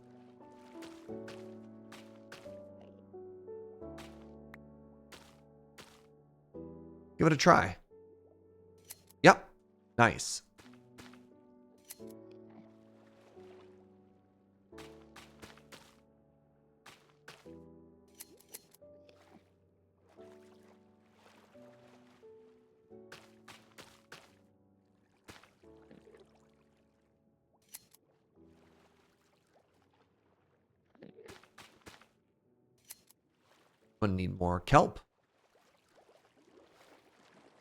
S1: Give it a try. Yep. Nice. Gonna need more kelp.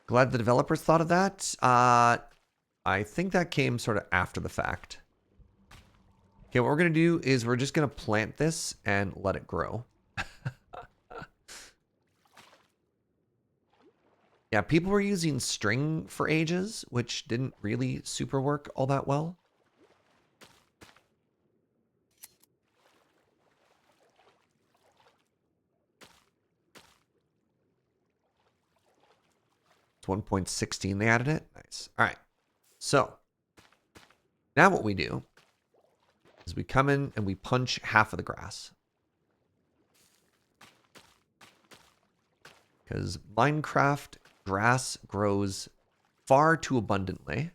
S1: Glad the developers thought of that. I think that came sort of after the fact. Okay, what we're gonna do is we're just gonna plant this and let it grow. Yeah, people were using string for ages, which didn't really super work all that well. It's 1.16 they added it. Nice. All right. So now what we do is we come in and we punch half of the grass. Because Minecraft grass grows far too abundantly.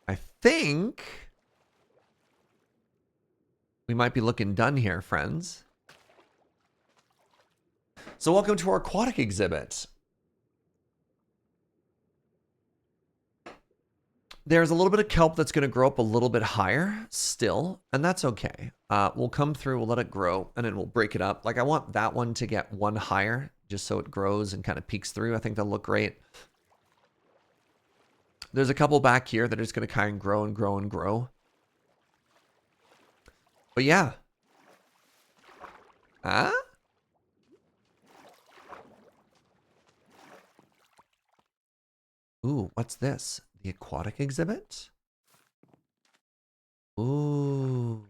S1: I think we might be looking done here, friends. So welcome to our aquatic exhibit. There's a little bit of kelp that's going to grow up a little bit higher still, and that's okay. We'll come through, we'll let it grow, and then we'll break it up. Like I want that one to get one higher just so it grows and kind of peeks through. I think that'll look great. There's a couple back here that are just going to kind of grow and grow and grow. But yeah. Huh? Ooh, what's this? The aquatic exhibit? Ooh.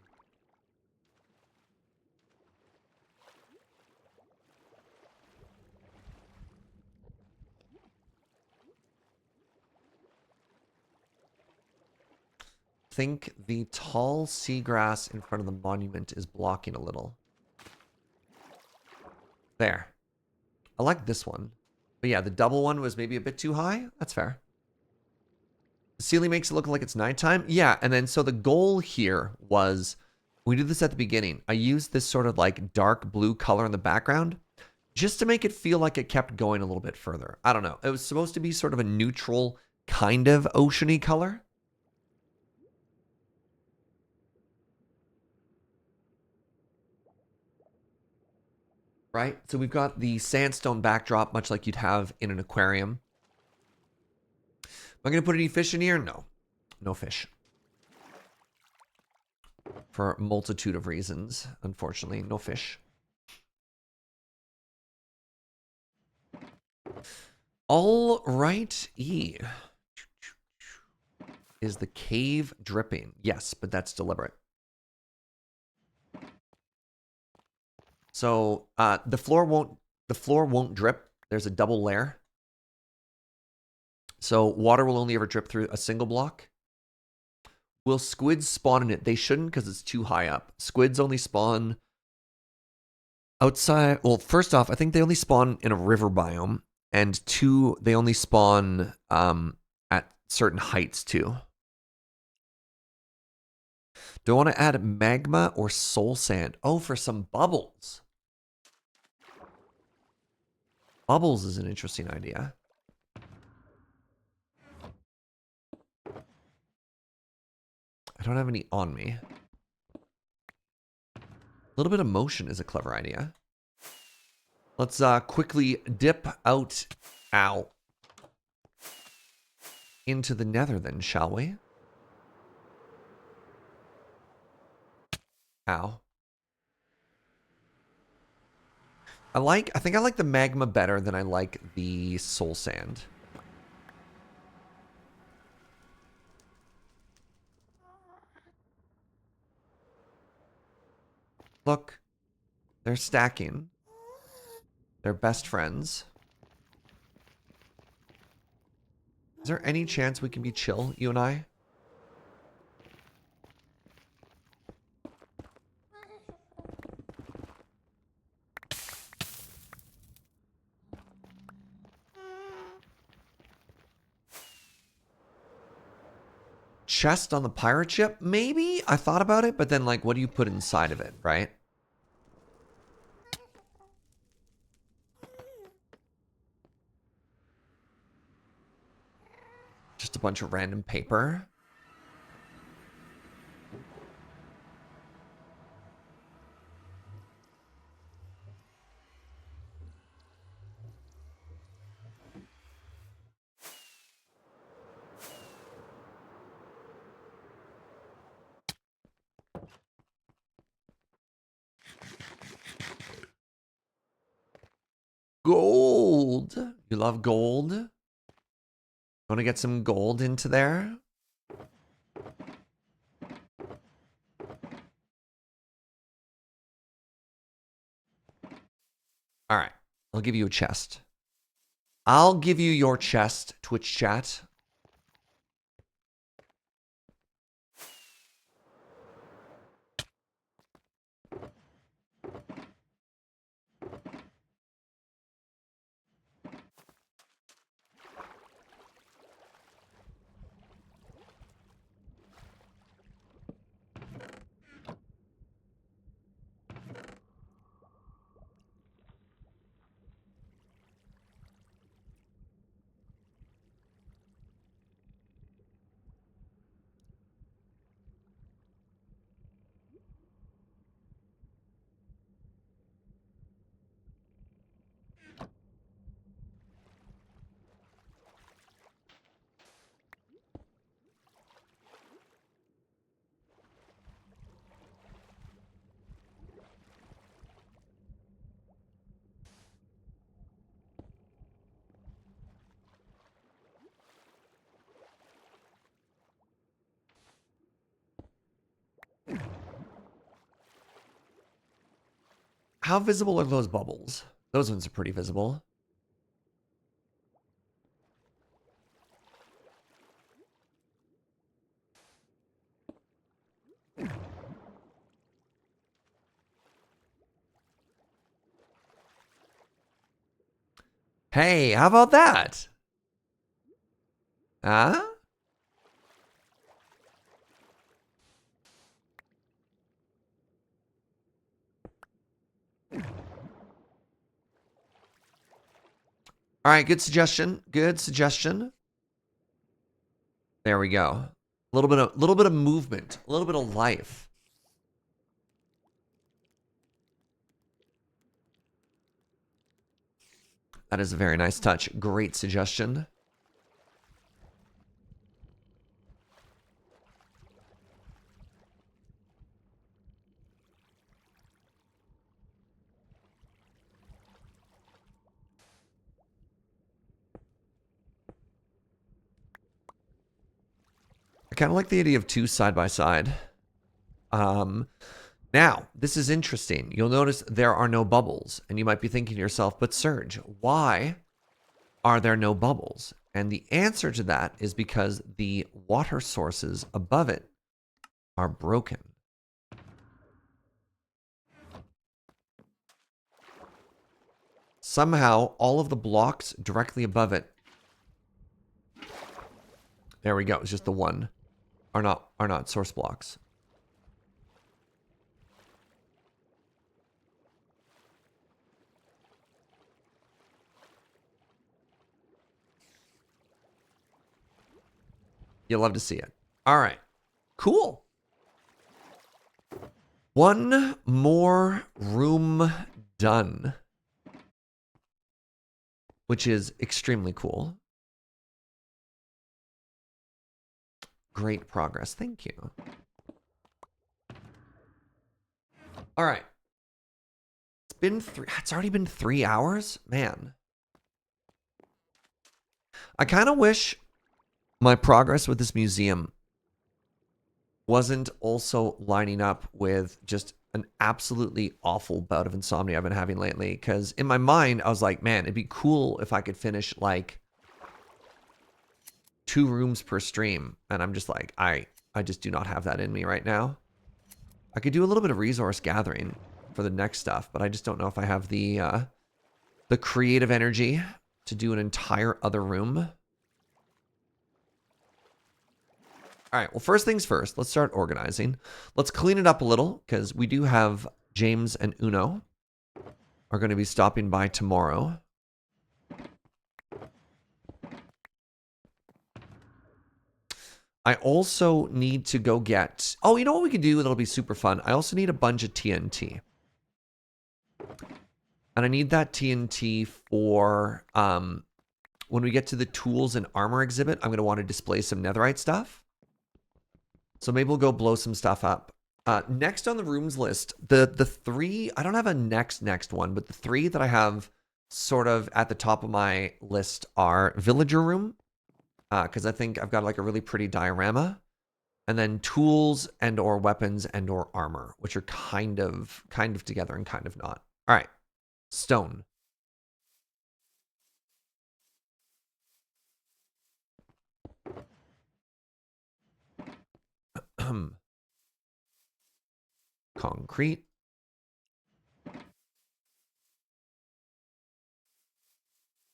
S1: Think the tall seagrass in front of the monument is blocking a little. There. I like this one. But yeah, the double one was maybe a bit too high. That's fair. The ceiling makes it look like it's nighttime. Yeah, and then so the goal here was, we did this at the beginning. I used this sort of like dark blue color in the background just to make it feel like it kept going a little bit further. I don't know. It was supposed to be sort of a neutral kind of oceany color. Right? So we've got the sandstone backdrop, much like you'd have in an aquarium. Am I going to put any fish in here? No. No fish. For a multitude of reasons, unfortunately. No fish. All right, E. Is the cave dripping? Yes, but that's deliberate. So the floor won't drip. There's a double layer. So water will only ever drip through a single block. Will squids spawn in it? They shouldn't because it's too high up. Squids only spawn outside. Well, first off, I think they only spawn in a river biome. And 2, they only spawn at certain heights too. Do I want to add magma or soul sand? Oh, for some bubbles. Bubbles is an interesting idea. I don't have any on me. A little bit of motion is a clever idea. Let's quickly dip out, into the nether then, shall we? Ow. I think I like the magma better than I like the soul sand. Look, they're stacking. They're best friends. Is there any chance we can be chill, you and I? Chest on the pirate ship? Maybe? I thought about it, but then, like, what do you put inside of it, right? Just a bunch of random paper. Gold. You love gold? Want to get some gold into there? All right. I'll give you a chest. I'll give you your chest, Twitch chat. How visible are those bubbles? Those ones are pretty visible. Hey, how about that? Huh? All right, good suggestion. Good suggestion. There we go. A little bit of movement, a little bit of life. That is a very nice touch. Great suggestion. I kind of like the idea of 2 side by side. Now, this is interesting. You'll notice there are no bubbles. And you might be thinking to yourself, but Serge, why are there no bubbles? And the answer to that is because the water sources above it are broken. somehow all of the blocks directly above it. There we go. It's just the one are not source blocks. You'll love to see it. All right. Cool. One more room done, which is extremely cool. Great progress. Thank you. All right. It's already been 3 hours? Man. I kind of wish my progress with this museum wasn't also lining up with just an absolutely awful bout of insomnia I've been having lately. Because in my mind, I was like, man, it'd be cool if I could finish like 2 rooms per stream. And I'm just like, I just do not have that in me right now. I could do a little bit of resource gathering for the next stuff, but I just don't know if I have the creative energy to do an entire other room. All right, well, first things first, let's start organizing. Let's clean it up a little, because we do have James and Uno are going to be stopping by tomorrow. I also need to go get... Oh, you know what we could do that'll be super fun? I also need a bunch of TNT. And I need that TNT for... when we get to the tools and armor exhibit, I'm going to want to display some netherite stuff. So maybe we'll go blow some stuff up. Next on the rooms list, the 3, I don't have a next one, but the 3 that I have sort of at the top of my list are villager room, because I think I've got like a really pretty diorama, and then tools and or weapons and or armor, which are kind of together and kind of not. All right, stone. Concrete.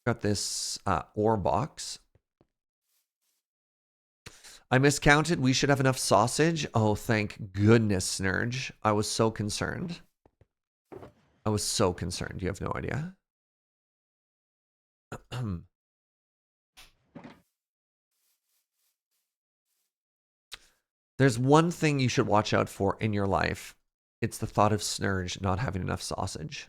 S1: Got this ore box. I miscounted. We should have enough sausage. Oh, thank goodness, Snurge. I was so concerned. I was so concerned. You have no idea. There's one thing you should watch out for in your life. It's the thought of Snurge not having enough sausage.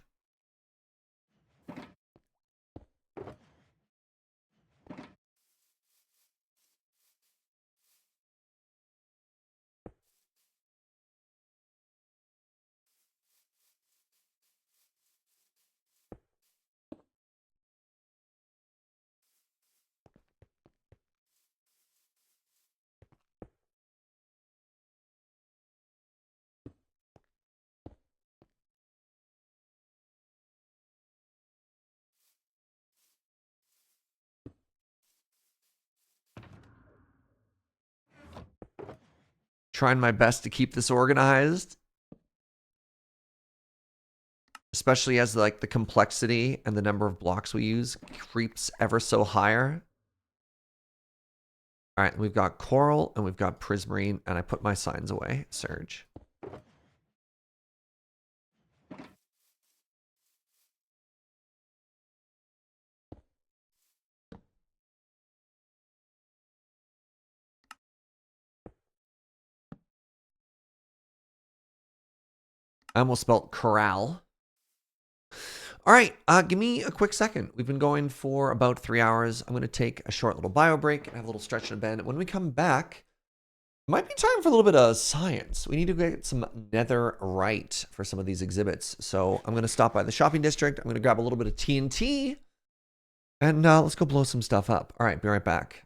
S1: Trying my best to keep this organized. Especially as like the complexity and the number of blocks we use creeps ever so higher. All right, we've got coral and we've got prismarine, and I put my signs away. Surge. I almost spelled corral. All right, give me a quick second. We've been going for about 3 hours. I'm going to take a short little bio break and have a little stretch and a bend. When we come back, it might be time for a little bit of science. We need to get some netherite for some of these exhibits. So I'm going to stop by the shopping district. I'm going to grab a little bit of TNT, and let's go blow some stuff up. All right, be right back.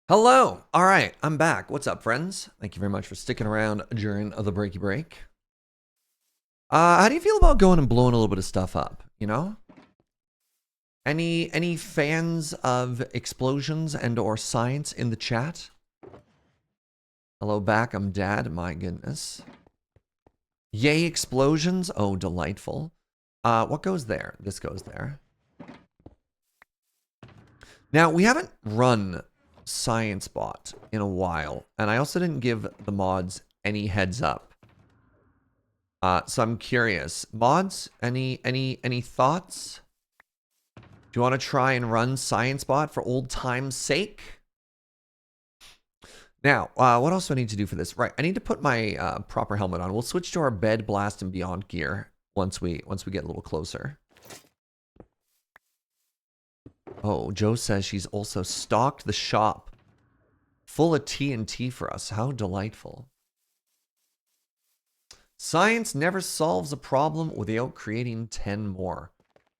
S1: Hello. All right, I'm back. What's up, friends? Thank you very much for sticking around during the breaky break. How do you feel about going and blowing a little bit of stuff up? You know, any fans of explosions and/or science in the chat? Hello, back. I'm Dad. My goodness. Yay, explosions! Oh, delightful. What goes there? This goes there. Now we haven't run Science Bot in a while, and I also didn't give the mods any heads up. So I'm curious, mods, any thoughts? Do you want to try and run Science Bot for old time's sake? Now, what else do I need to do for this? Right, I need to put my proper helmet on. We'll switch to our bed, blast, and beyond gear once we get a little closer. Oh, Joe says she's also stocked the shop full of TNT for us. How delightful. Science never solves a problem without creating 10 more.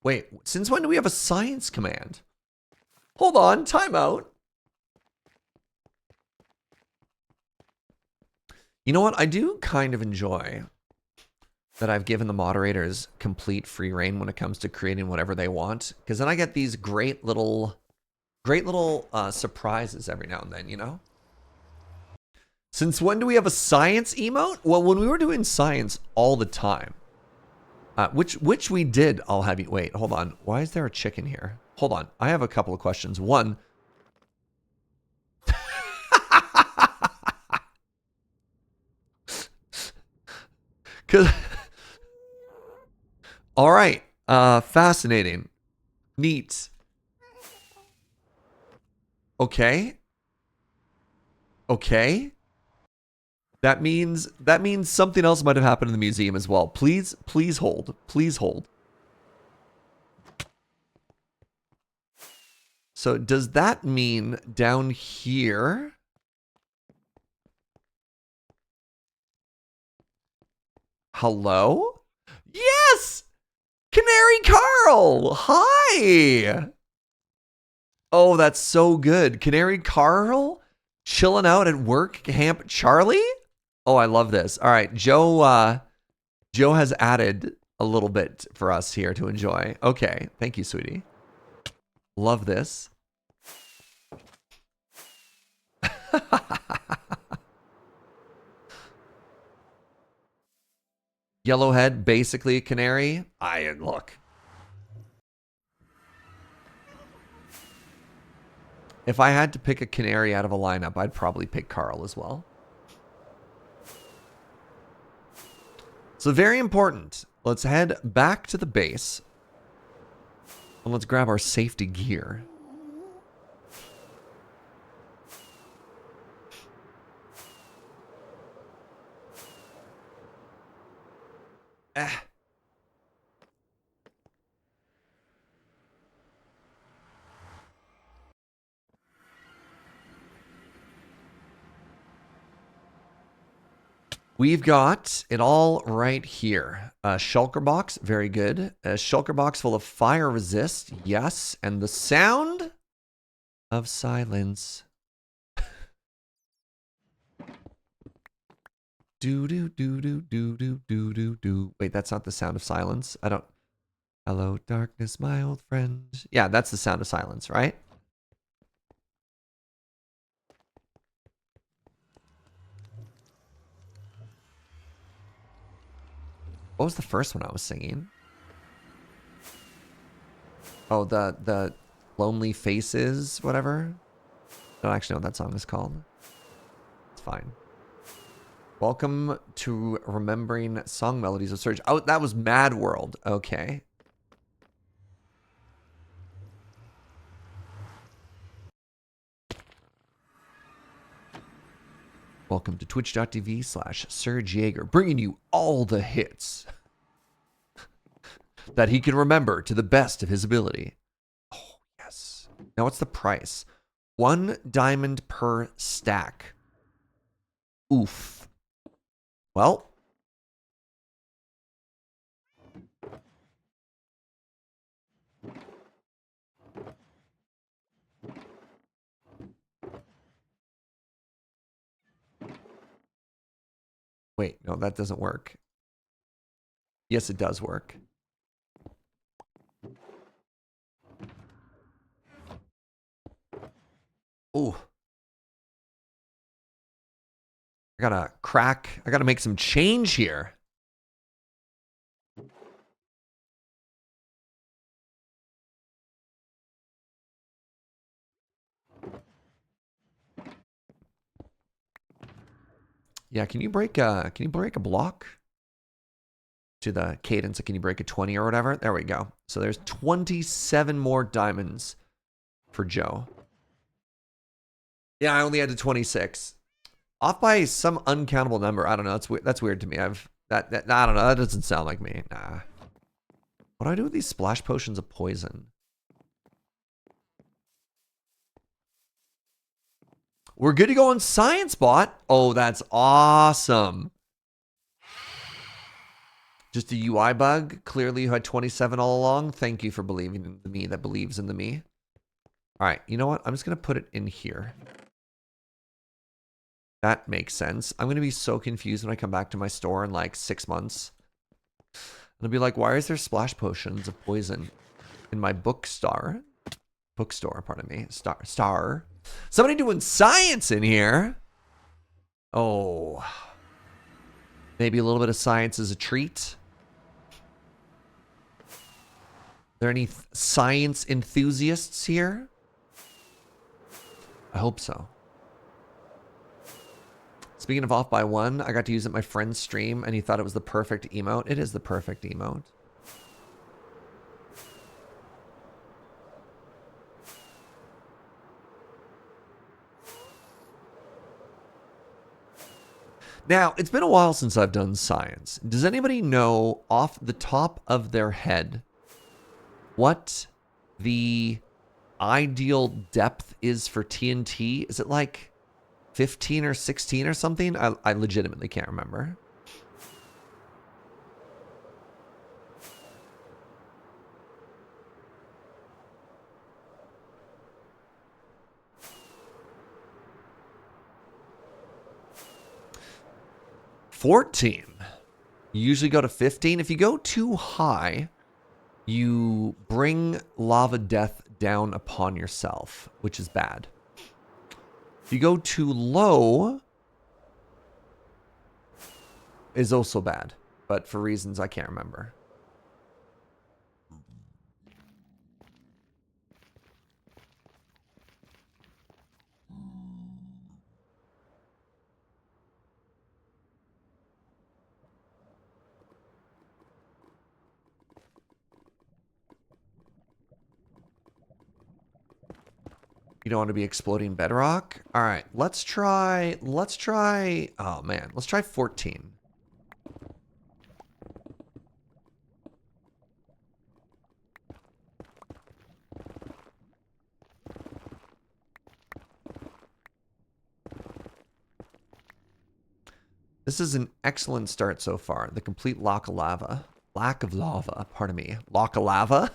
S1: Wait, since when do we have a science command? Hold on, time out. You know what? I do kind of enjoy that I've given the moderators complete free reign when it comes to creating whatever they want, because then I get these great little surprises every now and then, you know? Since when do we have a science emote? Well, when we were doing science all the time, which we did, I'll have you wait. Hold on. Why is there a chicken here? Hold on. I have a couple of questions. One. All right. Fascinating. Neat. Okay. Okay. That means something else might have happened in the museum as well. Please hold. Please hold. So does that mean down here? Hello? Yes! Canary Carl! Hi! Oh, that's so good. Canary Carl? Chilling out at work camp Charlie? Oh, I love this. All right, Joe has added a little bit for us here to enjoy. Okay, thank you, sweetie. Love this. Yellowhead, basically a canary. Look. If I had to pick a canary out of a lineup, I'd probably pick Carl as well. So very important. Let's head back to the base. And let's grab our safety gear. We've got it all right here. A shulker box, very good. A shulker box full of fire resist, yes. And the sound of silence. Do do do do do do do do do. Wait, that's not the sound of silence. I don't. Hello, darkness, my old friend. Yeah, that's the sound of silence, right? What was the first one I was singing? Oh, the Lonely Faces, whatever. I don't actually know what that song is called. It's fine. Welcome to Remembering Song Melodies of Surge. Oh, that was Mad World. Okay. Welcome to twitch.tv/Serge Jaeger, bringing you all the hits that he can remember to the best of his ability. Oh, yes. Now, what's the price? 1 diamond per stack. Oof. Well. Wait, no, that doesn't work. Yes, it does work. Ooh. I gotta make some change here. Yeah, can you break a block to the cadence? Can you break a 20 or whatever? There we go. So there's 27 more diamonds for Joe. Yeah, I only had to 26. Off by some uncountable number. I don't know. That's weird to me. I don't know. That doesn't sound like me. Nah. What do I do with these splash potions of poison? We're good to go on Science Bot. Oh, that's awesome. Just a UI bug. Clearly you had 27 all along. Thank you for believing in the me that believes in the me. All right, you know what? I'm just going to put it in here. That makes sense. I'm going to be so confused when I come back to my store in like 6 months. I'll be like, why is there splash potions of poison in my bookstore? Pardon me. Star. Somebody doing science in here. Oh. Maybe a little bit of science is a treat. Are there any science enthusiasts here? I hope so. Speaking of off by one, I got to use it at my friend's stream and he thought it was the perfect emote. It is the perfect emote. Now, it's been a while since I've done science. Does anybody know off the top of their head what the ideal depth is for TNT? Is it like 15 or 16 or something? I legitimately can't remember. $14. You usually go to 15. If you go too high, you bring lava death down upon yourself, which is bad. If you go too low, is also bad, but for reasons I can't remember. You don't want to be exploding bedrock? All right, let's try, oh man, let's try 14. This is an excellent start so far. The complete lack of lava, pardon me. Lack of lava?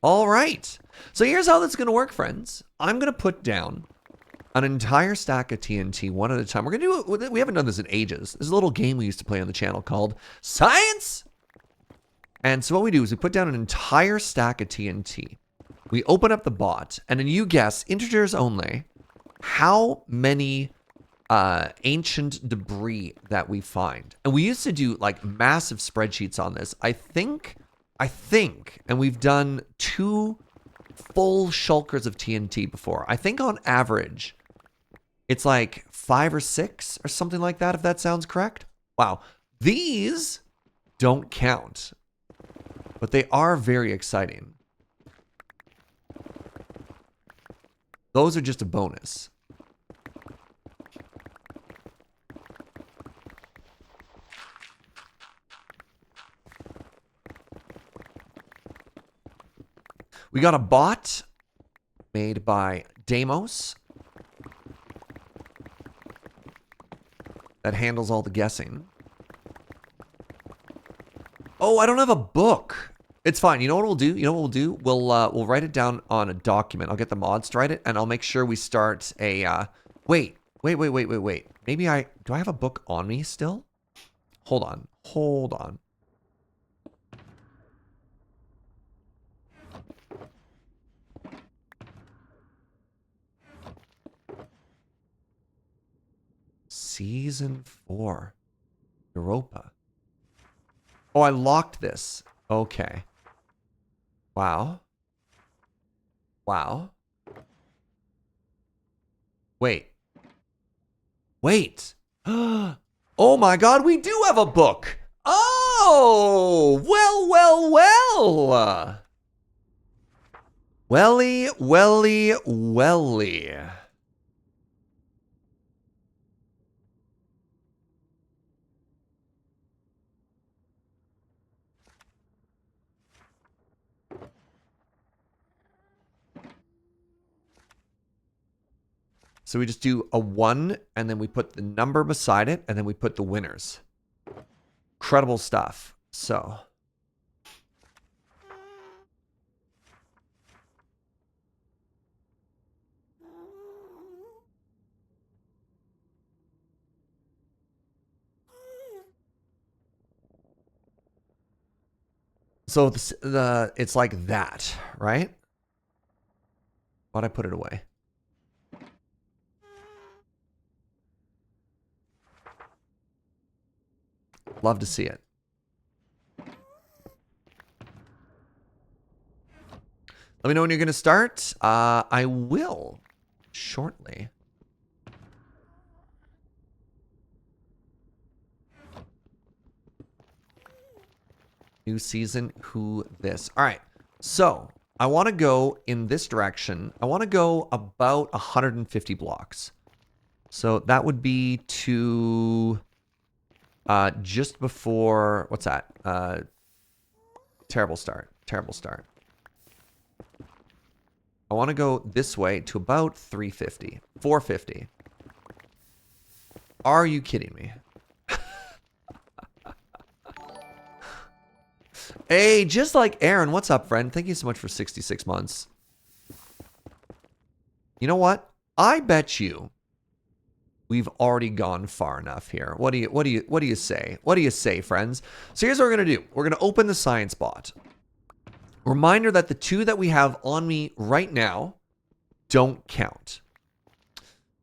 S1: All right. So here's how that's going to work, friends. I'm going to put down an entire stack of TNT one at a time. We're going to do it. We haven't done this in ages. There's a little game we used to play on the channel called Science. And so what we do is we put down an entire stack of TNT. We open up the bot, and then you guess, integers only, how many ancient debris that we find. And we used to do like massive spreadsheets on this. I think, and we've done 2 full shulkers of TNT before. I think on average, it's like 5 or 6 or something like that, if that sounds correct. Wow. These don't count, but they are very exciting. Those are just a bonus. We got a bot made by Deimos that handles all the guessing. Oh, I don't have a book. It's fine. You know what we'll do? You know what we'll do? We'll write it down on a document. I'll get the mods to write it, and I'll make sure we start a, wait. Maybe do I have a book on me still? Hold on. Season 4. Europa. Oh, I locked this. Okay. Wow. Wait. Oh my god, we do have a book! Oh! Well. Welly. So we just do a 1, and then we put the number beside it, and then we put the winners. Incredible stuff. So. So it's like that, right? Why'd I put it away? Love to see it. Let me know when you're going to start. I will shortly. New season, who this? All right. So I want to go in this direction. I want to go about 150 blocks. So that would be to just before, what's that? Terrible start. I want to go this way to about 350, 450. Are you kidding me? Hey, just like Aaron, what's up, friend? Thank you so much for 66 months. You know what? I bet you we've already gone far enough here. What do you say? What do you say, friends? So here's what we're gonna do. We're gonna open the science bot. Reminder that the 2 that we have on me right now don't count.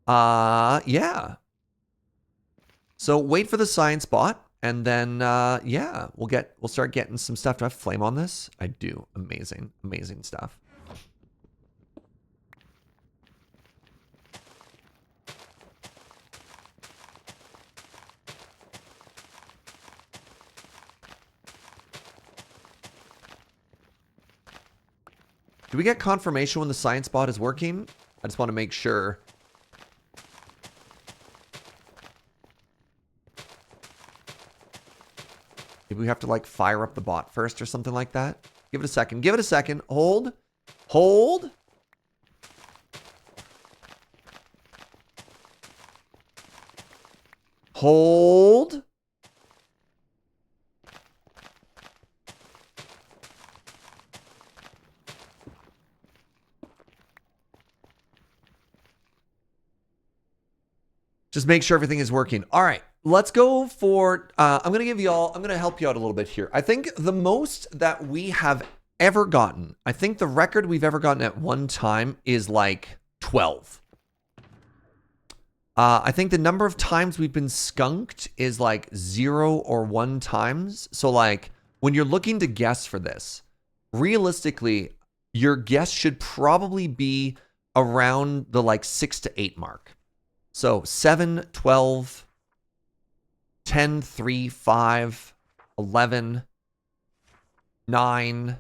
S1: Yeah. So wait for the science bot. And then, yeah, we'll start getting some stuff. Do I have flame on this? I do. Amazing stuff. Do we get confirmation when the science bot is working? I just want to make sure. Maybe we have to like fire up the bot first or something like that. Give it a second. Hold. Just make sure everything is working. All right, let's go for, I'm going to help you out a little bit here. I think the most that we have ever gotten, I think the record we've ever gotten at one time is like 12. I think the number of times we've been skunked is like 0 or 1 times. So like when you're looking to guess for this, realistically, your guess should probably be around the like 6 to 8 mark. So 7, 12, 10, 3, 5, 11, 9,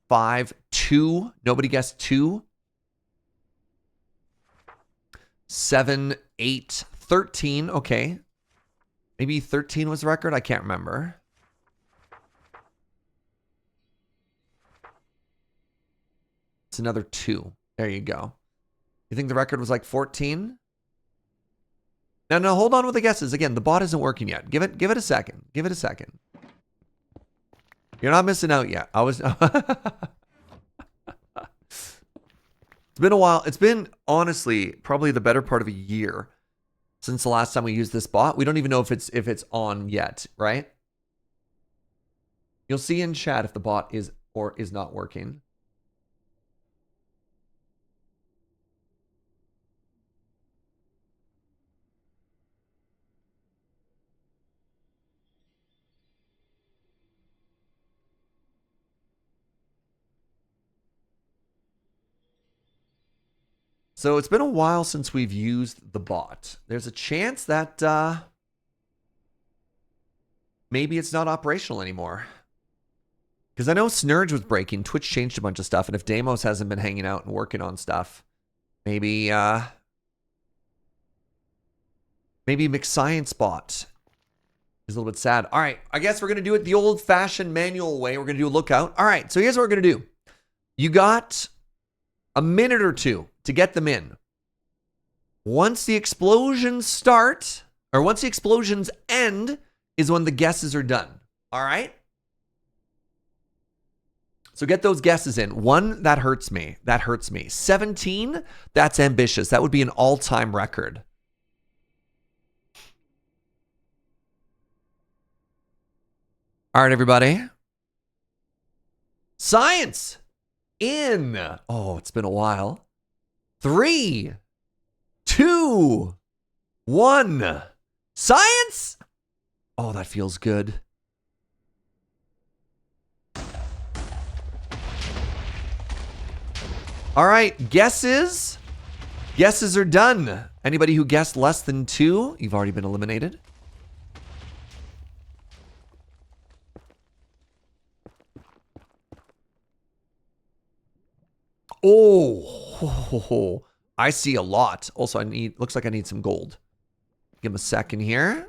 S1: 5, 2. Nobody guessed 2. 7, 8, 13. Okay. Maybe 13 was the record. I can't remember. It's another 2. There you go. You think the record was like 14? No, hold on with the guesses. Again, the bot isn't working yet. Give it a second. You're not missing out yet. I was... It's been a while. It's been, honestly, probably the better part of a year since the last time we used this bot. We don't even know if it's on yet, right? You'll see in chat if the bot is or is not working. So it's been a while since we've used the bot. There's a chance that maybe it's not operational anymore. Because I know Snurge was breaking. Twitch changed a bunch of stuff. And if Deimos hasn't been hanging out and working on stuff, maybe McScience bot is a little bit sad. All right, I guess we're going to do it the old-fashioned manual way. We're going to do a lookout. All right, so here's what we're going to do. You got a minute or two to get them in. Once the explosions start, or once the explosions end, is when the guesses are done. All right? So get those guesses in. 1, that hurts me. That hurts me. 17, that's ambitious. That would be an all-time record. All right, everybody. Science in. Oh, it's been a while. 3, 2, 1. Science. Oh, that feels good. All right, guesses. Guesses are done. Anybody who guessed less than 2, you've already been eliminated. Oh, I see a lot. Also, looks like I need some gold. Give him a second here.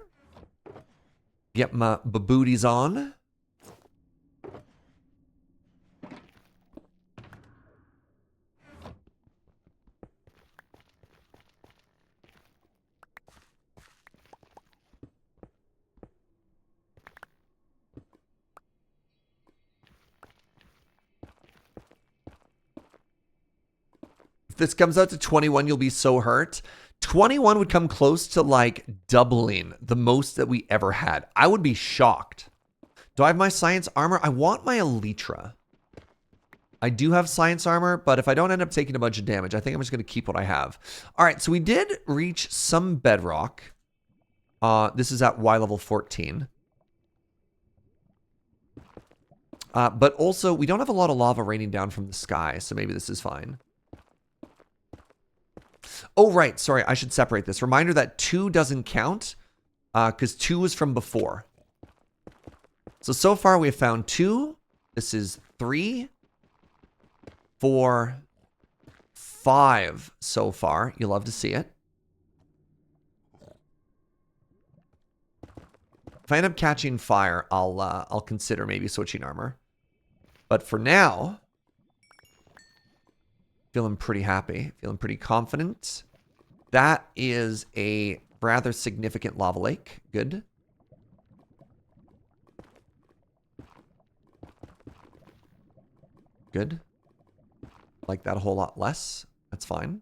S1: Get my booties on. If this comes out to 21, you'll be so hurt. 21 would come close to like doubling the most that we ever had. I would be shocked. Do I have my science armor? I want my elytra. I do have science armor, but if I don't end up taking a bunch of damage, I think I'm just going to keep what I have. All right, so we did reach some bedrock. This is at Y level 14. But also, we don't have a lot of lava raining down from the sky, so maybe this is fine. Oh, right. Sorry, I should separate this. Reminder that 2 doesn't count because 2 was from before. So far we have found 2. This is 3, 4, 5 so far. You'll love to see it. If I end up catching fire, I'll consider maybe switching armor. But for now, feeling pretty happy, feeling pretty confident. That is a rather significant lava lake. Good. Good. Like that a whole lot less. That's fine.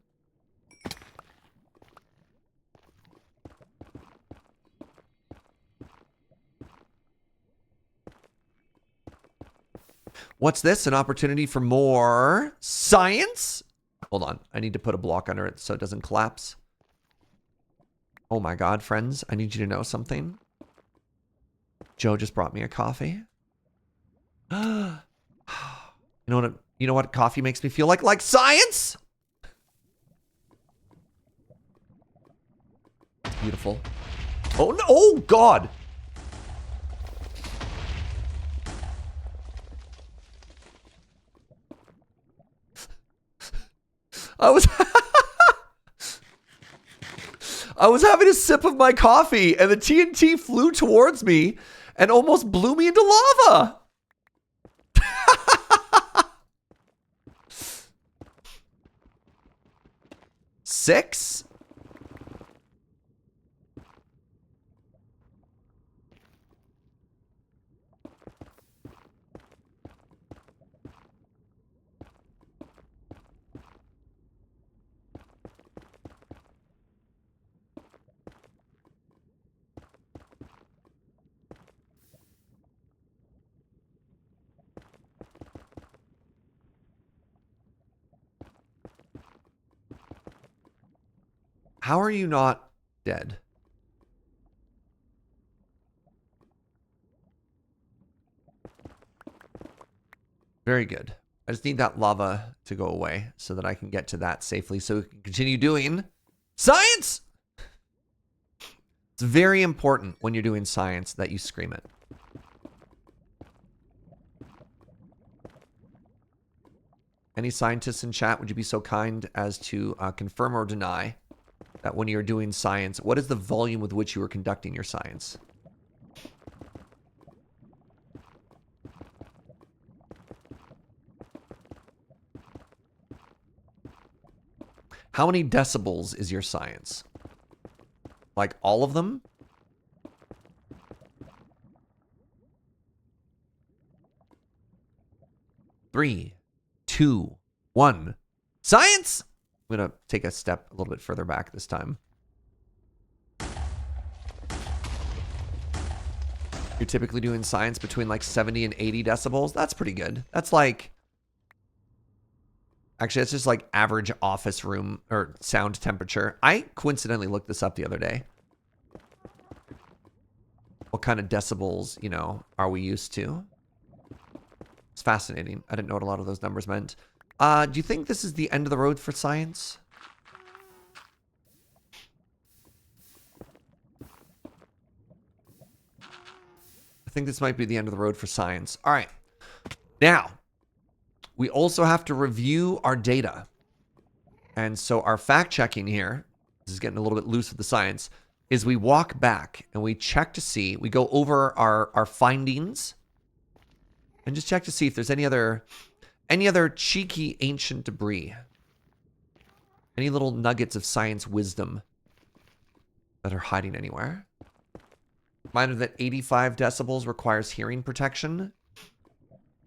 S1: What's this? An opportunity for more science? Hold on. I need to put a block under it so it doesn't collapse. Oh my god, friends. I need you to know something. Joe just brought me a coffee. You know what coffee makes me feel like? Like science? Beautiful. Oh no! Oh god! I was having a sip of my coffee and the TNT flew towards me and almost blew me into lava. 6? How are you not dead? Very good. I just need that lava to go away so that I can get to that safely so we can continue doing science! It's very important when you're doing science that you scream it. Any scientists in chat, would you be so kind as to confirm or deny that when you're doing science, what is the volume with which you are conducting your science? How many decibels is your science? Like all of them? Three, two, one. Science! I'm going to take a step a little bit further back this time. You're typically doing science between like 70 and 80 decibels. That's pretty good. That's like... Actually, that's just like average office room or sound temperature. I coincidentally looked this up the other day. What kind of decibels, you know, are we used to? It's fascinating. I didn't know what a lot of those numbers meant. Do you think this is the end of the road for science? I think this might be the end of the road for science. All right. Now, we also have to review our data. And so our fact checking here, this is getting a little bit loose with the science, is we walk back and we check to see, we go over our findings and just check to see if there's any other cheeky ancient debris. Any little nuggets of science wisdom that are hiding anywhere. Reminder that 85 decibels requires hearing protection.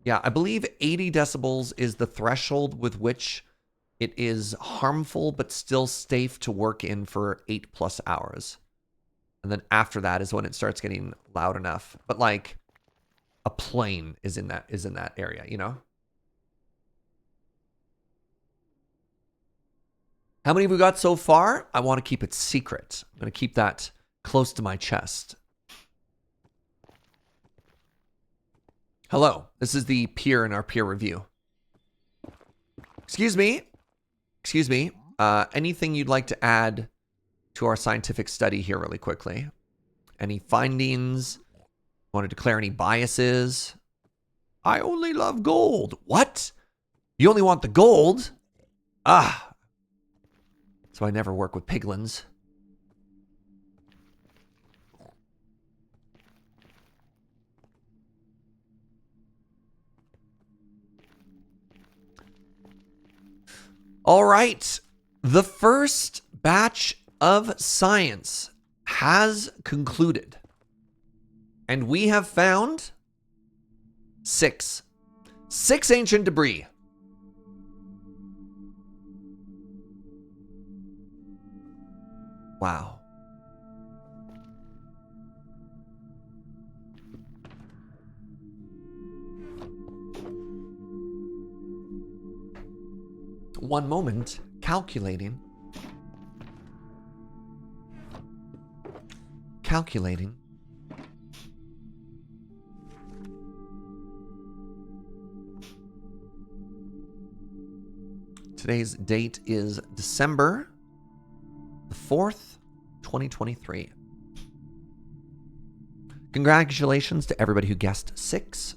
S1: Yeah, I believe 80 decibels is the threshold with which it is harmful but still safe to work in for 8+ hours. And then after that is when it starts getting loud enough. But like a plane is in that area, you know? How many have we got so far? I want to keep it secret. I'm going to keep that close to my chest. Hello, this is the peer in our peer review. Excuse me. Excuse me. Anything you'd like to add to our scientific study here really quickly? Any findings? Want to declare any biases? I only love gold. What? You only want the gold? Ah. So I never work with piglins. All right. The first batch of science has concluded. And we have found 6 ancient debris. Wow. One moment, calculating. Calculating. Today's date is December the 4th, 2023. Congratulations to everybody who guessed 6.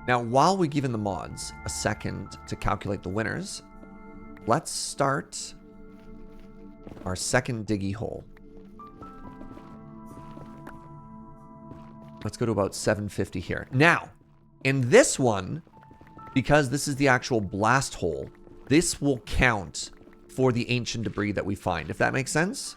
S1: Now, while we've given the mods a second to calculate the winners, let's start our second diggy hole. Let's go to about 750 here. Now, in this one, because this is the actual blast hole, this will count for the ancient debris that we find, if that makes sense.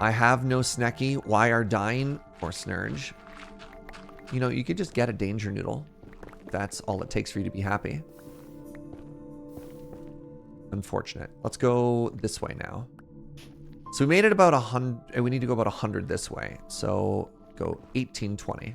S1: I have no Snecky. Why are dying? Or Snurge. You know, you could just get a danger noodle. That's all it takes for you to be happy. Unfortunate. Let's go this way now. So we made it about 100. We need to go about 100 this way. So go 1820.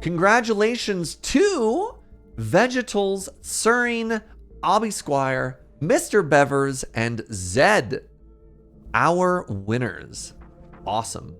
S1: Congratulations to Vegetals, Surin, Obby Squire, Mr. Bevers, and Zed. Our winners. Awesome.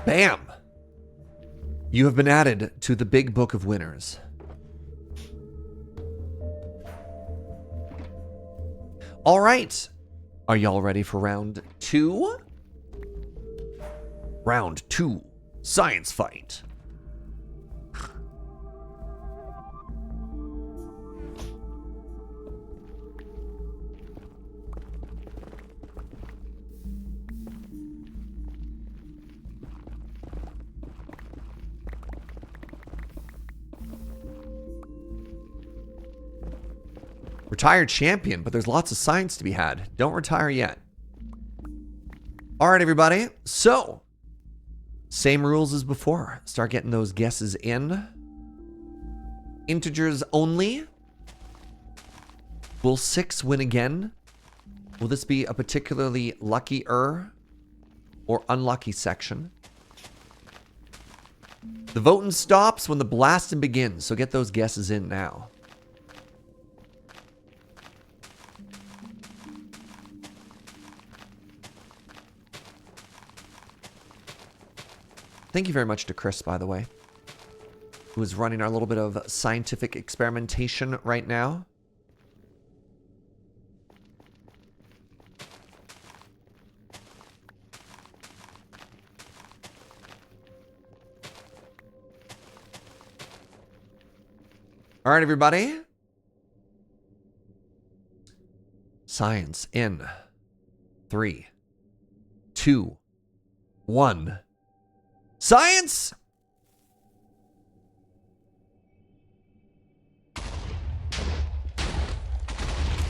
S1: Bam! You have been added to the big book of winners. All right. Are y'all ready for round 2? Round 2. Science fight. Retired champion, but there's lots of science to be had. Don't retire yet. All right, everybody. So, same rules as before. Start getting those guesses in. Integers only. Will 6 win again? Will this be a particularly luckier or unlucky section? The voting stops when the blasting begins, so get those guesses in now. Thank you very much to Chris, by the way, who is running our little bit of scientific experimentation right now. All right, everybody. Science in 3, 2, 1. Science!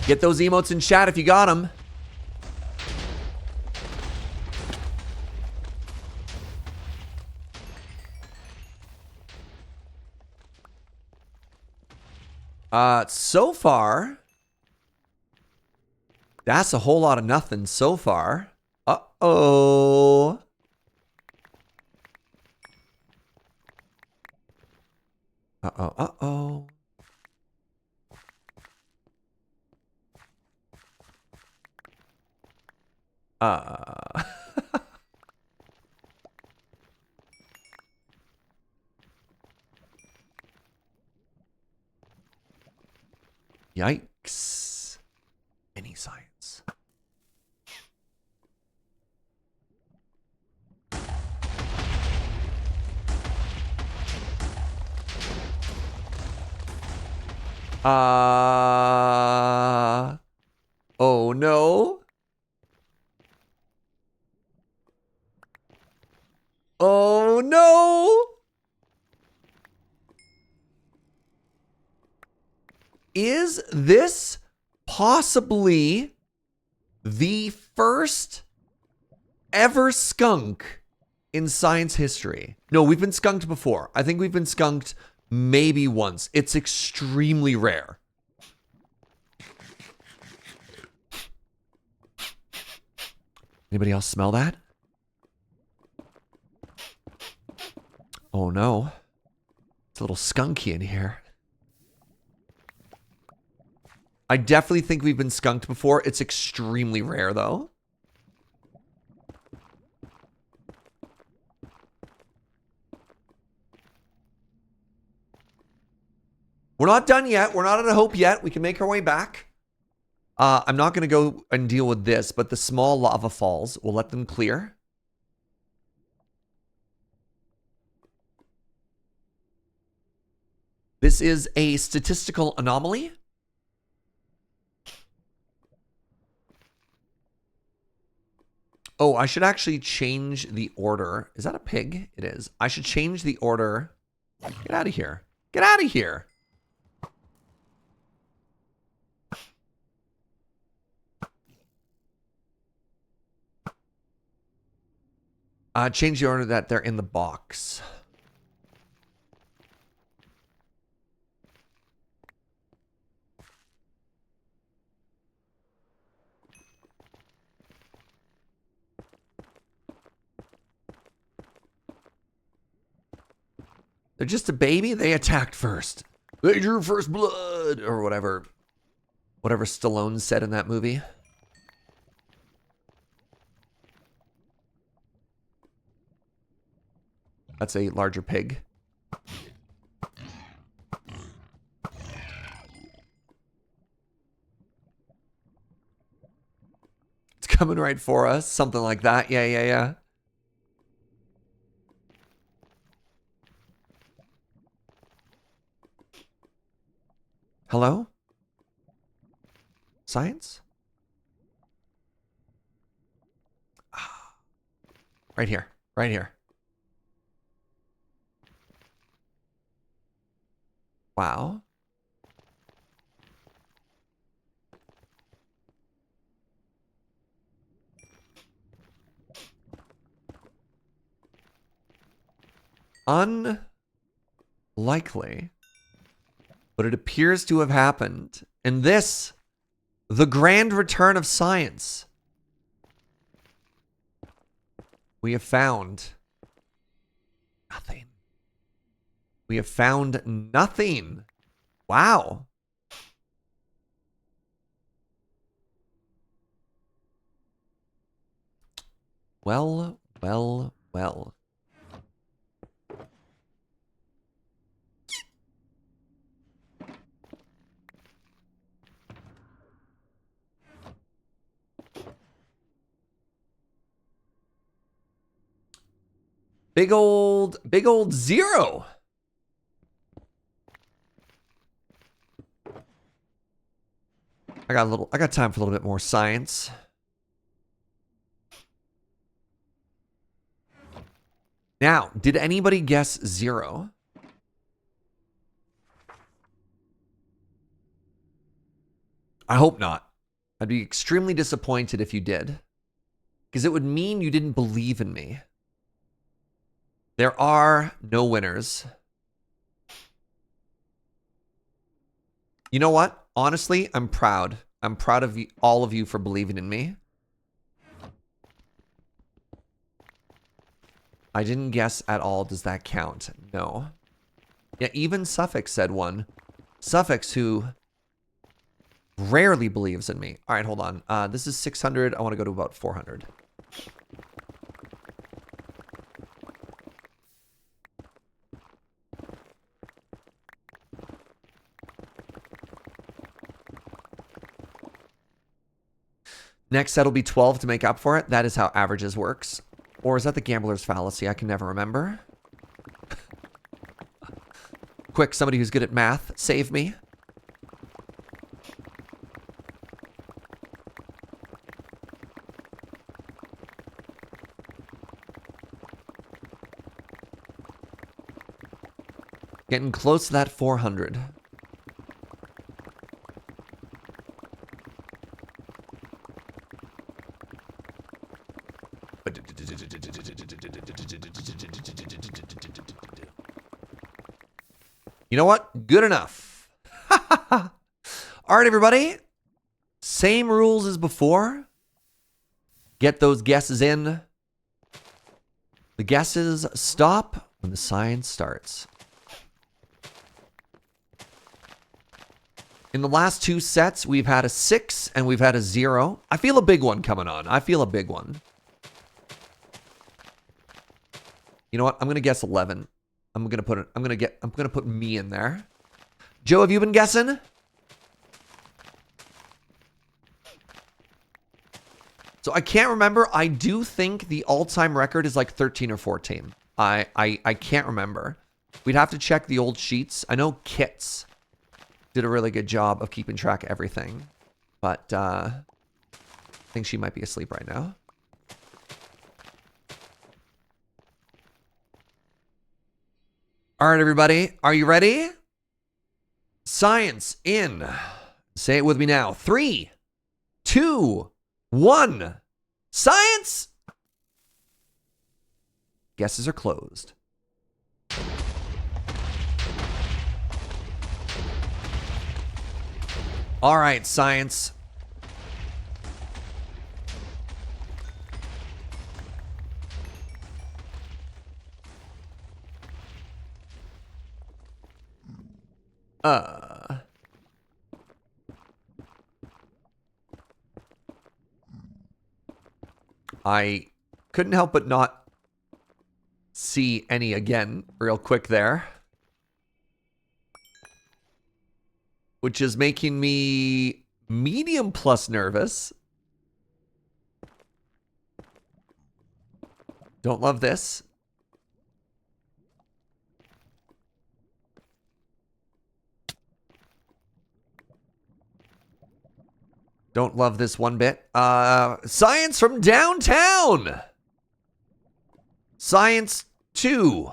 S1: Get those emotes in chat if you got them. So far, that's a whole lot of nothing so far. Uh-oh. Uh-oh, uh-oh. Yikes. Any science. Oh no. Oh no. Is this possibly the first ever skunk in science history? No, we've been skunked before. I think we've been skunked maybe once. It's extremely rare. Anybody else smell that? Oh no. It's a little skunky in here. I definitely think we've been skunked before. It's extremely rare, though. We're not done yet. We're not out of hope yet. We can make our way back. I'm not going to go and deal with this, but the small lava falls, we'll let them clear. This is a statistical anomaly. Oh, I should actually change the order. Is that a pig? It is. I should change the order. Get out of here. Get out of here. Change the order that they're in the box. They're just a baby. They attacked first. They drew first blood, or whatever. Whatever Stallone said in that movie. That's a larger pig. It's coming right for us. Something like that. Yeah. Hello? Science? Right here. Right here. Wow. Unlikely. But it appears to have happened. And this, the grand return of science. We have found nothing. We have found nothing. Wow. Well. Big old 0. I got time for a little bit more science. Now, did anybody guess 0? I hope not. I'd be extremely disappointed if you did. Because it would mean you didn't believe in me. There are no winners. You know what? Honestly, I'm proud. I'm proud of you, all of you for believing in me. I didn't guess at all. Does that count? No. Yeah, even Suffix said 1. Suffix, who rarely believes in me. All right, hold on. This is 600. I want to go to about 400. Next set will be 12 to make up for it. That is how averages works. Or is that the gambler's fallacy? I can never remember. Quick, somebody who's good at math, save me. Getting close to that 400. You know what? Good enough. All right, everybody. Same rules as before. Get those guesses in. The guesses stop when the science starts. In the last 2 sets, we've had a 6 and we've had a 0. I feel a big one coming on. I feel a big one. You know what? I'm gonna guess 11. I'm gonna put me in there. Joe, have you been guessing? So I can't remember. I do think the all-time record is like 13 or 14. I can't remember. We'd have to check the old sheets. I know Kits did a really good job of keeping track of everything, but I think she might be asleep right now. All right, everybody. Are you ready? Science in. Say it with me now. 3, 2, 1. Science! Guesses are closed. All right, science. I couldn't help but not see any again real quick there. Which is making me medium plus nervous. Don't love this. Don't love this one bit. Science from downtown. Science 2.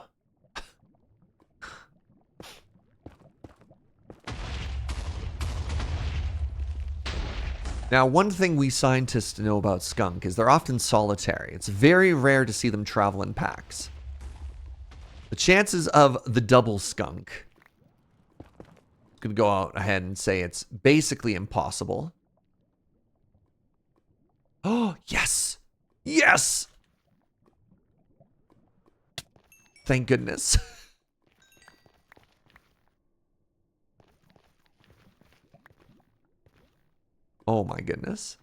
S1: Now, one thing we scientists know about skunk is they're often solitary. It's very rare to see them travel in packs. The chances of the double skunk, I'm going to go out ahead and say it's basically impossible. Oh, yes. Yes. Thank goodness. Oh my goodness.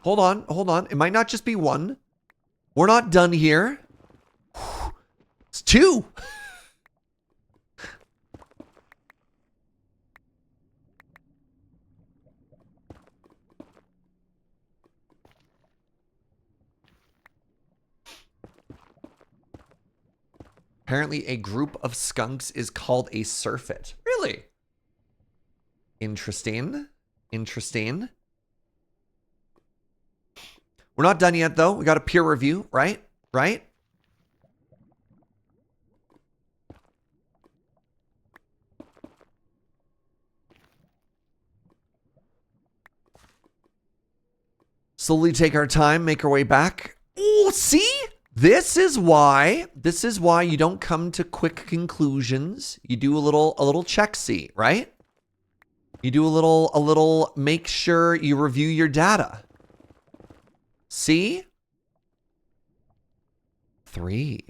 S1: Hold on, hold on. It might not just be one. We're not done here. It's 2. Apparently, a group of skunks is called a surfeit. Really? Interesting. Interesting. We're not done yet, though. We got a peer review, right? Right? Slowly take our time, make our way back. Oh, see? This is why you don't come to quick conclusions. You do a little check-see, right? You do a little make sure you review your data. See? 3.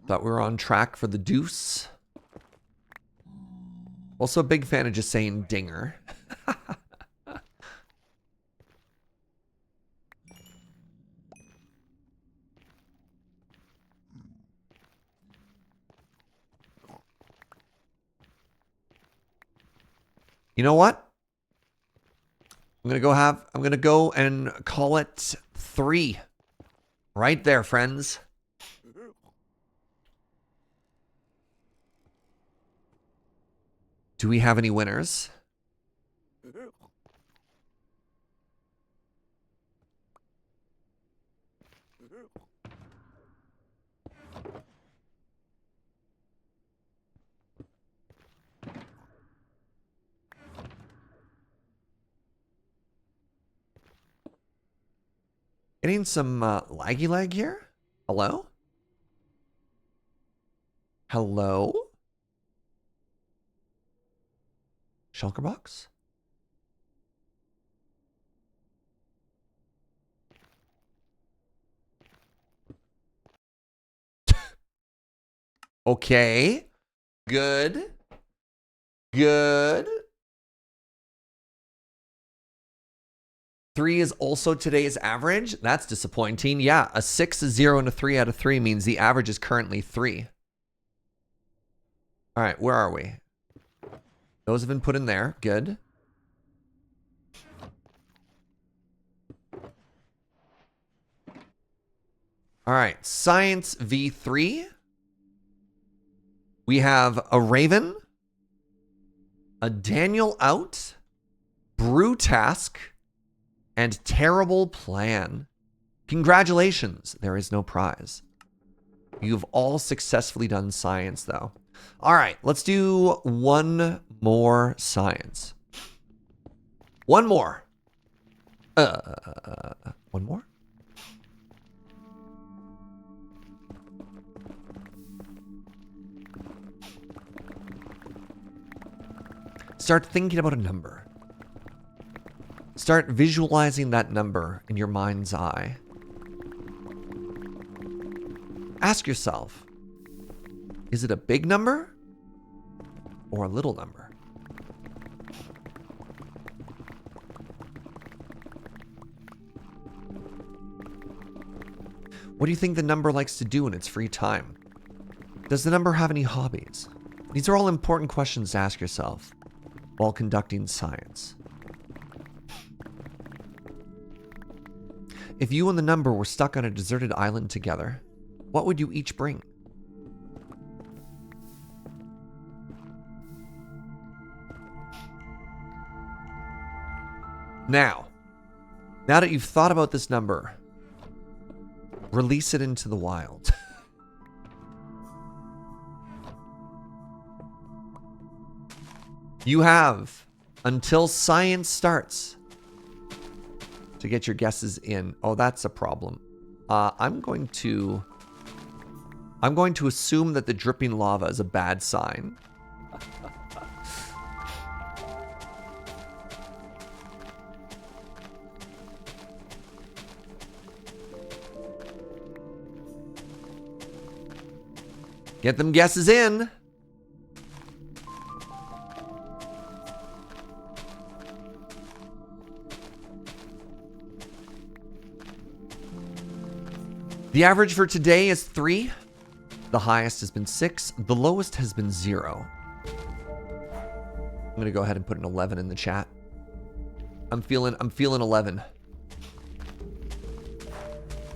S1: Thought we were on track for the deuce. Also a big fan of just saying dinger. You know what? I'm gonna go and call it 3. Right there, friends. Do we have any winners? Getting some laggy lag here? Hello? Hello? Shulker box? Okay. Good. Good. 3 is also today's average. That's disappointing. Yeah, a 6, a 0, and a 3 out of 3 means the average is currently 3. All right, where are we? Those have been put in there. Good. All right, Science V3. We have a Raven, a Daniel Out, Brew Task, and Terrible Plan. Congratulations, there is no prize. You've all successfully done science, though. All right, let's do one more science. One more. One more? Start thinking about a number. Start visualizing that number in your mind's eye. Ask yourself, is it a big number or a little number? What do you think the number likes to do in its free time? Does the number have any hobbies? These are all important questions to ask yourself while conducting science. If you and the number were stuck on a deserted island together, what would you each bring? Now that you've thought about this number, release it into the wild. You have until science starts to get your guesses in. Oh, that's a problem. I'm going to assume that the dripping lava is a bad sign. Get them guesses in. The average for today is 3. The highest has been 6. The lowest has been 0. I'm going to go ahead and put an 11 in the chat. I'm feeling 11.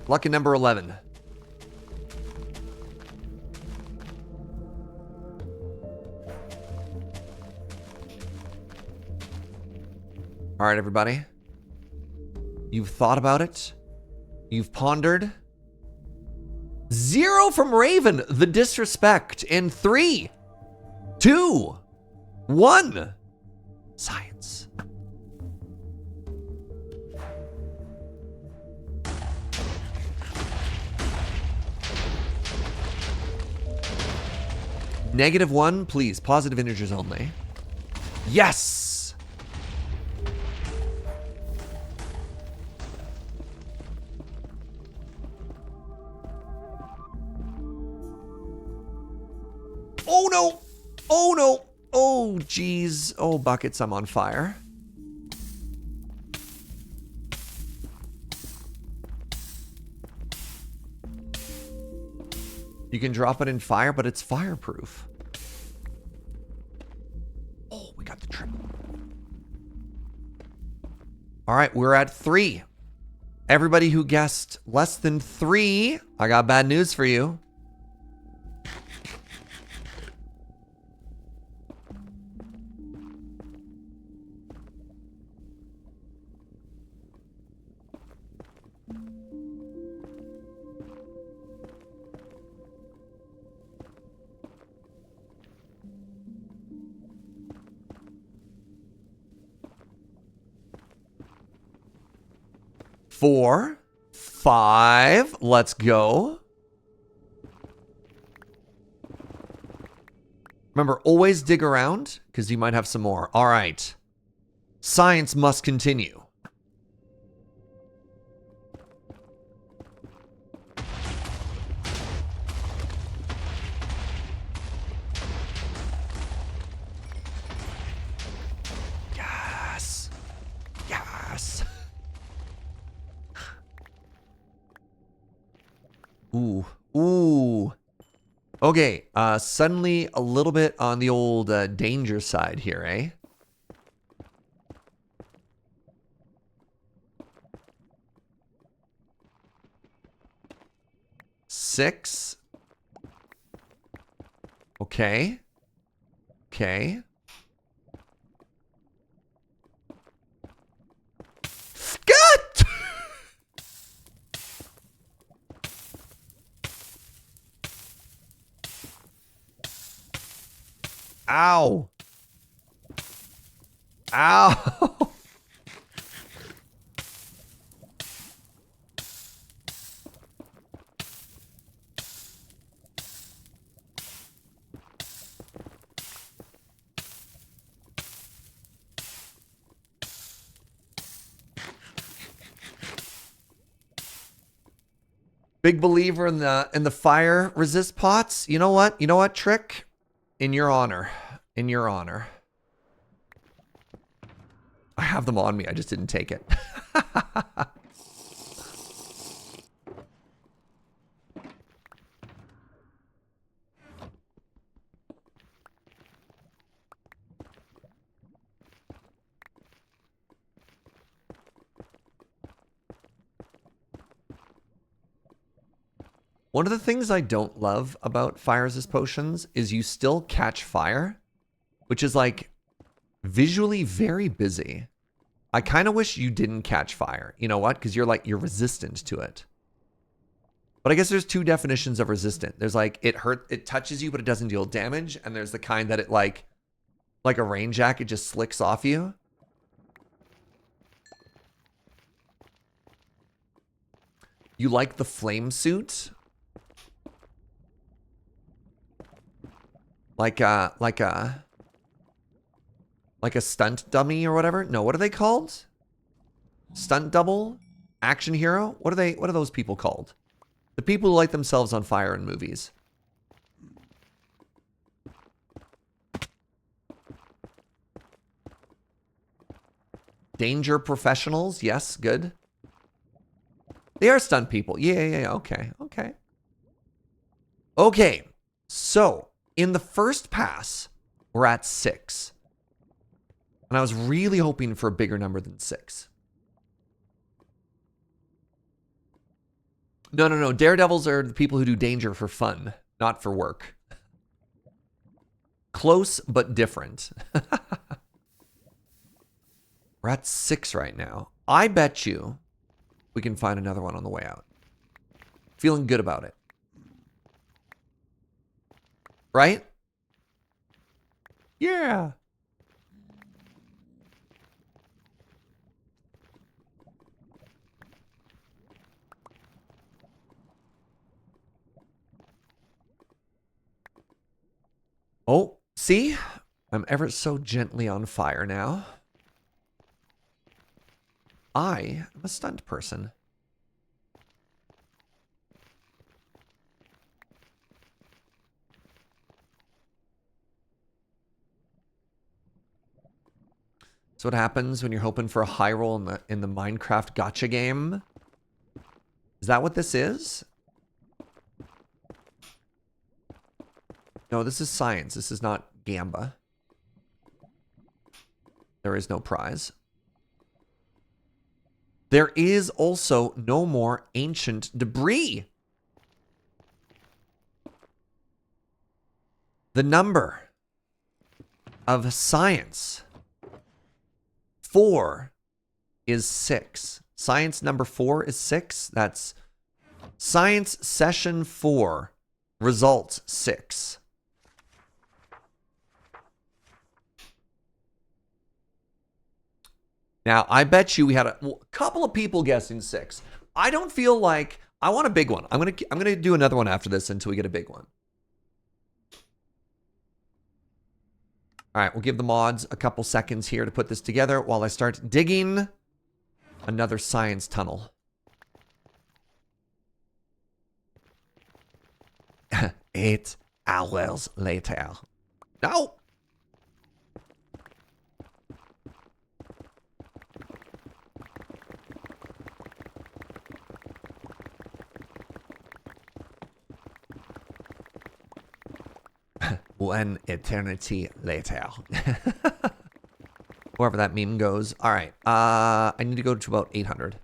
S1: Lucky number 11. All right, everybody. You've thought about it. You've pondered. 0 from Raven, the disrespect. In 3, 2, 1. Science. -1, please. Positive integers only. Yes! Oh no! Oh no! Oh geez. Oh buckets, I'm on fire. You can drop it in fire, but it's fireproof. Oh, we got the triple. All right, we're at 3. Everybody who guessed less than 3, I got bad news for you. Four, 5, let's go. Remember, always dig around, because you might have some more. All right. Science must continue. Okay, suddenly a little bit on the old danger side here, eh? Six. Okay. Okay. God! Ow. Ow. Big believer in the fire resist pots. You know what? You know what, Trick? In your honor. In your honor. I have them on me. I just didn't take it. One of the things I don't love about fire resist potions is you still catch fire, which is like visually very busy. I kind of wish you didn't catch fire. You know what? Because you're resistant to it. But I guess there's two definitions of resistant. There's like it touches you, but it doesn't deal damage. And there's the kind that it like a rain jacket just slicks off you. You like the flame suit? Like a stunt dummy or whatever? No, what are they called? Stunt double? Action hero? What are those people called? The people who light themselves on fire in movies. Danger professionals? Yes, good. They are stunt people. Yeah, okay, okay. Okay, so in the first pass, we're at 6. And I was really hoping for a bigger number than 6. No. Daredevils are the people who do danger for fun, not for work. Close, but different. We're at 6 right now. I bet you we can find another one on the way out. Feeling good about it. Right? Yeah. Oh, see? I'm ever so gently on fire now. I am a stunt person. That's what happens when you're hoping for a high roll in the Minecraft gotcha game. Is that what this is? No, this is science. This is not Gamba. There is no prize. There is also no more ancient debris. The number of science 4 is 6. Science number 4 is 6. That's science session 4. Results 6. Now, I bet you we had a couple of people guessing 6. I don't feel like I want a big one. I'm gonna do another one after this until we get a big one. All right, we'll give the mods a couple seconds here to put this together while I start digging another science tunnel. 8 hours later. No! One eternity later. Wherever that meme goes. All right. I need to go to about 800.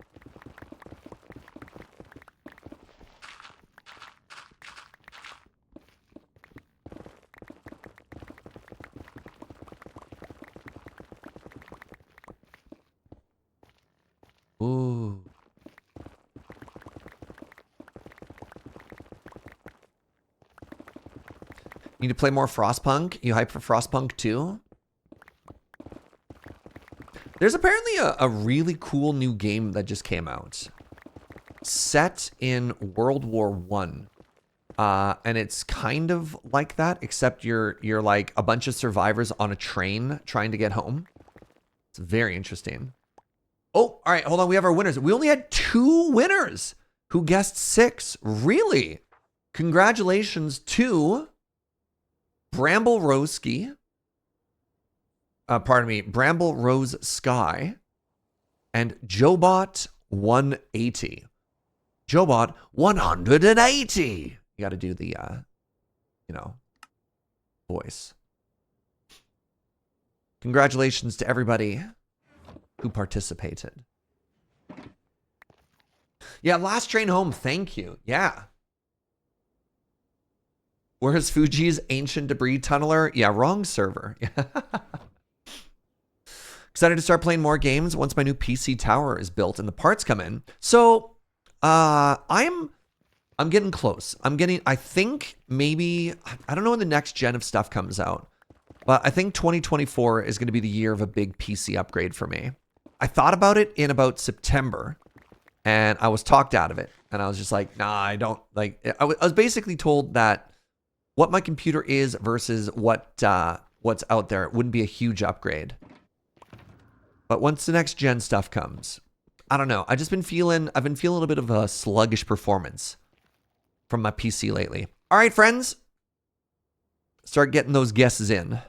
S1: Ooh. Need to play more Frostpunk? You hype for Frostpunk too? There's apparently a really cool new game that just came out. Set in World War One. And it's kind of like that, except you're like a bunch of survivors on a train trying to get home. It's very interesting. Oh, all right, hold on. We have our winners. We only had 2 winners who guessed 6. Really? Congratulations to Bramble Roski. Pardon me, Bramble Rose Sky and Jobot 180. Jobot 180. You got to do the, voice. Congratulations to everybody who participated. Yeah, last train home. Thank you. Yeah. Where's Fuji's ancient debris tunneler? Yeah, wrong server. Excited to start playing more games once my new PC tower is built and the parts come in. So, I'm getting close. I think maybe, I don't know when the next gen of stuff comes out, but I think 2024 is going to be the year of a big PC upgrade for me. I thought about it in about September and I was talked out of it. And I was just like, nah, I don't like, I was basically told that what my computer is versus what's out there, it wouldn't be a huge upgrade. But once the next gen stuff comes, I don't know. I've been feeling a little bit of a sluggish performance from my PC lately. All right, friends. Start getting those guesses in.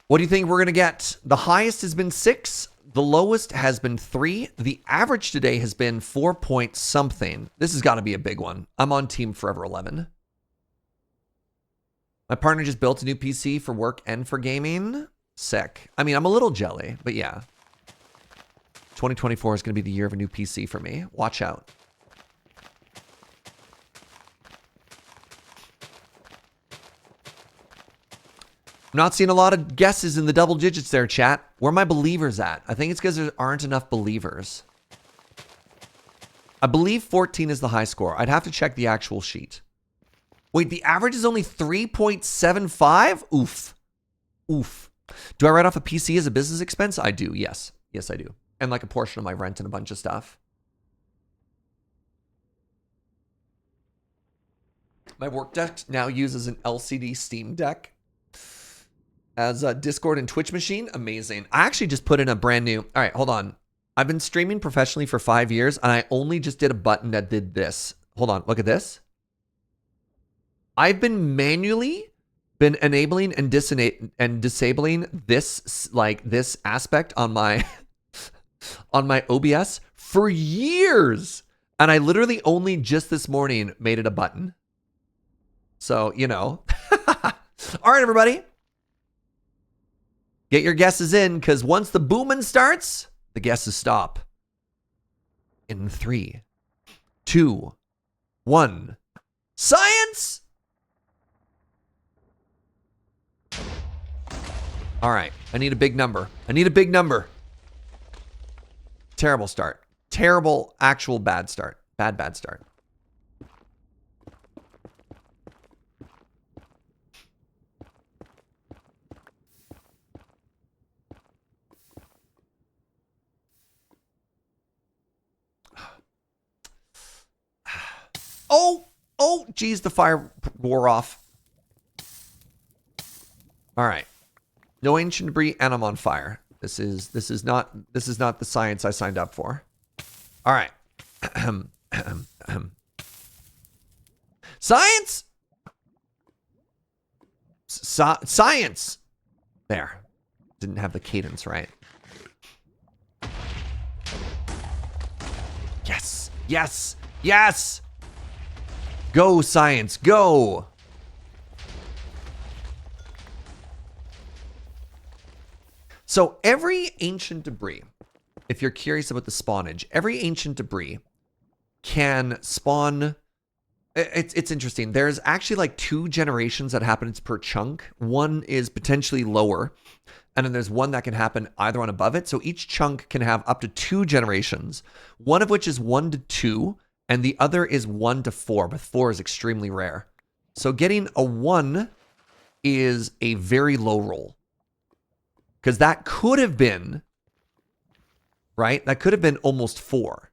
S1: What do you think we're going to get? The highest has been 6. The lowest has been 3. The average today has been 4 point something. This has got to be a big one. I'm on Team Forever 11. My partner just built a new PC for work and for gaming. Sick. I mean, I'm a little jelly, but yeah. 2024 is going to be the year of a new PC for me. Watch out. I'm not seeing a lot of guesses in the double digits there, chat. Where are my believers at? I think it's because there aren't enough believers. I believe 14 is the high score. I'd have to check the actual sheet. Wait, the average is only 3.75? Oof. Oof. Do I write off a PC as a business expense? I do, yes. Yes, I do. And like a portion of my rent and a bunch of stuff. My work desk now uses an LCD Steam Deck as a Discord and Twitch machine. Amazing. I actually just put in a brand new... All right, hold on. I've been streaming professionally for 5 years, and I only just did a button that did this. Hold on, look at this. I've been manually enabling and disabling this, like this aspect on my on my OBS for years. And I literally only just this morning made it a button. So, you know. All right, everybody. Get your guesses in, because once the booming starts, the guesses stop. In 3, 2, 1. Science! All right. I need a big number. I need a big number. Terrible start. Terrible, actual bad start. Bad start. Oh, geez, the fire wore off. All right. No ancient debris, and I'm on fire. This is not the science I signed up for. All right. Science. Science. There. Didn't have the cadence right. Yes. Yes. Yes. Go, science, go! So every ancient debris, if you're curious about the spawnage, every ancient debris can spawn. It's interesting. There's actually like 2 generations that happens per chunk. One is potentially lower, and then there's one that can happen either on above it. So each chunk can have up to 2 generations, one of which is 1 to 2, and the other is 1 to 4, but 4 is extremely rare. So getting a 1 is a very low roll. Because that could have been, right? That could have been almost 4.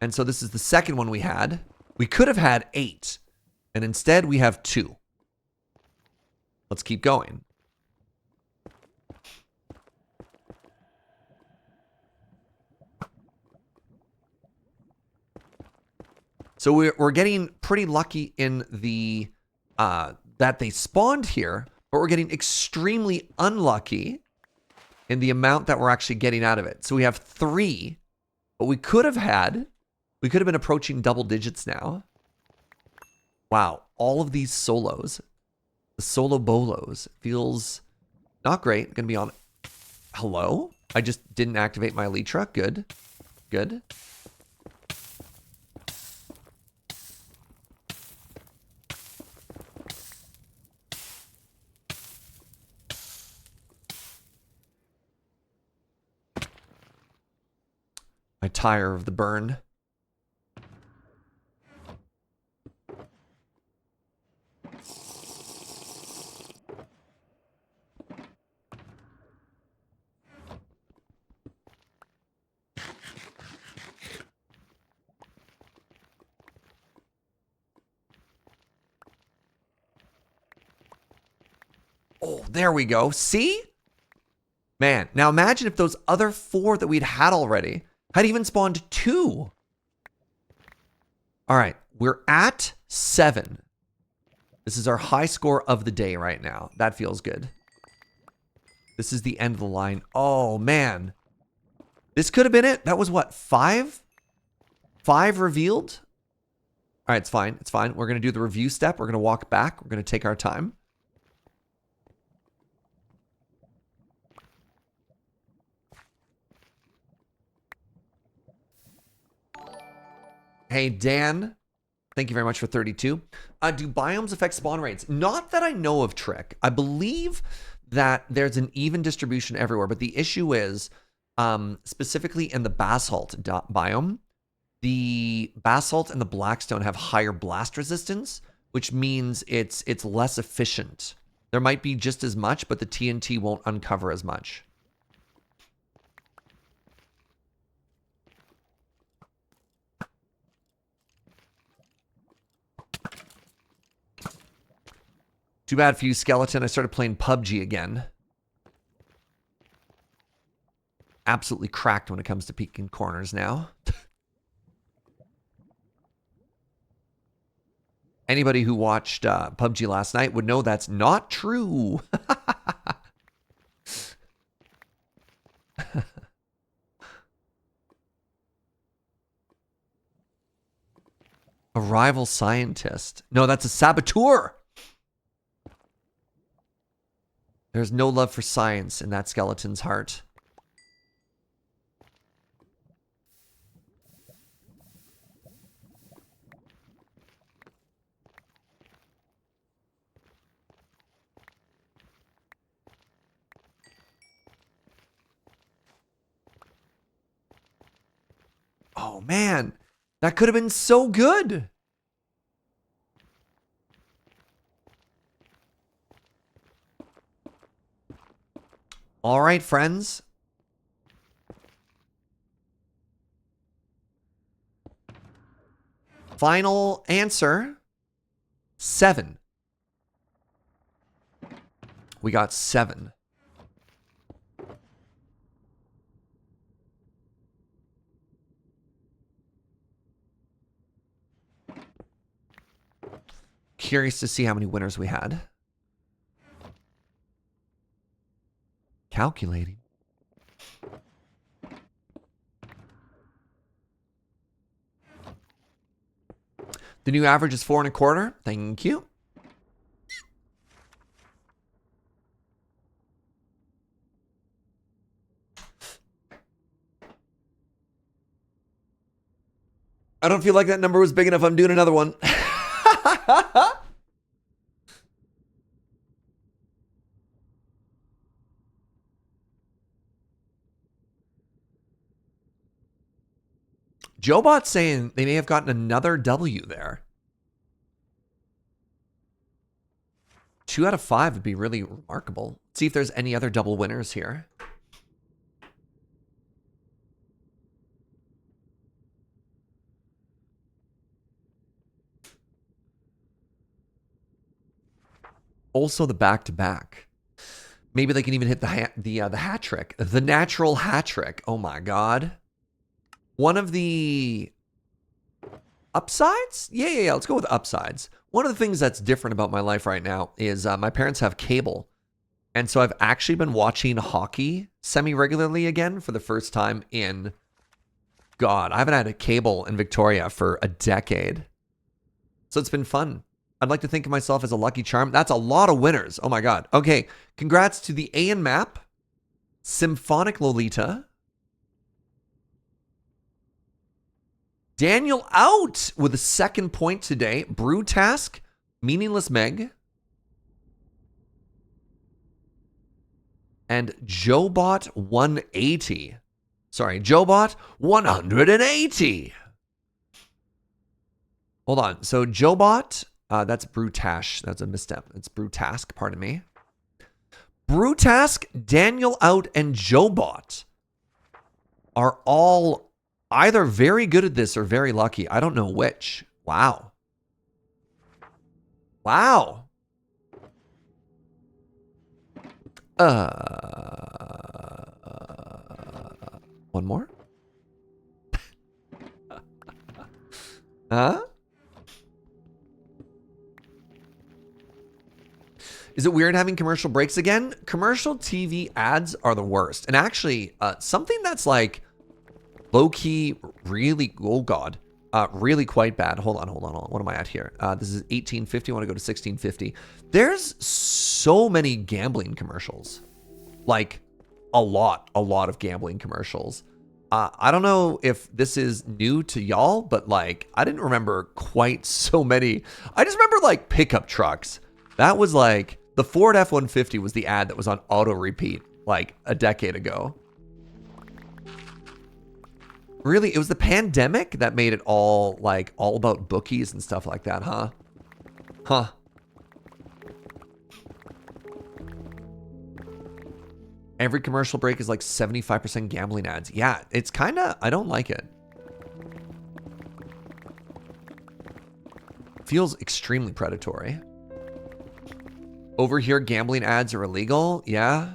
S1: And so this is the second one we had. We could have had 8. And instead we have 2. Let's keep going. So we're getting pretty lucky in the that they spawned here, but we're getting extremely unlucky in the amount that we're actually getting out of it. So we have 3, but we could have been approaching double digits now. Wow, all of these solos, the solo bolos, feels not great. Gonna be on. Hello? I just didn't activate my elytra. Good. Good. I tire of the burn. Oh, there we go. See? Man, now imagine if those other 4 that we'd had already had even spawned 2. All right, we're at 7. This is our high score of the day right now. That feels good. This is the end of the line. Oh, man. This could have been it. That was what, 5? 5 revealed? All right, it's fine. It's fine. We're going to do the review step. We're going to walk back. We're going to take our time. Hey, Dan. Thank you very much for 32. Do biomes affect spawn rates? Not that I know of, Trick. I believe that there's an even distribution everywhere, but the issue is, specifically in the basalt biome, the basalt and the blackstone have higher blast resistance, which means it's less efficient. There might be just as much, but the TNT won't uncover as much. Too bad for you, Skeleton. I started playing PUBG again. Absolutely cracked when it comes to peeking corners now. Anybody who watched PUBG last night would know that's not true. A rival scientist. No, that's a saboteur. There's no love for science in that skeleton's heart. Oh, man. That could have been so good. All right, friends. Final answer. 7. We got 7. Curious to see how many winners we had. Calculating. The new average is 4.25. Thank you. I don't feel like that number was big enough. I'm doing another one. Joe Bot's saying they may have gotten another W there. 2 out of 5 would be really remarkable. Let's see if there's any other double winners here. Also the back-to-back. Maybe they can even hit the hat trick. The natural hat trick. Oh my god. One of the upsides? Yeah. Let's go with upsides. One of the things that's different about my life right now is my parents have cable. And so I've actually been watching hockey semi-regularly again for the first time in... God, I haven't had a cable in Victoria for a decade. So it's been fun. I'd like to think of myself as a lucky charm. That's a lot of winners. Oh my god. Okay, congrats to the AN Map, Symphonic Lolita, Daniel out with a second point today, Brew Task, Meaningless Meg, and JoeBot 180. Sorry, JoeBot 180. Hold on. So JoeBot... that's Brutash. That's a misstep. It's Brutask, pardon me. Brutask, Daniel Out, and JoeBot are all either very good at this or very lucky. I don't know which. Wow. Wow. One more? Huh? Is it weird having commercial breaks again? Commercial TV ads are the worst. And actually, something that's like low-key really, oh God, really quite bad. Hold on. What am I at here? This is 1850. I want to go to 1650. There's so many gambling commercials. Like a lot of gambling commercials. I don't know if this is new to y'all, but like, I didn't remember quite so many. I just remember like pickup trucks. That was like... The Ford F-150 was the ad that was on auto repeat like a decade ago. Really, it was the pandemic that made it all about bookies and stuff like that, huh? Huh. Every commercial break is like 75% gambling ads. Yeah, it's kind of, I don't like it. Feels extremely predatory. Over here, gambling ads are illegal. Yeah.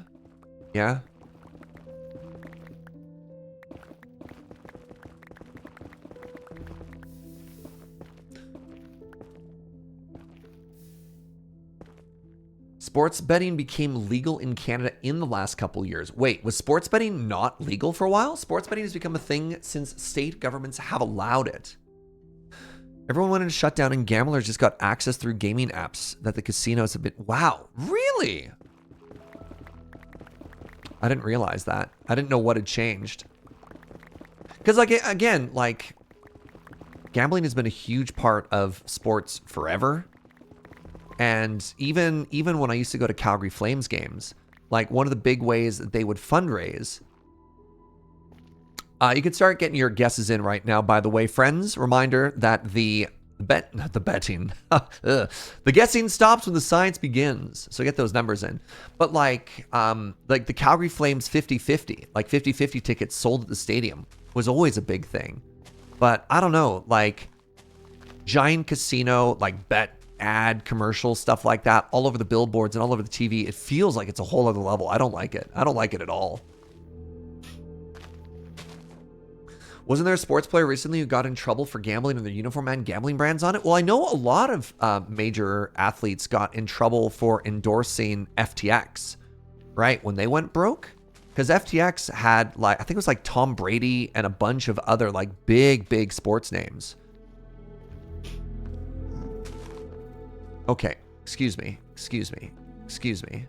S1: Sports betting became legal in Canada in the last couple years. Wait, was sports betting not legal for a while? Sports betting has become a thing since state governments have allowed it. Everyone wanted to shut down and gamblers just got access through gaming apps that the casinos have been... Wow, really? I didn't realize that. I didn't know what had changed. Because, like, again, like, gambling has been a huge part of sports forever. And even when I used to go to Calgary Flames games, like, one of the big ways that they would fundraise... you could start getting your guesses in right now, by the way, friends. Reminder that the guessing stops when the science begins. So get those numbers in. But like the Calgary Flames 50-50, like 50-50 tickets sold at the stadium was always a big thing. But I don't know, like giant casino, like bet ad commercial stuff like that, all over the billboards and all over the TV. It feels like it's a whole other level. I don't like it. I don't like it at all. Wasn't there a sports player recently who got in trouble for gambling and their uniform had gambling brands on it? Well, I know a lot of major athletes got in trouble for endorsing FTX, right? When they went broke. Because FTX had, like, I think it was like Tom Brady and a bunch of other, like, big sports names. Okay, excuse me, excuse me, excuse me.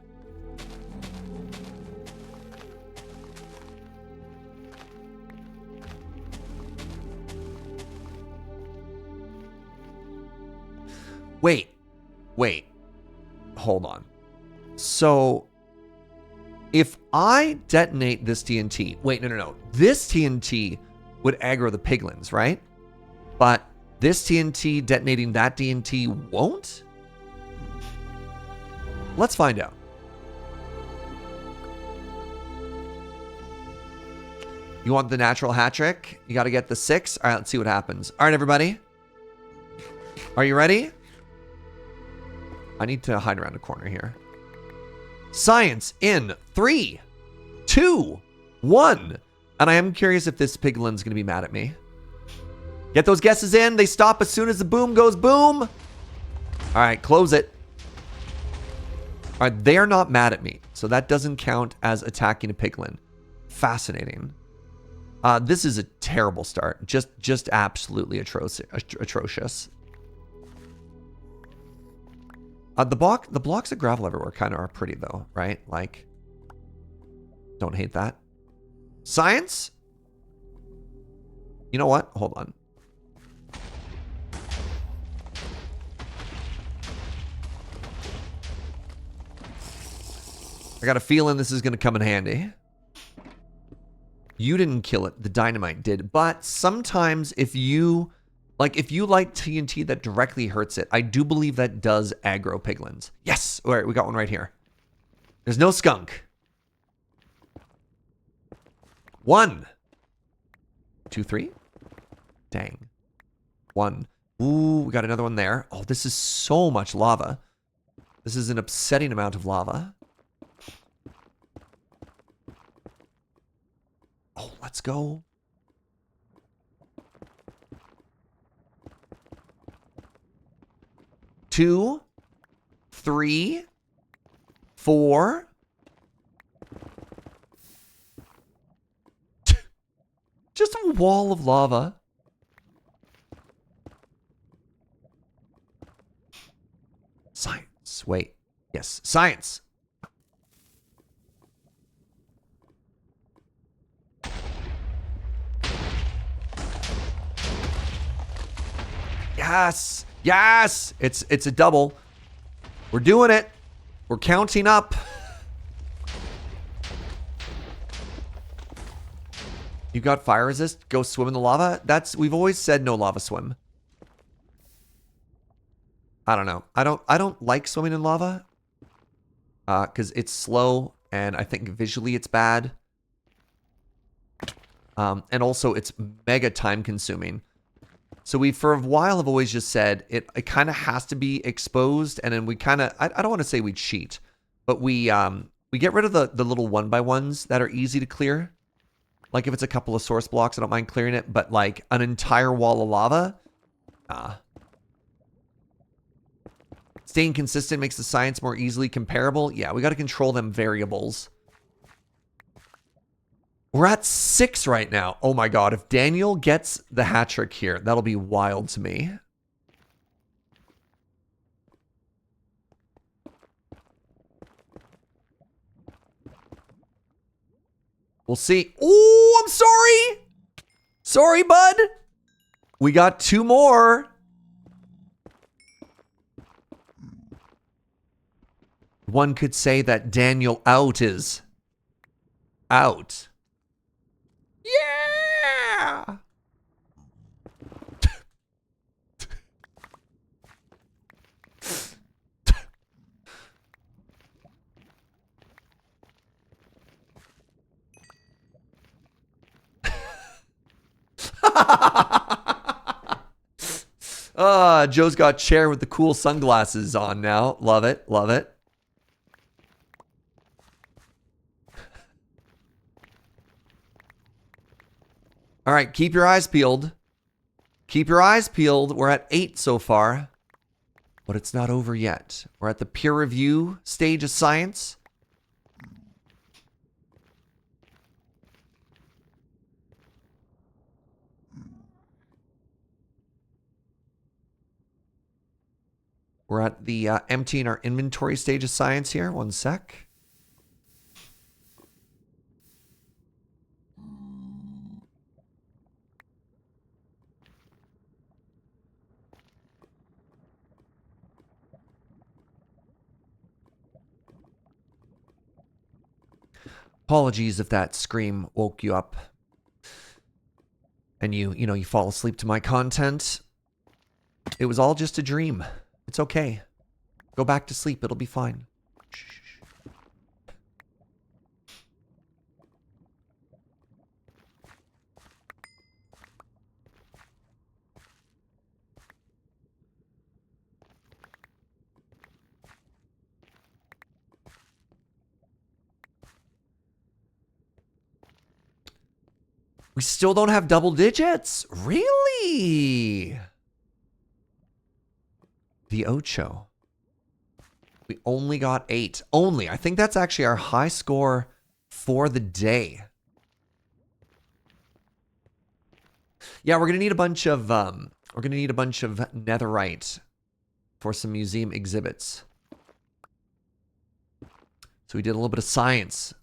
S1: Wait, hold on. So, if I detonate this TNT, wait, no. This TNT would aggro the piglins, right? But this TNT detonating that TNT won't? Let's find out. You want the natural hat trick? You got to get the 6. All right, let's see what happens. All right, everybody. Are you ready? I need to hide around a corner here. Science in 3, 2, 1. And I am curious if this piglin's going to be mad at me. Get those guesses in. They stop as soon as the boom goes boom. All right, close it. All right, they're not mad at me. So that doesn't count as attacking a piglin. Fascinating. This is a terrible start. Just absolutely atrocious. The blocks of gravel everywhere kind of are pretty though, right? Like, don't hate that. Science? You know what? Hold on. I got a feeling this is going to come in handy. You didn't kill it. The dynamite did. But sometimes if you like TNT that directly hurts it, I do believe that does aggro piglins. Yes. All right, we got one right here. There's no skunk. 1, 2, 3. Dang. 1. Ooh, we got another one there. Oh, this is so much lava. This is an upsetting amount of lava. Oh, let's go. Two, 3, 4. Just a wall of lava. Science. Wait. Yes, science. Yes. Yes. It's a double. We're doing it. We're counting up. You got fire resist? Go swim in the lava? We've always said no lava swim. I don't know. I don't like swimming in lava. Cuz it's slow and I think visually it's bad. And also it's mega time consuming. So we, for a while, have always just said it kind of has to be exposed, and then we kind of, I don't want to say we cheat, but we get rid of the little 1x1s that are easy to clear. Like if it's a couple of source blocks, I don't mind clearing it, but like an entire wall of lava, Staying consistent makes the science more easily comparable. Yeah, we got to control them variables. We're at 6 right now. Oh my god, if Daniel gets the hat trick here, that'll be wild to me. We'll see. Oh, I'm sorry. Sorry, bud. We got 2 more. One could say that Daniel out is out. Yeah! Joe's got chair with the cool sunglasses on now. Love it, love it. All right, keep your eyes peeled. Keep your eyes peeled. We're at 8 so far, but it's not over yet. We're at the peer review stage of science. We're at the emptying our inventory stage of science here. One sec. Apologies if that scream woke you up and you fall asleep to my content. It was all just a dream. It's okay. Go back to sleep. It'll be fine. Shh. We still don't have double digits? Really? The Ocho. We only got 8. Only. I think that's actually our high score for the day. Yeah, we're gonna need a bunch of netherite for some museum exhibits. So we did a little bit of science.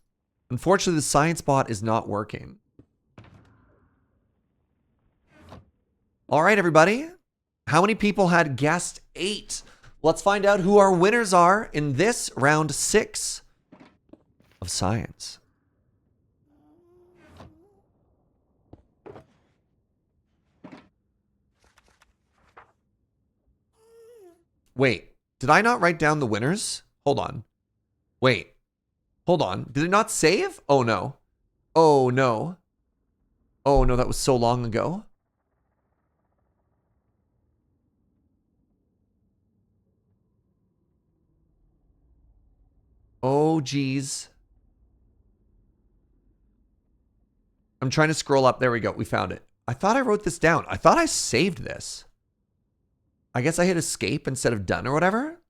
S1: Unfortunately, the science bot is not working. All right, everybody. How many people had guessed 8? Let's find out who our winners are in this round 6 of science. Wait, did I not write down the winners? Hold on. Wait, hold on. Did it not save? Oh, no. Oh, no. Oh, no, that was so long ago. Oh, geez. I'm trying to scroll up. There we go. We found it. I thought I wrote this down. I thought I saved this. I guess I hit escape instead of done or whatever.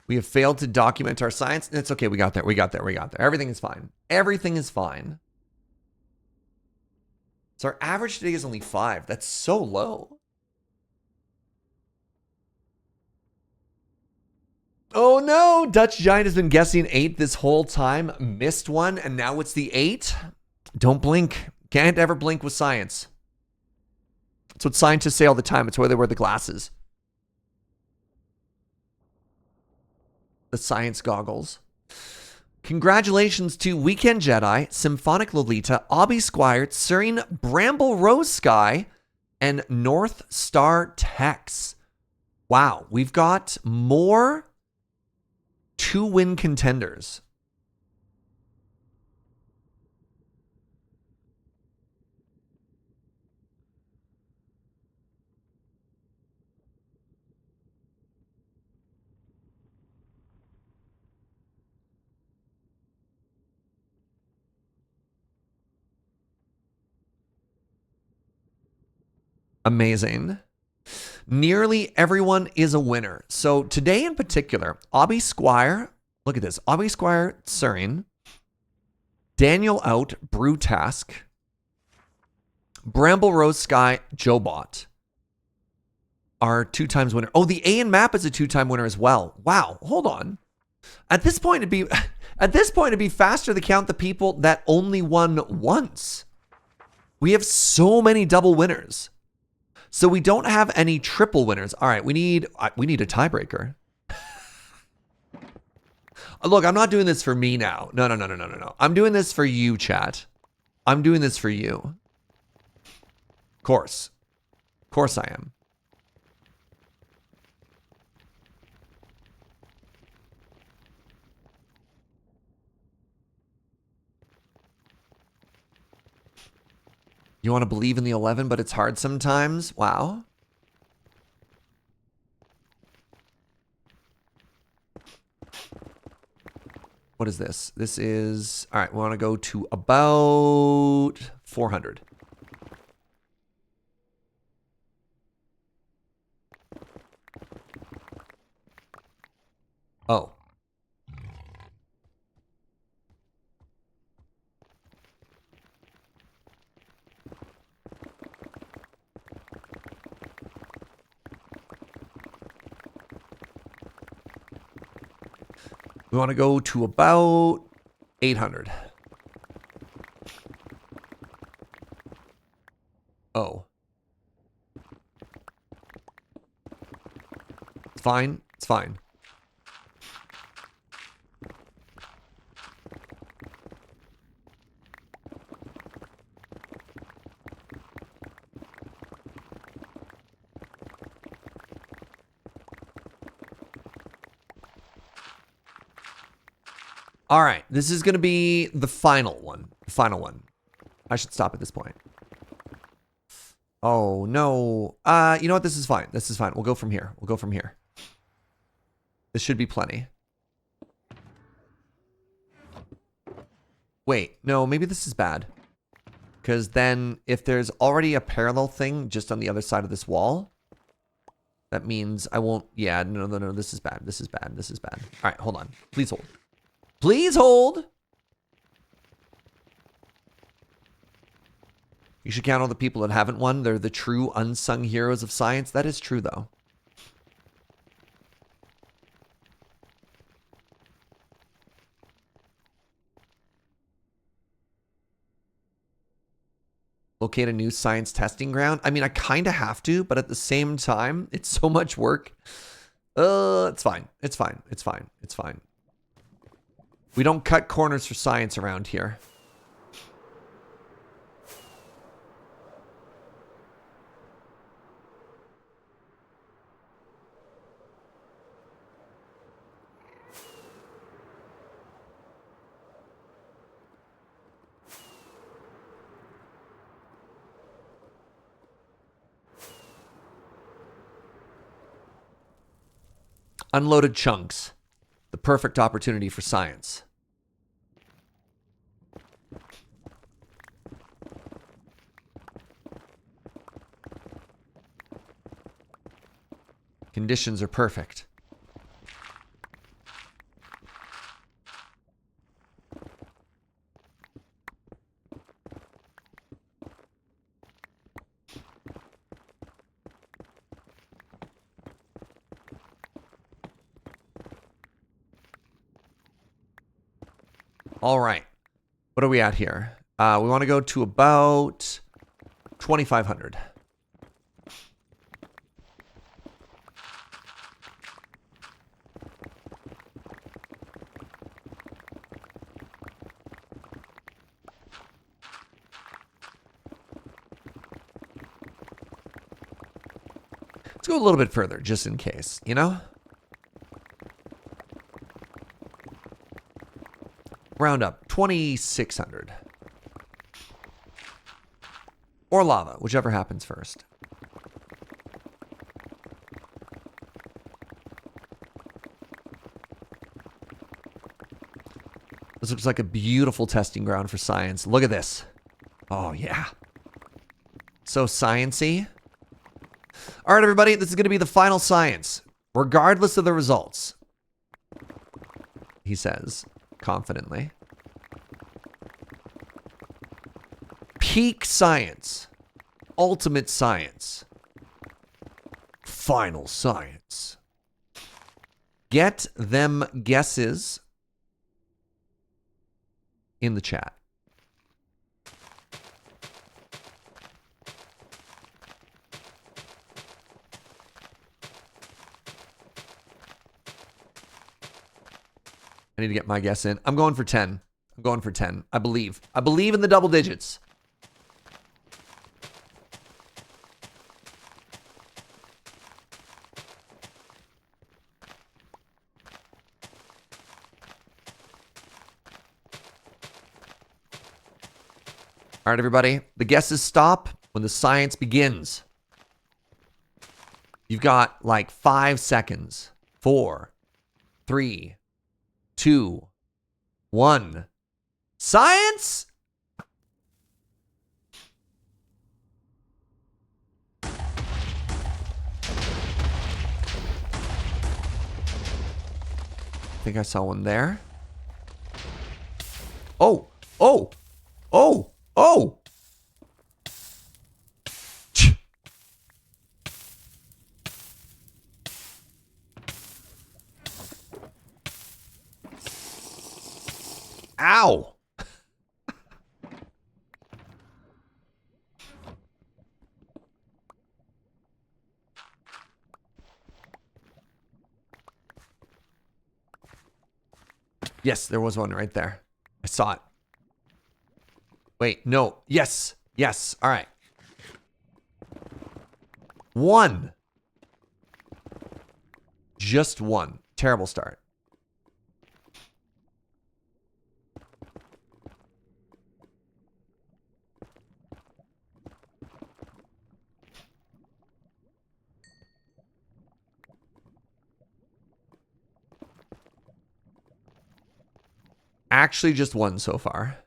S1: We have failed to document our science. It's okay. We got there. We got there. We got there. Everything is fine. Everything is fine. So our average today is only 5. That's so low. Oh no, Dutch Giant has been guessing 8 this whole time. Missed one, and now it's the 8. Don't blink. Can't ever blink with science. That's what scientists say all the time. It's why they wear the glasses. The science goggles. Congratulations to Weekend Jedi, Symphonic Lolita, Obby Squire, Serene, Bramble Rose Sky, and North Star Tex. Wow, we've got more 2-win contenders. Amazing. Nearly everyone is a winner. So today in particular, Obby Squire, look at this. Obby Squire, Serene, Daniel Out, Brewtask, Bramble Rose Sky, Joe Bot are 2 times winner. Oh, the A and Map is a 2-time winner as well. Wow, hold on. At this point, it'd be faster to count the people that only won once. We have so many double winners. So we don't have any triple winners. All right, we need a tiebreaker. Look, I'm not doing this for me now. No. I'm doing this for you, chat. I'm doing this for you. Of course I am. You want to believe in the 11, but it's hard sometimes? Wow. What is this? This is... All right, we want to go to about 400. Oh. We want to go to about 800. Oh. It's fine. It's fine. All right, this is going to be the final one. The final one. I should stop at this point. Oh, no. You know what? This is fine. This is fine. We'll go from here. We'll go from here. This should be plenty. Wait, no, maybe this is bad. Because then if there's already a parallel thing just on the other side of this wall, that means I won't... Yeah, no, no, no, this is bad. This is bad. This is bad. All right, hold on. Please hold. Please hold. You should count all the people that haven't won. They're the true unsung heroes of science. That is true, though. Locate a new science testing ground. I mean, I kind of have to, but at the same time, it's so much work. It's fine. It's fine. It's fine. It's fine. We don't cut corners for science around here. Unloaded chunks. The perfect opportunity for science. Conditions are perfect. All right. What are we at here? We want to go to about 2,500. Let's go a little bit further, just in case, you know? Round up, 2,600. Or lava, whichever happens first. This looks like a beautiful testing ground for science. Look at this. Oh, yeah. So science-y. All right, everybody, this is going to be the final science, regardless of the results, he says confidently. Peak science. Ultimate science. Final science. Get them guesses in the chat. I need to get my guess in. I'm going for 10. I'm going for 10. I believe. I believe in the double digits. All right, everybody. The guesses stop when the science begins. You've got like 5 seconds. 4, 3, 2, 1. Science! I think I saw one there. Oh! Oh! Oh! Oh! Ow! Yes, there was one right there. I saw it. Wait, no. Yes. Yes. All right. 1. Just 1. Terrible start. Actually, just 1 so far.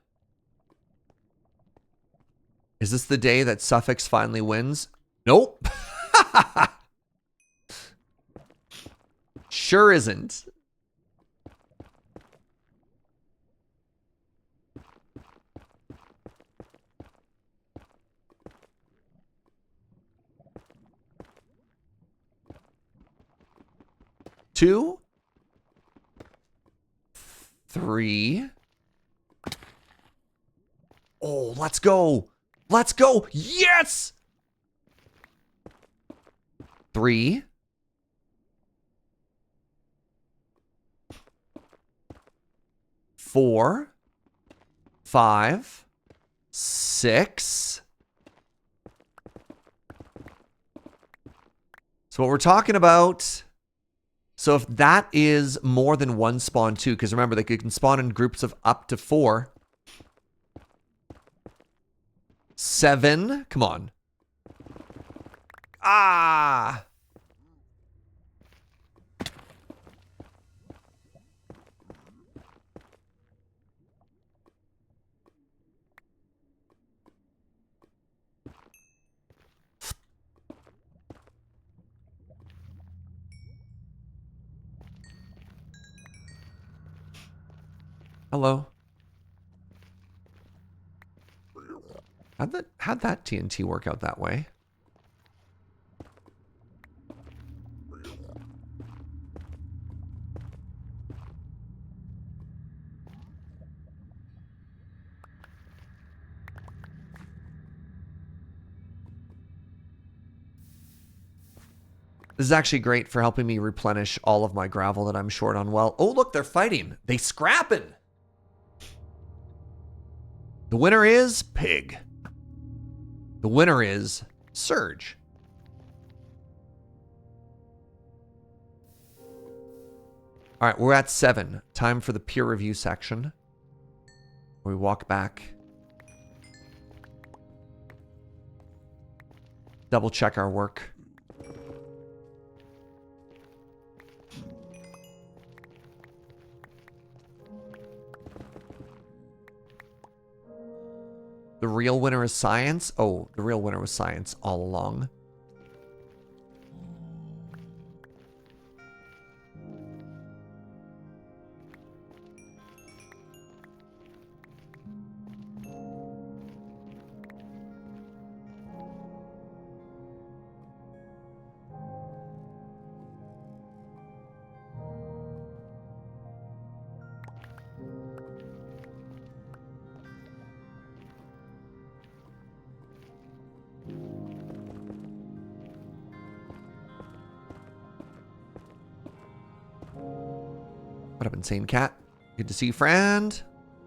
S1: Is this the day that Suffix finally wins? Nope. Sure isn't. Two. 3. Oh, let's go. Let's go. Yes. 3. 4. 5. 6. So what we're talking about... So if that is more than 1 spawn 2, because remember, they can spawn in groups of up to 4. 7. Come on. Ah! Hello. How'd that TNT work out that way? This is actually great for helping me replenish all of my gravel that I'm short on. Well, oh look, they're fighting. They scrapping. The winner is Pig. The winner is Surge. All right, we're at 7. Time for the peer review section. We walk back. Double check our work. The real winner is science? Oh, the real winner was science all along. What up, Insane Cat? Good to see you, friend.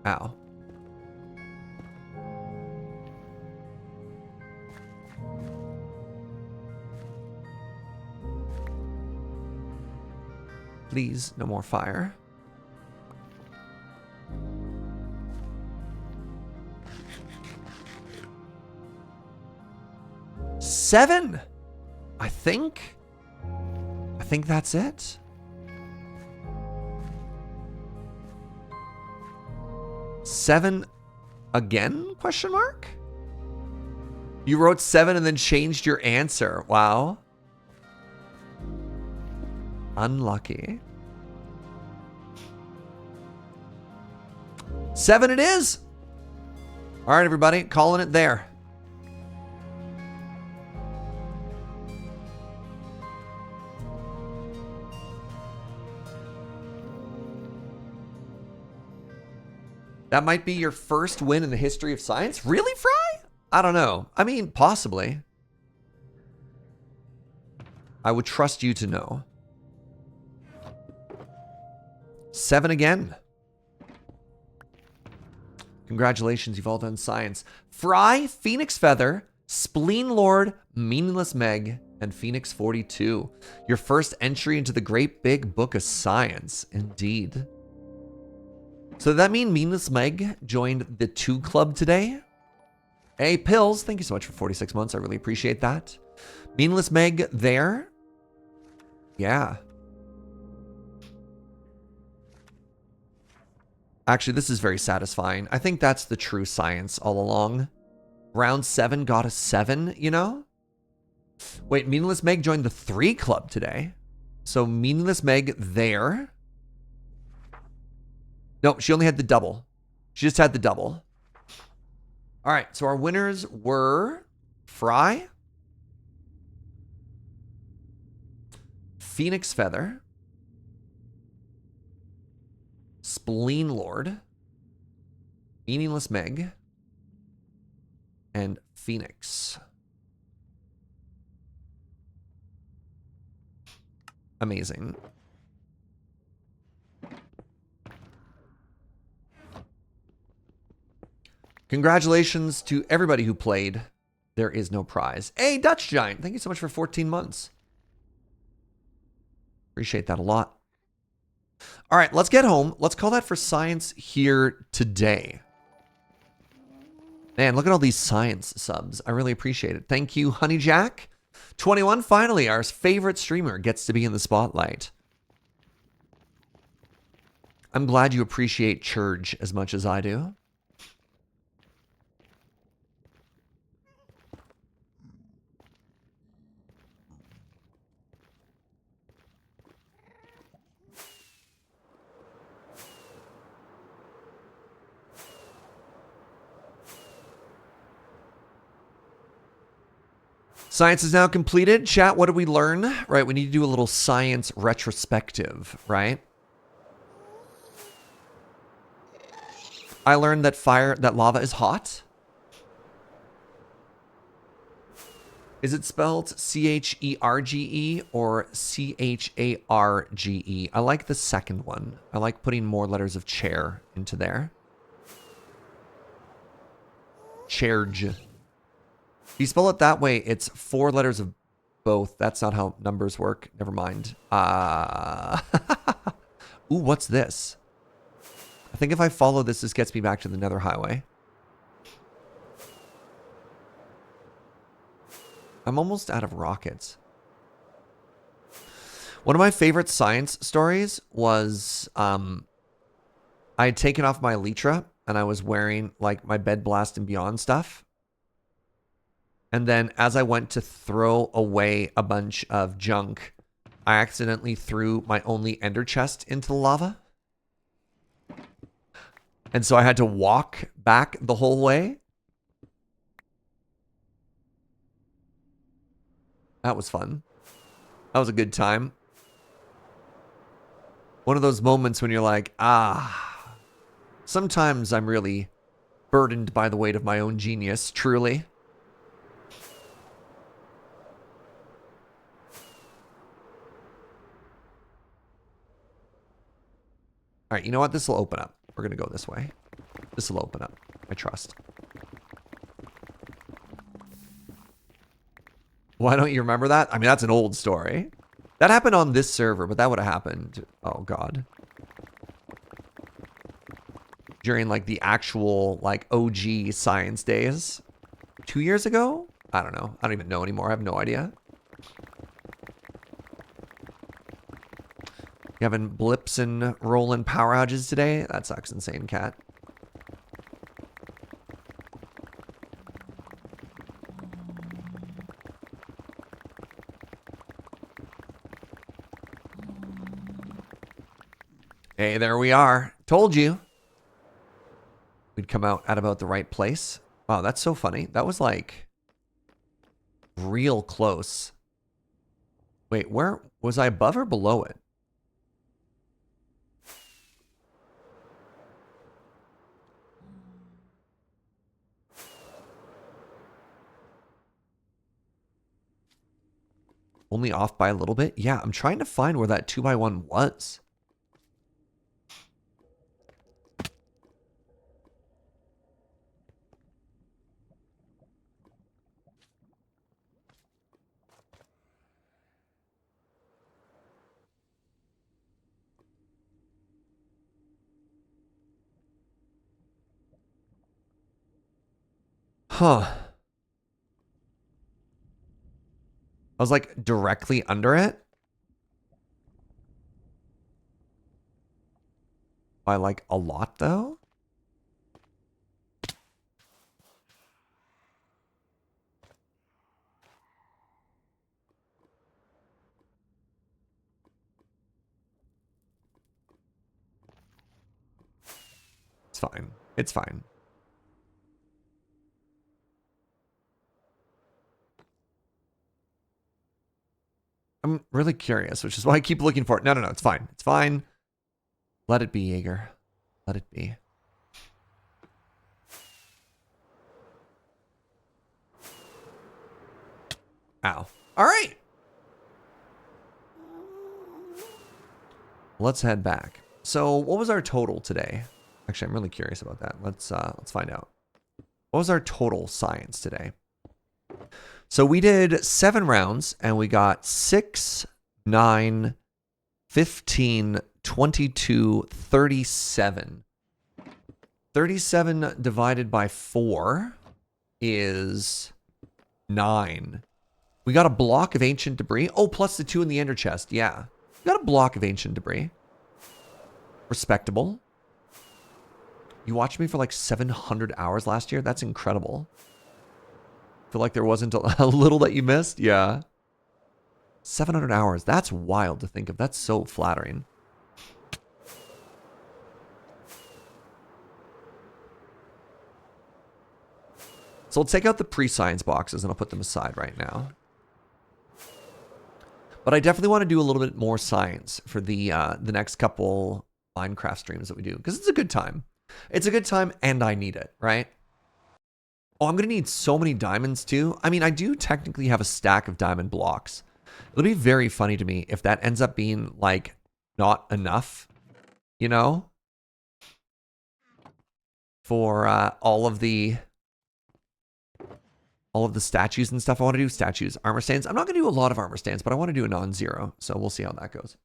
S1: Ow. Please, no more fire. Seven, I think that's it. 7 again? Question mark? You wrote 7 and then changed your answer. Wow. Unlucky. 7 it is. All right, everybody, calling it there. That might be your first win in the history of science? Really, Fry? I don't know. I mean, possibly. I would trust you to know. 7 again. Congratulations, you've all done science. Fry, Phoenix Feather, Spleen Lord, Meaningless Meg, and Phoenix 42. Your first entry into the great big book of science. Indeed. So does that mean Meaningless Meg joined the 2 club today? Hey, Pills, thank you so much for 46 months. I really appreciate that. Meaningless Meg there. Yeah. Actually, this is very satisfying. I think that's the true science all along. Round 7 got a 7, you know? Wait, Meaningless Meg joined the 3 club today. So Meaningless Meg there. No, she only had the double. She just had the double. All right, so our winners were Fry, Phoenix Feather, Spleen Lord, Meaningless Meg, and Phoenix. Amazing. Congratulations to everybody who played. There is no prize. Hey, Dutch Giant, thank you so much for 14 months. Appreciate that a lot. All right, let's get home. Let's call that for science here today. Man, look at all these science subs. I really appreciate it. Thank you, Honey Jack. 21, finally, our favorite streamer gets to be in the spotlight. I'm glad you appreciate Churge as much as I do. Science is now completed. Chat, what did we learn? Right, we need to do a little science retrospective, right? I learned that lava is hot. Is it spelled C-H-E-R-G-E or C-H-A-R-G-E? I like the second one. I like putting more letters of chair into there. Chairge. If you spell it that way, it's 4 letters of both. That's not how numbers work. Never mind. Ooh, what's this? I think if I follow this, this gets me back to the Nether Highway. I'm almost out of rockets. One of my favorite science stories was I had taken off my Elytra and I was wearing like my Bed Blast and Beyond stuff. And then as I went to throw away a bunch of junk, I accidentally threw my only ender chest into the lava. And so I had to walk back the whole way. That was fun. That was a good time. One of those moments when you're like, sometimes I'm really burdened by the weight of my own genius, truly. All right, you know what? This will open up. We're going to go this way. This will open up. I trust. Why don't you remember that? I mean, that's an old story. That happened on this server, but that would have happened. Oh, God. During, like, the actual, like, OG science days. 2 years ago? I don't know. I don't even know anymore. I have no idea. You having blips and rolling power outages today? That sucks, insane cat. Hey, there we are. Told you. We'd come out at about the right place. Wow, that's so funny. That was like real close. Wait, where was I, above or below it? Only off by a little bit? Yeah, I'm trying to find where that 2x1 was. Huh. I was like directly under it. By like a lot though. It's fine. It's fine. I'm really curious, which is why I keep looking for it. No, it's fine. It's fine. Let it be, Jaeger. Let it be. Ow. All right. Let's head back. So what was our total today? Actually, I'm really curious about that. Let's find out. What was our total science today? So we did 7 rounds and we got 6, 9, 15, 22, 37. 37 divided by 4 is 9. We got a block of ancient debris. Oh, plus the 2 in the ender chest. Yeah. We got a block of ancient debris. Respectable. You watched me for like 700 hours last year? That's incredible. Feel like there wasn't a little that you missed? Yeah. 700 hours. That's wild to think of. That's so flattering. So I'll take out the pre-science boxes and I'll put them aside right now. But I definitely want to do a little bit more science for the next couple Minecraft streams that we do. Because it's a good time. It's a good time and I need it, right? Oh, I'm going to need so many diamonds too. I mean, I do technically have a stack of diamond blocks. It'll be very funny to me if that ends up being like not enough, you know? For all of the statues and stuff. I want to do statues, armor stands. I'm not going to do a lot of armor stands, but I want to do a non-zero. So we'll see how that goes.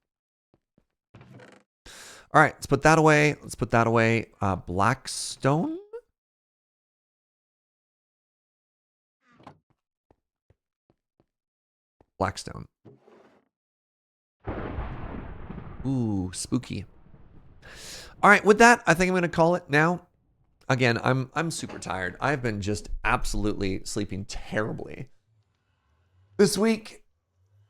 S1: All right, let's put that away. Let's put that away. Blackstone. Blackstone. Ooh, spooky. All right, with that, I think I'm going to call it now. Again, I'm super tired. I've been just absolutely sleeping terribly. This week,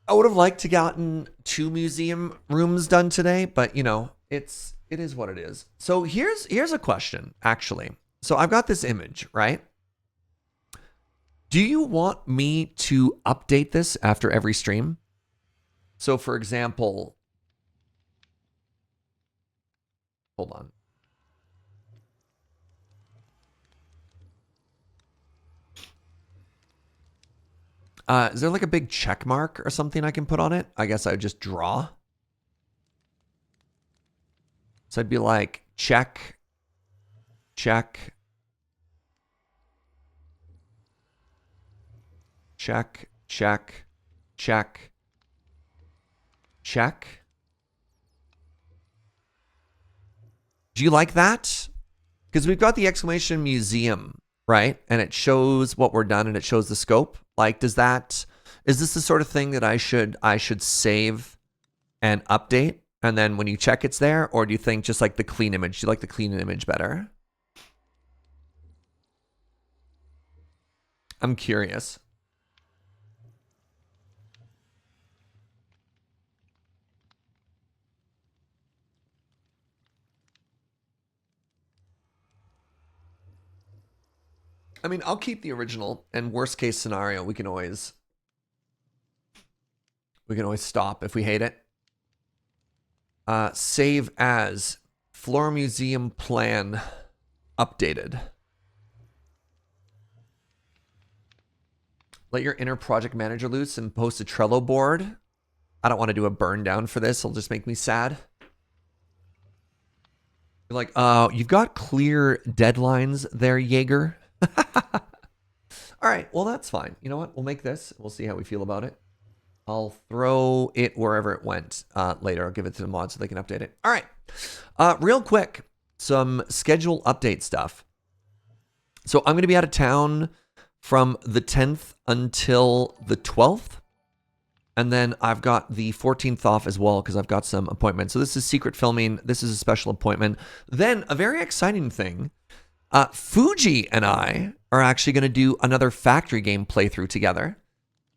S1: I would have liked to gotten 2 museum rooms done today, but you know, it is what it is. So here's a question, actually. So I've got this image, right? Do you want me to update this after every stream? So for example, hold on. Is there like a big check mark or something I can put on it? I guess I would just draw. So I'd be like, check, check, check, check, check, check. Do you like that? Because we've got the exclamation museum, right? And it shows what we're done and it shows the scope. Like, is this the sort of thing that I should save and update? And then when you check, it's there? Or do you think just like the clean image? Do you like the clean image better? I'm curious. I mean, I'll keep the original, and worst case scenario, we can always stop if we hate it. Save as Flora Museum plan updated. Let your inner project manager loose and post a Trello board. I don't want to do a burn down for this. It'll just make me sad. You're like, you've got clear deadlines there, Jaeger. All right, well, that's fine. You know what? We'll make this. We'll see how we feel about it. I'll throw it wherever it went later. I'll give it to the mods so they can update it. All right. Real quick, some schedule update stuff. So I'm going to be out of town from the 10th until the 12th. And then I've got the 14th off as well because I've got some appointments. So this is secret filming. This is a special appointment. Then a very exciting thing. Fuji and I are actually going to do another factory game playthrough together.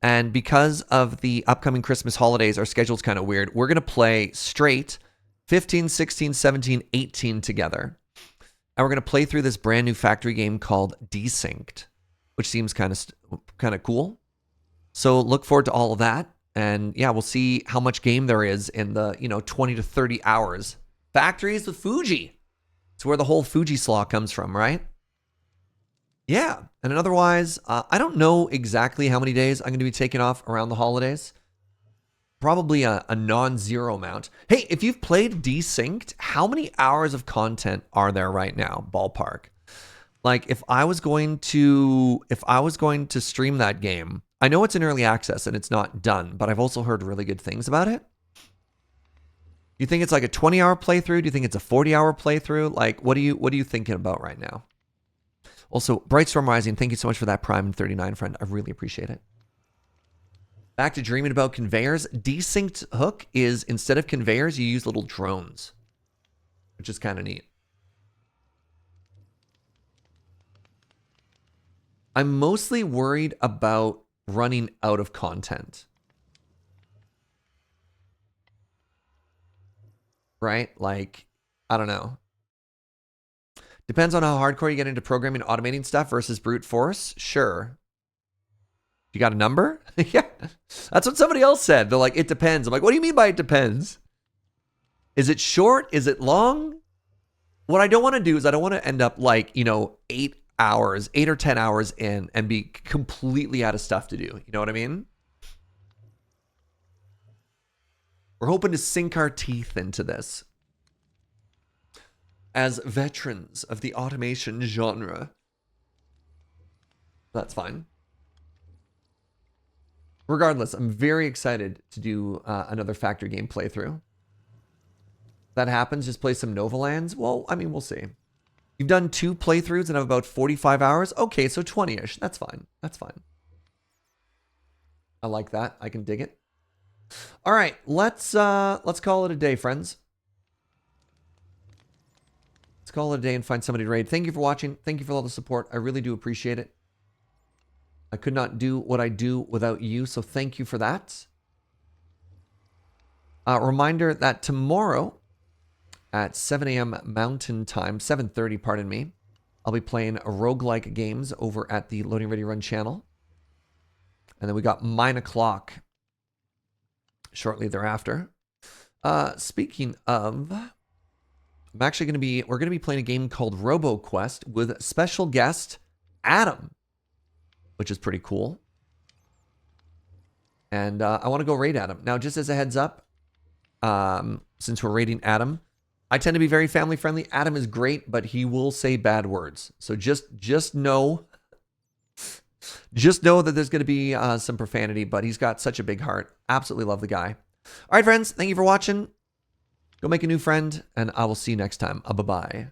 S1: And because of the upcoming Christmas holidays, our schedule's kind of weird. We're going to play straight 15, 16, 17, 18 together. And we're going to play through this brand new factory game called Desynced, which seems kind of cool. So look forward to all of that. And yeah, we'll see how much game there is in the, 20 to 30 hours. Factories with Fuji. It's where the whole Fuji slaw comes from, right? Yeah. And otherwise, I don't know exactly how many days I'm going to be taking off around the holidays. Probably a non-zero amount. Hey, if you've played Desynced, how many hours of content are there right now? Ballpark. Like if I was going to stream that game, I know it's in early access and it's not done, but I've also heard really good things about it. You think it's like a 20-hour playthrough? Do you think it's a 40-hour playthrough? Like, what are you thinking about right now? Also, Brightstorm Rising, thank you so much for that Prime 39, friend. I really appreciate it. Back to dreaming about conveyors. Desynced hook is, instead of conveyors, you use little drones, which is kind of neat. I'm mostly worried about running out of content. Right? Like, I don't know. Depends on how hardcore you get into programming, automating stuff versus brute force. Sure. You got a number? Yeah. That's what somebody else said. They're like, it depends. I'm like, what do you mean by it depends? Is it short? Is it long? What I don't want to do is I don't want to end up like, 8 or 10 hours in and be completely out of stuff to do. You know what I mean? We're hoping to sink our teeth into this. As veterans of the automation genre. That's fine. Regardless, I'm very excited to do another factory game playthrough. If that happens, just play some Nova Lands. Well, I mean, we'll see. You've done 2 playthroughs and have about 45 hours? Okay, so 20-ish. That's fine. That's fine. I like that. I can dig it. All right, let's call it a day, friends. Let's call it a day and find somebody to raid. Thank you for watching. Thank you for all the support. I really do appreciate it. I could not do what I do without you, so thank you for that. Reminder that tomorrow at 7 a.m. Mountain Time, 7:30, pardon me, I'll be playing roguelike games over at the Loading Ready Run channel. And then we got 9 o'clock shortly thereafter. Speaking of, we're going to be playing a game called RoboQuest with special guest Adam, which is pretty cool. And I want to go raid Adam. Now, just as a heads up, since we're raiding Adam, I tend to be very family friendly. Adam is great, but he will say bad words. So just know that there's going to be some profanity, but he's got such a big heart. Absolutely love the guy. All right, friends, thank you for watching. Go make a new friend, and I will see you next time. Bye-bye.